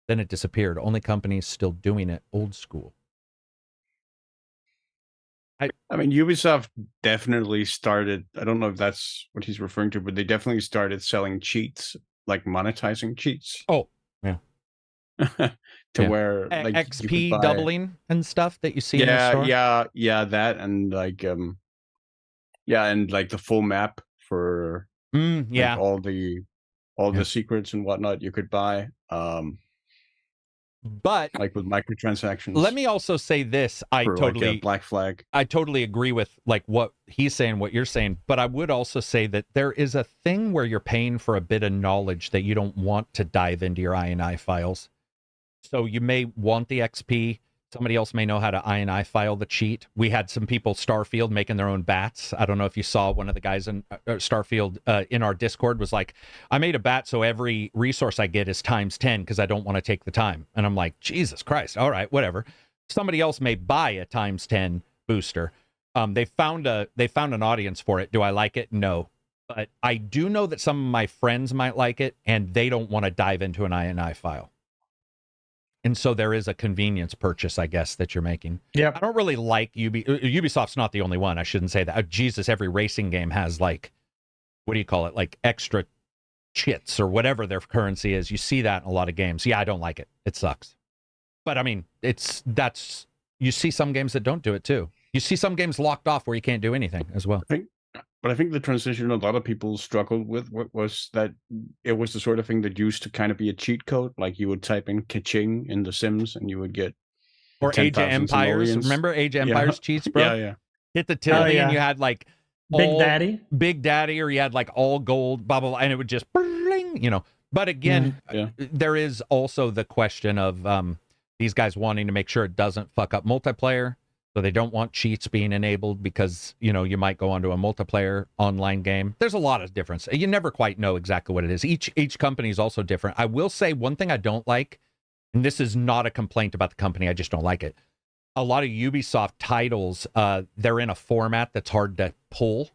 Then it disappeared. Only companies still doing it old school. I mean, Ubisoft definitely started, I don't know if that's what he's referring to, but they definitely started selling cheats, like monetizing cheats. Oh, yeah. To where like XP doubling and stuff that you see in the store. Yeah, that and like and like the full map for like all the secrets and whatnot you could buy. But like with microtransactions. Let me also say this: I totally like Black Flag. I totally agree with like what he's saying, what you're saying. But I would also say that there is a thing where you're paying for a bit of knowledge that you don't want to dive into your INI files. So you may want the XP. Somebody else may know how to INI file the cheat. We had some people Starfield making their own bats. I don't know if you saw one of the guys in Starfield in our Discord was like, I made a bat so every resource I get is times 10 because I don't want to take the time. And I'm like, Jesus Christ. All right, whatever. Somebody else may buy a times 10 booster. They found an audience for it. Do I like it? No. But I do know that some of my friends might like it, and they don't want to dive into an INI file. And so there is a convenience purchase, I guess, that you're making. Yeah. I don't really like Ubisoft's not the only one. I shouldn't say that. Oh, Jesus, every racing game has like, what do you call it? Like extra chits or whatever their currency is. You see that in a lot of games. Yeah, I don't like it. It sucks. But I mean, you see some games that don't do it too. You see some games locked off where you can't do anything as well. But I think the transition a lot of people struggled with was that it was the sort of thing that used to kind of be a cheat code. Like you would type in ka-ching in The Sims and you would get or Age of Empires. Remember Age of Empires cheats, bro? Yeah. Hit the tilde and you had like Big Daddy, or you had like all gold, blah, blah, blah, and it would just, you know. But again, there is also the question of these guys wanting to make sure it doesn't fuck up multiplayer. So they don't want cheats being enabled because, you know, you might go onto a multiplayer online game. There's a lot of difference. You never quite know exactly what it is. Each company is also different. I will say one thing I don't like, and this is not a complaint about the company, I just don't like it. A lot of Ubisoft titles, they're in a format that's hard to pull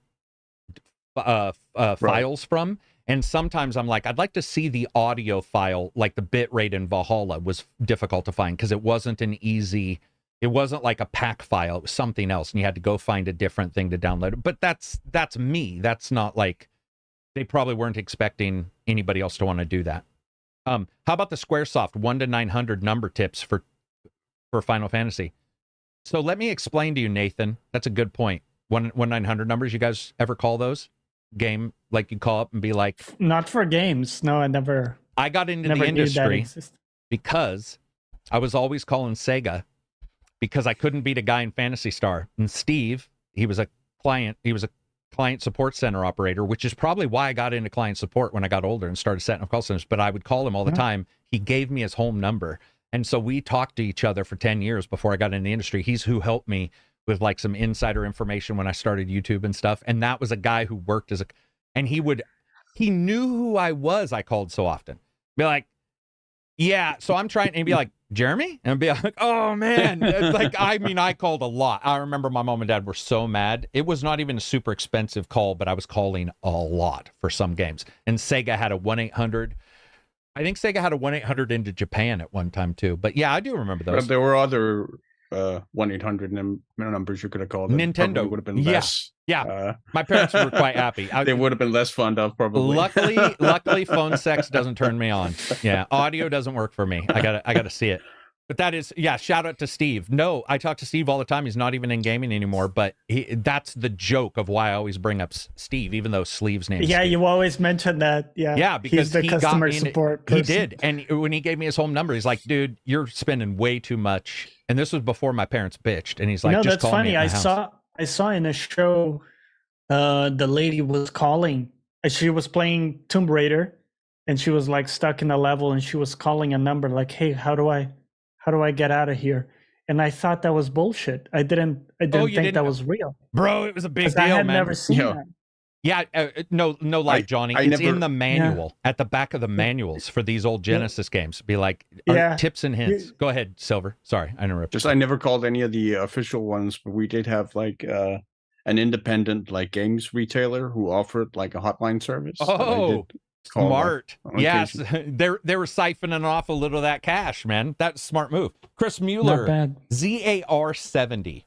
files from. And sometimes I'm like, I'd like to see the audio file, like the bitrate in Valhalla was difficult to find because it wasn't it wasn't like a pack file. It was something else, and you had to go find a different thing to download it. But that's me. That's not like, they probably weren't expecting anybody else to want to do that. How about the Squaresoft 1 to 900 number tips for Final Fantasy? So let me explain to you, Nathan. That's a good point. 1-900 numbers. You guys ever call those? Game, like you call up and be like, not for games. No, I never. I got into the industry because I was always calling Sega because I couldn't beat a guy in Phantasy Star. And Steve, he was a client support center operator, which is probably why I got into client support when I got older and started setting up call centers. But I would call him all the time. He gave me his home number. And so we talked to each other for 10 years before I got in the industry. He's who helped me with like some insider information when I started YouTube and stuff. And that was a guy who worked and he knew who I was. I called so often. Be like, yeah, so I'm trying, and he'd be like, Jeremy? And I'd be like, oh man. I called a lot. I remember my mom and dad were so mad. It was not even a super expensive call, but I was calling a lot for some games. And Sega had a 1-800. I think Sega had a 1-800 into Japan at one time too. But yeah, I do remember those. But there were other 1-800 numbers you could have called. Nintendo would have been less. Yeah. My parents were quite happy. They would have been less fond of probably. Luckily, phone sex doesn't turn me on. Yeah, audio doesn't work for me. I gotta see it. But that is, shout out to Steve. No, I talk to Steve all the time. He's not even in gaming anymore, but that's the joke of why I always bring up Steve, even though Sleeve's name is Steve. You always mention that. Yeah, because he's the customer support person. He did. And when he gave me his home number, he's like, dude, you're spending way too much. And this was before my parents bitched. And he's like, just call me at my house. I saw in a show, the lady was calling. She was playing Tomb Raider, and she was like stuck in a level, and she was calling a number like, hey, how do I get out of here? And I thought that was bullshit. I didn't think that was real. Bro, it was a big deal, I had man. never seen that. Yeah, no lie, Johnny. It's in the manual, at the back of the manuals for these old Genesis games. Be like, tips and hints. Go ahead, Silver. Sorry, I interrupted. I never called any of the official ones, but we did have like an independent like games retailer who offered like a hotline service. that I Oh, did call up smart. on Yes, occasion. they were siphoning off a little of that cash, man. That's a smart move. Chris Not Mueller, bad. ZAR70.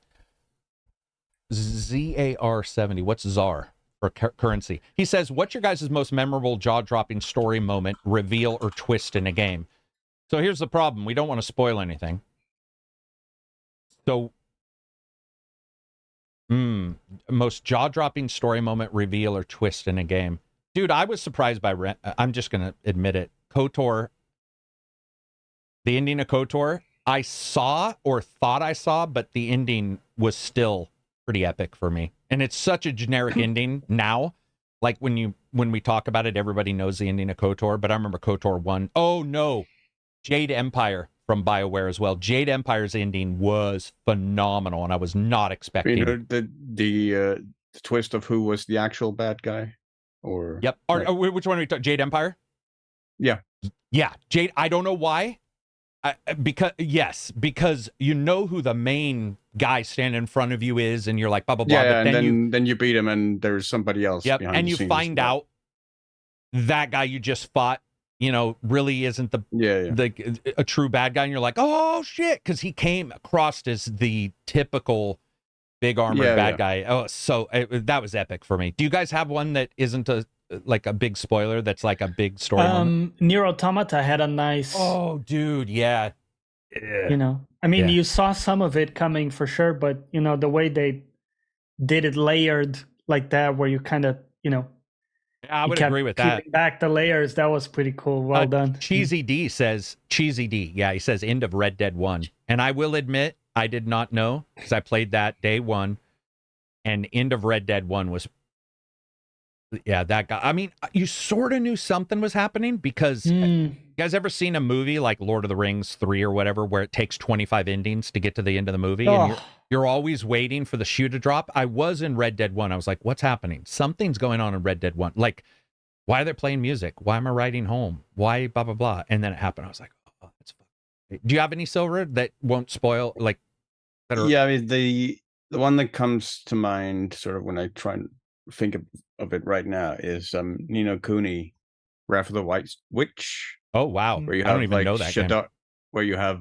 ZAR70. What's ZAR for currency? He says, what's your guys' most memorable jaw-dropping story moment, reveal, or twist in a game? So here's the problem. We don't want to spoil anything. So, most jaw-dropping story moment, reveal, or twist in a game. Dude, I was surprised by, I'm just going to admit it, KOTOR, the ending of KOTOR, I saw or thought I saw, but the ending was still pretty epic for me. And it's such a generic ending now. Like when we talk about it, everybody knows the ending of KOTOR, but I remember KOTOR 1. Oh no, Jade Empire from BioWare as well. Jade Empire's ending was phenomenal, and I was not expecting. You know, the twist of who was the actual bad guy, or Yep. Which one are we talking? Jade Empire? Yeah. Yeah, Jade. I don't know why. Because you know who the main guy standing in front of you is, and you're like blah blah blah. Yeah, but then you beat him, and there's somebody else. Yep, behind and the you scenes. find out that guy you just fought, really isn't a true bad guy, and you're like, oh shit, because he came across as the typical big armored bad guy. Oh, so that was epic for me. Do you guys have one that isn't a big spoiler? That's like a big story moment? Nier Automata had a nice. Oh, dude, yeah. I mean, you saw some of it coming for sure, but the way they did it layered like that, where you kind of I would agree with that. Peeling back the layers, that was pretty cool. Well done. Cheesy D says, yeah, he says end of Red Dead 1. And I will admit, I did not know, because I played that day one, and end of Red Dead 1 was, that guy. I mean, you sort of knew something was happening, because you guys ever seen a movie like Lord of the Rings 3 or whatever, where it takes 25 endings to get to the end of the movie, and you're always waiting for the shoe to drop? I was in Red Dead 1. I was like, what's happening? Something's going on in Red Dead 1. Like, why are they playing music? Why am I riding home? Why blah, blah, blah? And then it happened. I was like, oh, that's fun. Do you have any, Silver, that won't spoil? Yeah, I mean, the one that comes to mind sort of when I try and think of it right now is Ni no Kuni, Wrath of the White Witch. Oh, wow. Where you I don't even know that game. Where you have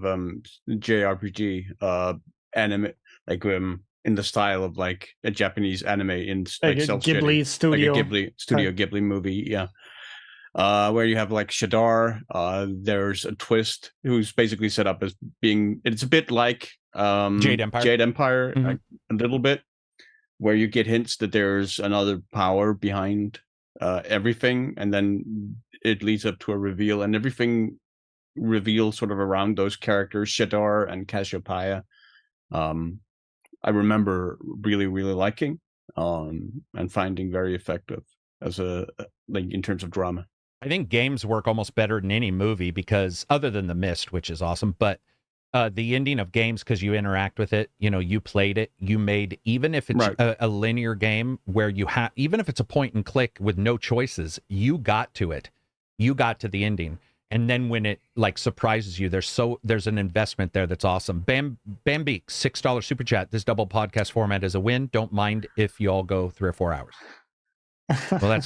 JRPG anime, like in the style of like a Japanese anime in like a Ghibli studio, like a Ghibli movie, yeah. Where you have like Shadar. There's a twist who's basically set up as being. It's a bit like Jade Empire, like, a little bit, where you get hints that there's another power behind everything, and then it leads up to a reveal, and everything reveals sort of around those characters, Shadar and Cassiopeia. I remember really, really liking and finding very effective as in terms of drama. I think games work almost better than any movie, because other than The Mist, which is awesome, but the ending of games, because you interact with it, you played it, you made, even if it's a linear game where you have, even if it's a point and click with no choices, you got to it. You got to the ending. And then when it surprises you, there's an investment there that's awesome. Bambeek, $6 super chat. This double podcast format is a win. Don't mind if you all go 3 or 4 hours. Well,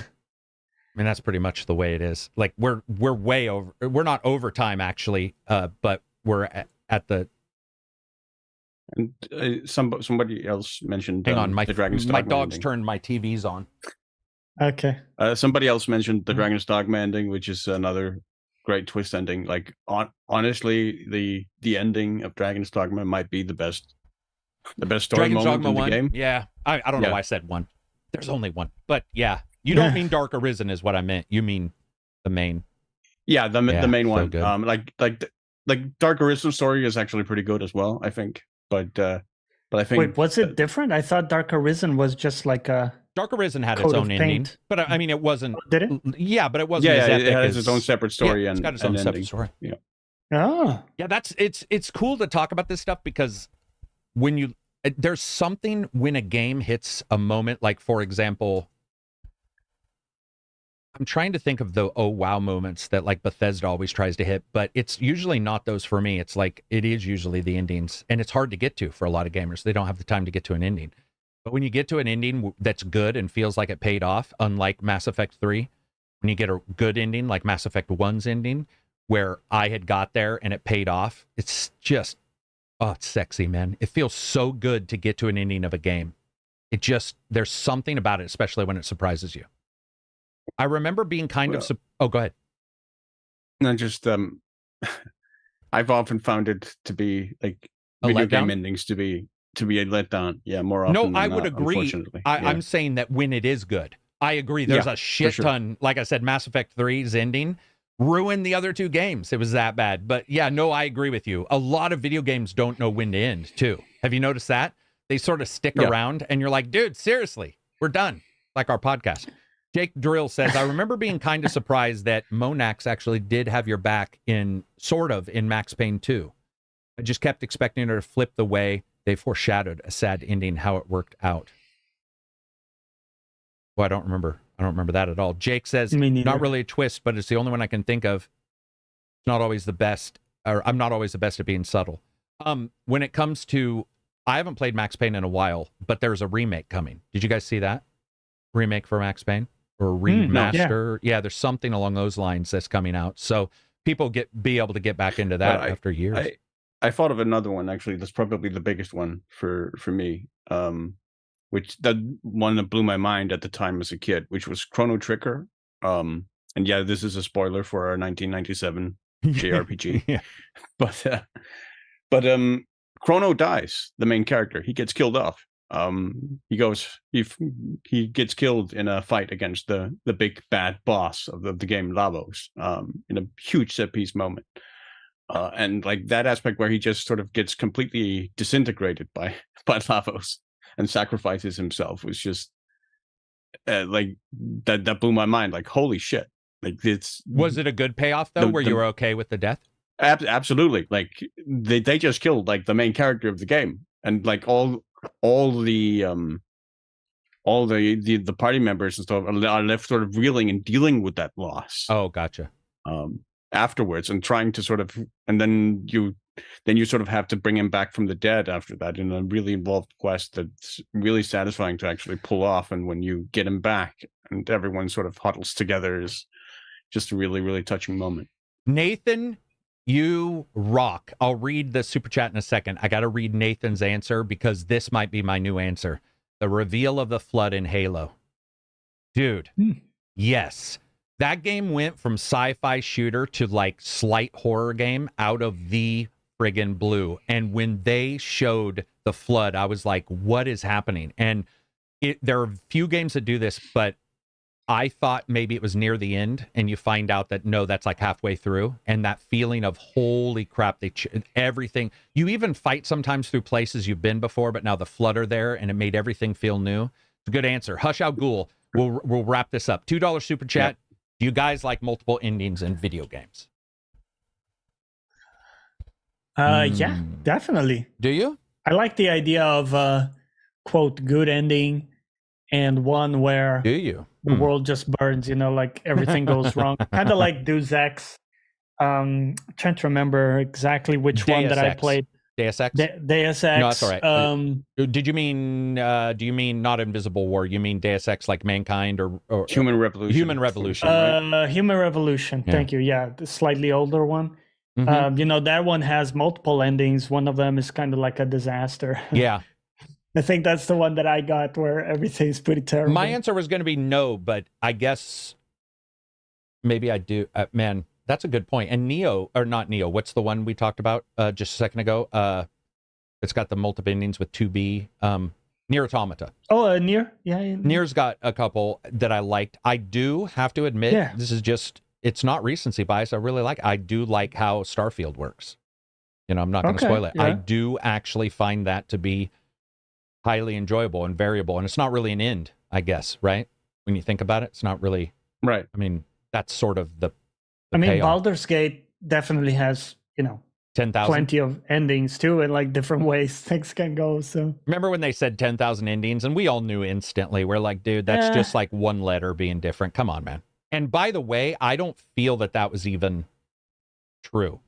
that's pretty much the way it is. Like we're way over. We're not overtime actually, but we're at the. And somebody else mentioned. Hang on, my Dragon's dog's turned my TVs on. Okay. Somebody else mentioned the Dragon's Dogma ending, which is another great twist ending. Like honestly, the ending of Dragon's Dogma might be the best story Dragon's moment Dogma in the 1? game. Yeah, I don't know why I said one. There's only one, but yeah, you don't mean Dark Arisen is what I meant. You mean the main. Yeah, the main one. Good. Like Dark Arisen story is actually pretty good as well, I think. But I think. Wait, was it different? I thought Dark Arisen was just like a. Dark Arisen had its own ending, but I mean, it wasn't. Did it? Yeah, but it wasn't. Yeah, as epic it has as, its own separate story, it's got its own separate story. Yeah. Oh. Yeah, it's cool to talk about this stuff, because when there's something when a game hits a moment, like for example, I'm trying to think of the oh wow moments that like Bethesda always tries to hit, but it's usually not those for me. It's like it is usually the endings, and it's hard to get to for a lot of gamers. They don't have the time to get to an ending. But when you get to an ending that's good and feels like it paid off, unlike Mass Effect 3, when you get a good ending like Mass Effect 1's ending, where I had got there and it paid off, it's just, oh, it's sexy, man. It feels so good to get to an ending of a game. It just, there's something about it, especially when it surprises you. I remember being kind of, oh, go ahead. No, just, I've often found it to be like A video letdown? game endings to be a letdown. Yeah, more often. No, than I not, would agree. Unfortunately, yeah. I'm saying that when it is good, I agree. There's a shit ton. Like I said, Mass Effect 3's ending ruined the other two games. It was that bad. But yeah, no, I agree with you. A lot of video games don't know when to end, too. Have you noticed that? They sort of stick around, and you're like, dude, seriously, we're done. Like our podcast. Jake Drill says, I remember being kind of surprised that Monax actually did have your back in Max Payne 2. I just kept expecting her to flip the way they foreshadowed a sad ending, how it worked out. Well, I don't remember that at all. Jake says, not really a twist, but it's the only one I can think of. It's not always the best, or I'm not always the best at being subtle. When it comes to, I haven't played Max Payne in a while, but there's a remake coming. Did you guys see that? Remake for Max Payne? Or remaster? Yeah, there's something along those lines that's coming out. So people be able to get back into that after years. I thought of another one, actually. That's probably the biggest one for me. Which that one that blew my mind at the time as a kid, which was Chrono Trigger. And yeah, this is a spoiler for our 1997 JRPG. Yeah. But Chrono dies, the main character. He gets killed off. He gets killed in a fight against the big bad boss of the game, Lavos, in a huge set piece moment. And like that aspect where he just sort of gets completely disintegrated by Lavos and sacrifices himself was just like that blew my mind. Like, holy shit. Like, was it a good payoff though, where you were okay with the death? Absolutely. Like they just killed like the main character of the game, and like all the party members and stuff are left sort of reeling and dealing with that loss. Oh, gotcha. Afterwards, and trying to sort of, and then you sort of have to bring him back from the dead after that in a really involved quest that's really satisfying to actually pull off. And when you get him back and everyone sort of huddles together, is just a really, really touching moment. Nathan, you rock. I'll read the super chat in a second. I got to read Nathan's answer because this might be my new answer. The reveal of the flood in Halo. Dude, yes. That game went from sci-fi shooter to like slight horror game out of the friggin' blue. And when they showed the flood, I was like, what is happening? And there are few games that do this, but I thought maybe it was near the end, and you find out that no, that's like halfway through. And that feeling of holy crap, everything. You even fight sometimes through places you've been before, but now the flood are there, and it made everything feel new. It's a good answer. Hush Out Ghoul. We'll wrap this up. $2 super chat. Yep. Do you guys like multiple endings in video games? Yeah, definitely. Do you? I like the idea of quote good ending and one where do you the world just burns, like everything goes wrong. Kind of like Deus Ex. Trying to remember exactly which one that I played. Deus Ex? Deus Ex. No, that's all right. Did you mean, do you mean not Invisible War? You mean Deus Ex like Mankind or Human Revolution? Human Revolution. Right? Human Revolution. Yeah. Thank you. Yeah, the slightly older one. Mm-hmm. That one has multiple endings. One of them is kind of like a disaster. Yeah. I think that's the one that I got where everything's pretty terrible. My answer was going to be no, but I guess maybe I do. Man, that's a good point. And Neo, or not Neo, what's the one we talked about just a second ago? It's got the multiple endings with 2B. Nier Automata. Oh, Nier? Yeah. Nier's got a couple that I liked. I do have to admit, this is just, it's not recency bias. I really I do like how Starfield works. I'm not going to spoil it. Yeah. I do actually find that to be highly enjoyable and variable. And it's not really an end, I guess, right? When you think about it, it's not really. Right. I mean, that's sort of the payoff. Baldur's Gate definitely has, 10,000. Plenty of endings too, and like different ways things can go. So remember when they said 10,000 endings, and we all knew instantly. We're like, dude, that's just like one letter being different. Come on, man. And by the way, I don't feel that was even true.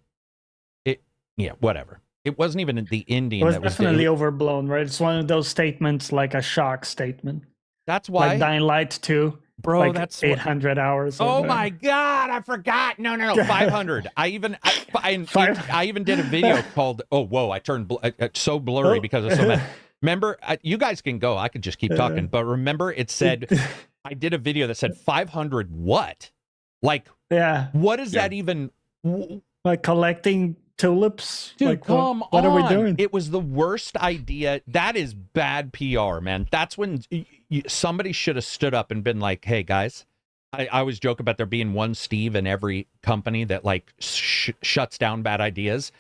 Whatever. It wasn't even the ending. It was that was definitely overblown, right? It's one of those statements like a shock statement. That's why, Like Dying Light 2. bro. Like That's 800 hours. Oh my God, I forgot. No, 500. I even did a video called, oh, whoa, I turned so blurry because of so many. Remember, you guys can go. I could just keep talking. But remember, it said, I did a video that said 500 what? Like, yeah. What is that even? Like collecting tulips? Dude, like, come on. What are we doing? It was the worst idea. That is bad PR, man. That's when somebody should have stood up and been like, hey, guys, I always joke about there being one Steve in every company that like shuts down bad ideas.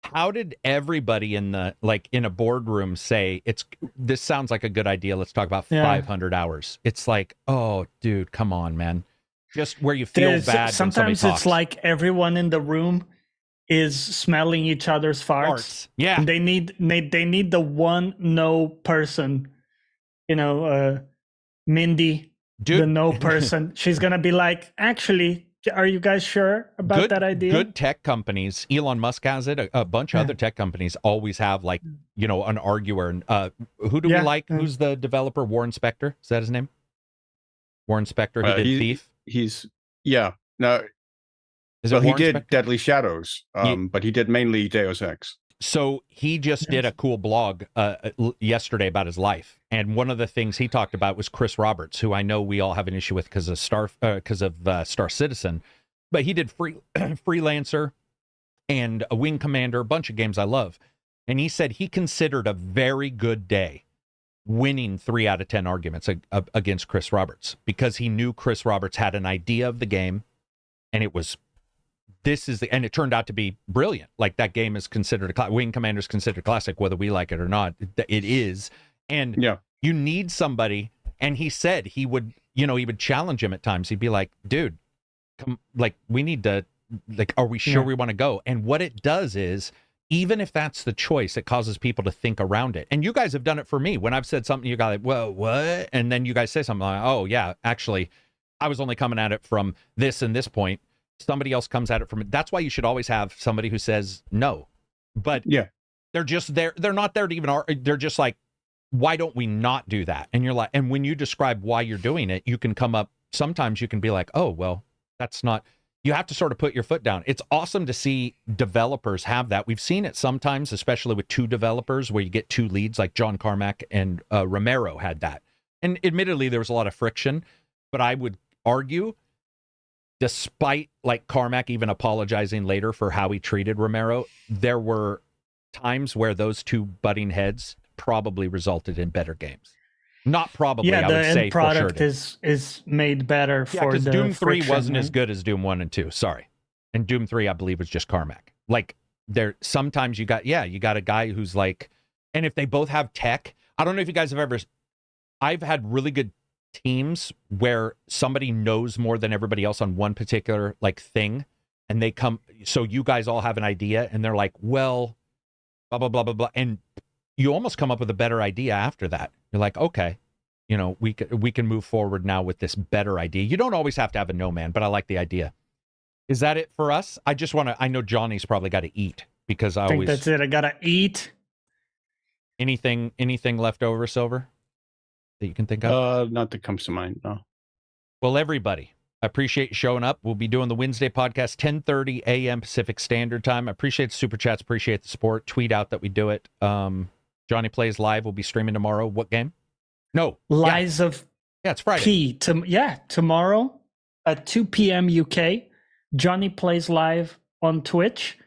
How did everybody in the in a boardroom say this sounds like a good idea? Let's talk about 500 hours. It's like, oh, dude, come on, man. Just where you feel bad. Sometimes it's like everyone in the room is smelling each other's farts. Yeah, and they need the one no person. Mindy, dude. The no person. She's gonna be like, actually. Are you guys sure about that idea? Good tech companies, Elon Musk has it. A bunch of other tech companies always have an arguer. Who do we like? Who's the developer? Warren Spector? Is that his name? Warren Spector, who did Thief? No. He did Spector? Deadly Shadows, but he did mainly Deus Ex. So he just did a cool blog yesterday about his life, and one of the things he talked about was Chris Roberts, who I know we all have an issue with because of Star Citizen, but he did Freelancer and a Wing Commander, a bunch of games I love, and he said he considered a very good day winning 3 out of 10 arguments against Chris Roberts because he knew Chris Roberts had an idea of the game, and it was. And it turned out to be brilliant. Like that game is considered Wing Commander is considered a classic, whether we like it or not. It is. And you need somebody. And he said he would challenge him at times. He'd be like, dude, come, we need to, are we sure we want to go? And what it does is, even if that's the choice, it causes people to think around it. And you guys have done it for me. When I've said something, you got like, well, what? And then you guys say something like, oh yeah, actually, I was only coming at it from this and this point. Somebody else comes at it from it. That's why you should always have somebody who says no. But they're just there. They're not there to even they're just like, why don't we not do that? And you're like, and when you describe why you're doing it, you can come up, sometimes you can be like, oh, well, that's not, you have to sort of put your foot down. It's awesome to see developers have that. We've seen it sometimes, especially with 2 developers where you get 2 leads, like John Carmack and Romero had that. And admittedly, there was a lot of friction, but I would argue, despite Carmack even apologizing later for how he treated Romero, there were times where those 2 butting heads probably resulted in better games. Not probably, I would say for sure. The end product is made better for the Doom 3 wasn't right? as good as Doom 1 and 2, sorry. And Doom 3, I believe, was just Carmack. Sometimes you got a guy who's and if they both have tech, I don't know if you guys have I've had really good teams where somebody knows more than everybody else on one particular thing, and they come, so you guys all have an idea and they're like, well, blah blah blah blah blah, and you almost come up with a better idea after that. You're like, okay, we can move forward now with this better idea. You don't always have to have a no man, but I like the idea. Is that it for us? I know Johnny's probably got to eat because I think that's it. I gotta eat. Anything left over, Silver, that you can think of? Not that comes to mind, no. Well, everybody, I appreciate you showing up. We'll be doing the Wednesday podcast, 10:30 a.m. Pacific Standard Time. I appreciate the super chats, appreciate the support. Tweet out that we do it. Johnny Plays Live will be streaming tomorrow. What game? No. Lies of it's Friday. P. Tomorrow at 2 p.m. UK. Johnny Plays Live on Twitch.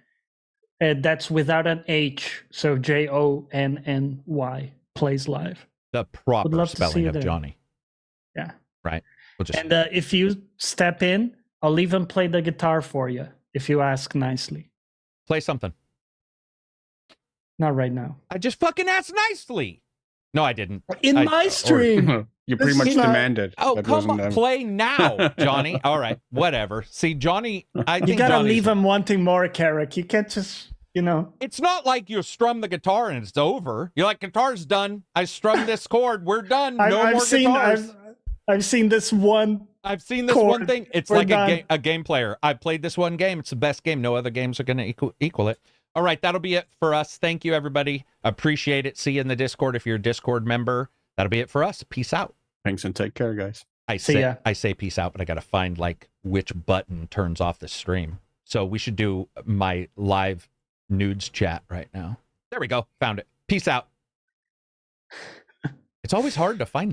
That's without an H. So JONNY Plays Live. The proper spelling of Johnny. Yeah. Right. And if you step in, I'll even play the guitar for you if you ask nicely. Play something. Not right now. I just fucking asked nicely. No, I didn't. In my stream. You pretty much demanded. Oh, come on. Play now, Johnny. All right. Whatever. See, Johnny, you gotta leave him wanting more, Karak. You can't just... It's not like you strum the guitar and it's over. You're like, guitar's done. I strummed this chord. We're done. No more guitars. I've seen this one I've seen this Cord. one thing. It's We're like done. a game player. I've played this one game. It's the best game. No other games are going to equal it. All right, that'll be it for us. Thank you, everybody. Appreciate it. See you in the Discord if you're a Discord member. That'll be it for us. Peace out. Thanks and take care, guys. I See ya. say peace out, but I got to find like which button turns off the stream. So we should do my live nudes chat right now. There we go. Found it. Peace out. It's always hard to find that.